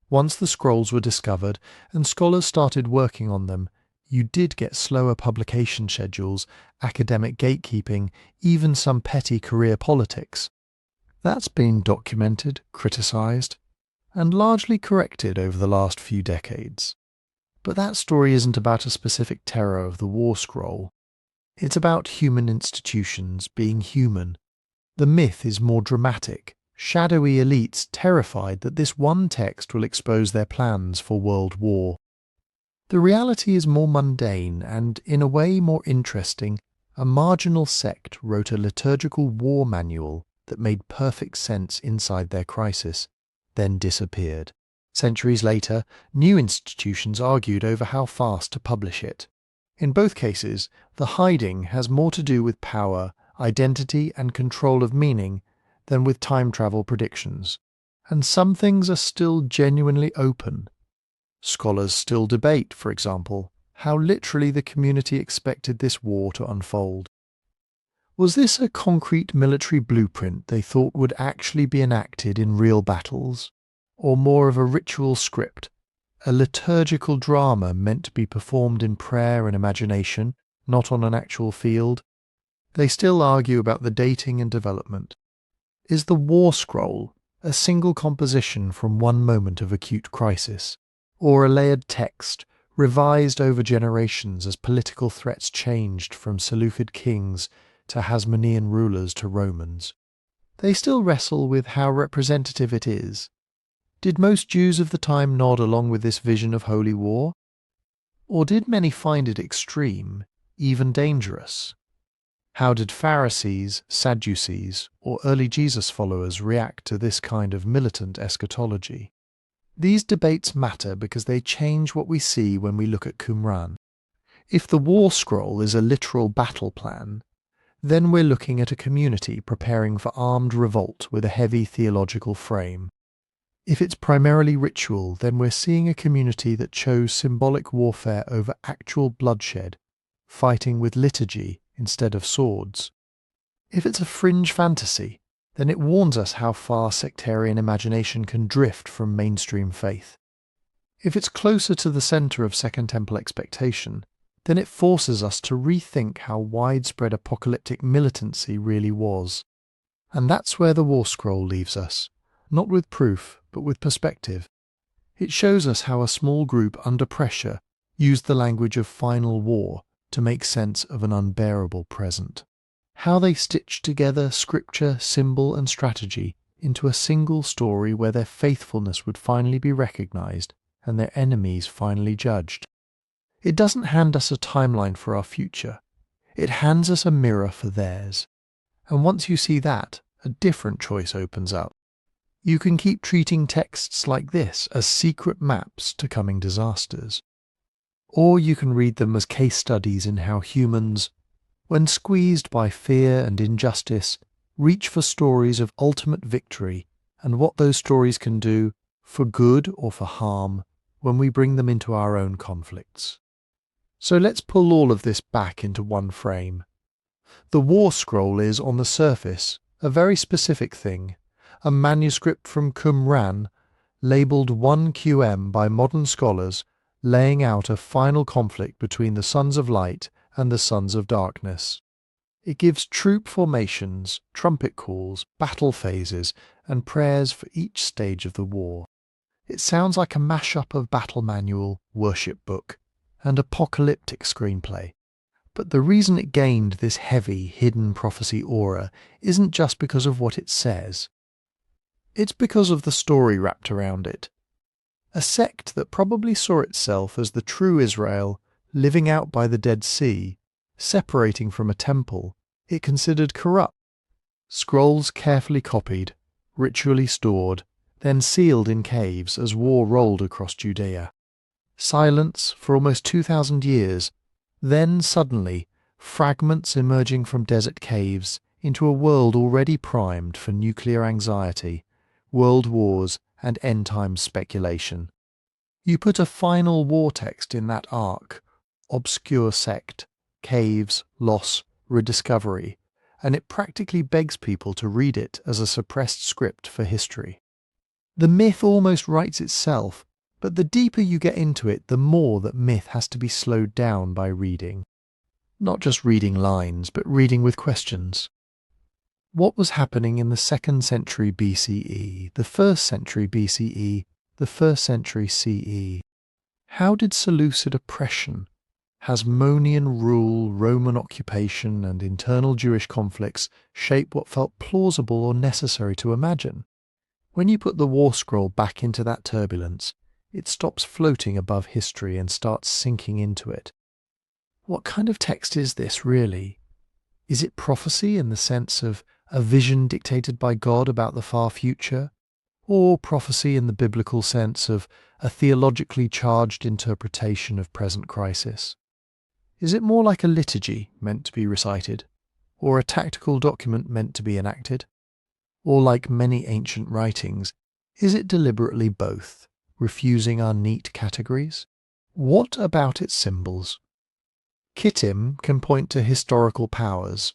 Once the scrolls were discovered and scholars started working on them, you did get slower publication schedules, academic gatekeeping, even some petty career politics. That's been documented, criticised, and largely corrected over the last few decades. But that story isn't about a specific terror of the War Scroll. It's about human institutions being human. The myth is more dramatic. Shadowy elites terrified that this one text will expose their plans for world war. The reality is more mundane and, in a way, more interesting. A marginal sect wrote a liturgical war manual that made perfect sense inside their crisis, then disappeared. Centuries later, new institutions argued over how fast to publish it. In both cases, the hiding has more to do with power, identity, and control of meaning than with time travel predictions. And some things are still genuinely open. Scholars still debate, for example, how literally the community expected this war to unfold. Was this a concrete military blueprint they thought would actually be enacted in real battles, or more of a ritual script, a liturgical drama meant to be performed in prayer and imagination, not on an actual field? They still argue about the dating and development. Is the war scroll a single composition from one moment of acute crisis, or a layered text revised over generations as political threats changed from Seleucid kings to Hasmonean rulers to Romans? They still wrestle with how representative it is. Did most Jews of the time nod along with this vision of holy war? Or did many find it extreme, even dangerous? How did Pharisees, Sadducees, or early Jesus followers react to this kind of militant eschatology? These debates matter because they change what we see when we look at Qumran. If the war scroll is a literal battle plan, then we're looking at a community preparing for armed revolt with a heavy theological frame. If it's primarily ritual, then we're seeing a community that chose symbolic warfare over actual bloodshed, fighting with liturgy instead of swords. If it's a fringe fantasy, then it warns us how far sectarian imagination can drift from mainstream faith. If it's closer to the centre of Second Temple expectation, then it forces us to rethink how widespread apocalyptic militancy really was. And that's where the War Scroll leaves us, not with proof, but with perspective. It shows us how a small group under pressure used the language of final war to make sense of an unbearable present. How they stitched together scripture, symbol, and strategy into a single story where their faithfulness would finally be recognized and their enemies finally judged. It doesn't hand us a timeline for our future. It hands us a mirror for theirs. And once you see that, a different choice opens up. You can keep treating texts like this as secret maps to coming disasters. Or you can read them as case studies in how humans, when squeezed by fear and injustice, reach for stories of ultimate victory and what those stories can do, for good or for harm, when we bring them into our own conflicts. So let's pull all of this back into one frame. The War Scroll is, on the surface, a very specific thing, a manuscript from Qumran, labelled 1 QM by modern scholars, laying out a final conflict between the Sons of Light and the Sons of Darkness. It gives troop formations, trumpet calls, battle phases, and prayers for each stage of the war. It sounds like a mashup of battle manual, worship book, and apocalyptic screenplay. But the reason it gained this heavy, hidden prophecy aura isn't just because of what it says. It's because of the story wrapped around it. A sect that probably saw itself as the true Israel, living out by the Dead Sea, separating from a temple it considered corrupt. Scrolls carefully copied, ritually stored, then sealed in caves as war rolled across Judea. Silence for almost 2,000 years, then suddenly fragments emerging from desert caves into a world already primed for nuclear anxiety, world wars, and end-time speculation. You put a final war text in that arc, obscure sect, caves, loss, rediscovery, and it practically begs people to read it as a suppressed script for history. The myth almost writes itself, but the deeper you get into it, the more that myth has to be slowed down by reading. Not just reading lines, but reading with questions. What was happening in the 2nd century BCE, the 1st century BCE, the 1st century CE? How did Seleucid oppression, Hasmonean rule, Roman occupation, and internal Jewish conflicts shape what felt plausible or necessary to imagine? When you put the War Scroll back into that turbulence, It stops floating above history and starts sinking into it. What kind of text is this, really? Is it prophecy in the sense of a vision dictated by God about the far future? Or prophecy in the biblical sense of a theologically charged interpretation of present crisis? Is it more like a liturgy meant to be recited? Or a tactical document meant to be enacted? Or like many ancient writings, is it deliberately both, refusing our neat categories? What about its symbols? Kittim can point to historical powers,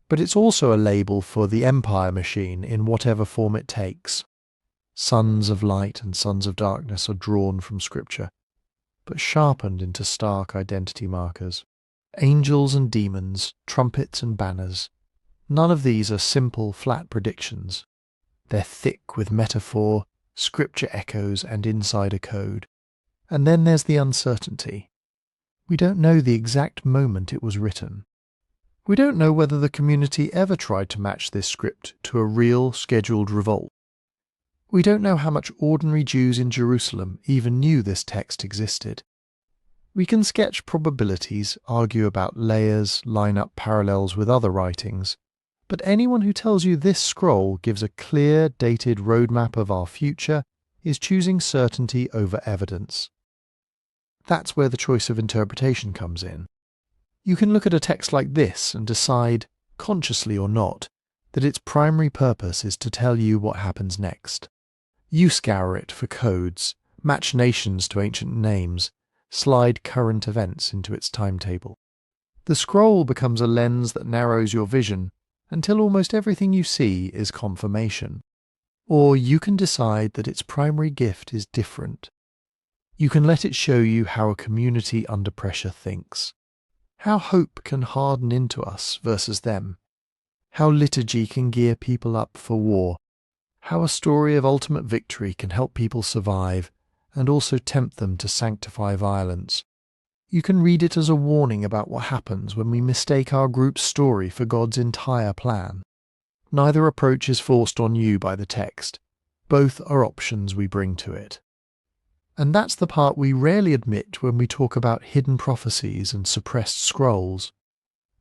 but it's also a label for the empire machine in whatever form it takes. Sons of light and sons of darkness are drawn from Scripture, but sharpened into stark identity markers. Angels and demons, trumpets and banners, none of these are simple, flat predictions. They're thick with metaphor, Scripture echoes, and insider code. And then there's the uncertainty. We don't know the exact moment it was written. We don't know whether the community ever tried to match this script to a real, scheduled revolt. We don't know how much ordinary Jews in Jerusalem even knew this text existed. We can sketch probabilities, argue about layers, line up parallels with other writings, but anyone who tells you this scroll gives a clear, dated roadmap of our future is choosing certainty over evidence. That's where the choice of interpretation comes in. You can look at a text like this and decide, consciously or not, that its primary purpose is to tell you what happens next. You scour it for codes, match nations to ancient names, slide current events into its timetable. The scroll becomes a lens that narrows your vision until almost everything you see is confirmation. Or you can decide that its primary gift is different. You can let it show you how a community under pressure thinks, how hope can harden into us versus them, how liturgy can gear people up for war, how a story of ultimate victory can help people survive and also tempt them to sanctify violence. You can read it as a warning about what happens when we mistake our group's story for God's entire plan. Neither approach is forced on you by the text. Both are options we bring to it. And that's the part we rarely admit when we talk about hidden prophecies and suppressed scrolls.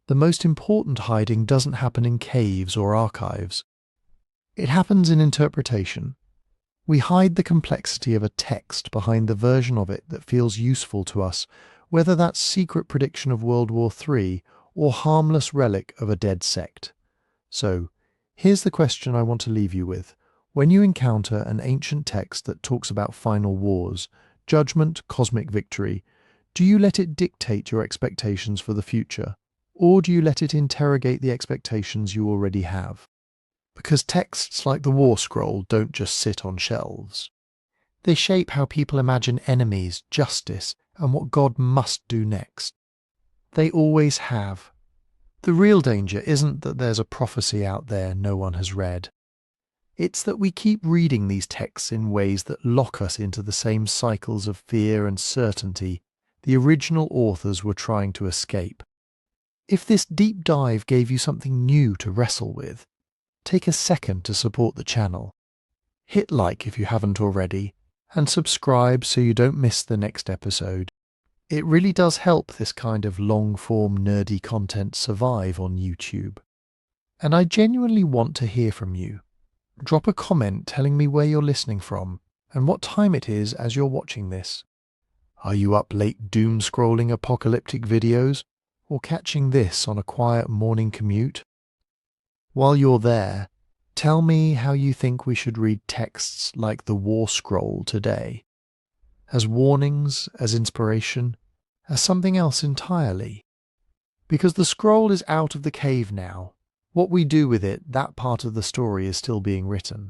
The most important hiding doesn't happen in caves or archives. It happens in interpretation. We hide the complexity of a text behind the version of it that feels useful to us, whether that's secret prediction of World War III or harmless relic of a dead sect. So, here's the question I want to leave you with. When you encounter an ancient text that talks about final wars, judgment, cosmic victory, do you let it dictate your expectations for the future, or do you let it interrogate the expectations you already have? Because texts like the War Scroll don't just sit on shelves. They shape how people imagine enemies, justice, and what God must do next. They always have. The real danger isn't that there's a prophecy out there no one has read. It's that we keep reading these texts in ways that lock us into the same cycles of fear and certainty the original authors were trying to escape. If this deep dive gave you something new to wrestle with, take a second to support the channel. Hit like if you haven't already, and subscribe so you don't miss the next episode. It really does help this kind of long-form nerdy content survive on YouTube. And I genuinely want to hear from you. Drop a comment telling me where you're listening from and what time it is as you're watching this. Are you up late doom-scrolling apocalyptic videos, or catching this on a quiet morning commute? While you're there, tell me how you think we should read texts like the War Scroll today. As warnings, as inspiration, as something else entirely. Because the scroll is out of the cave now. What we do with it, that part of the story is still being written.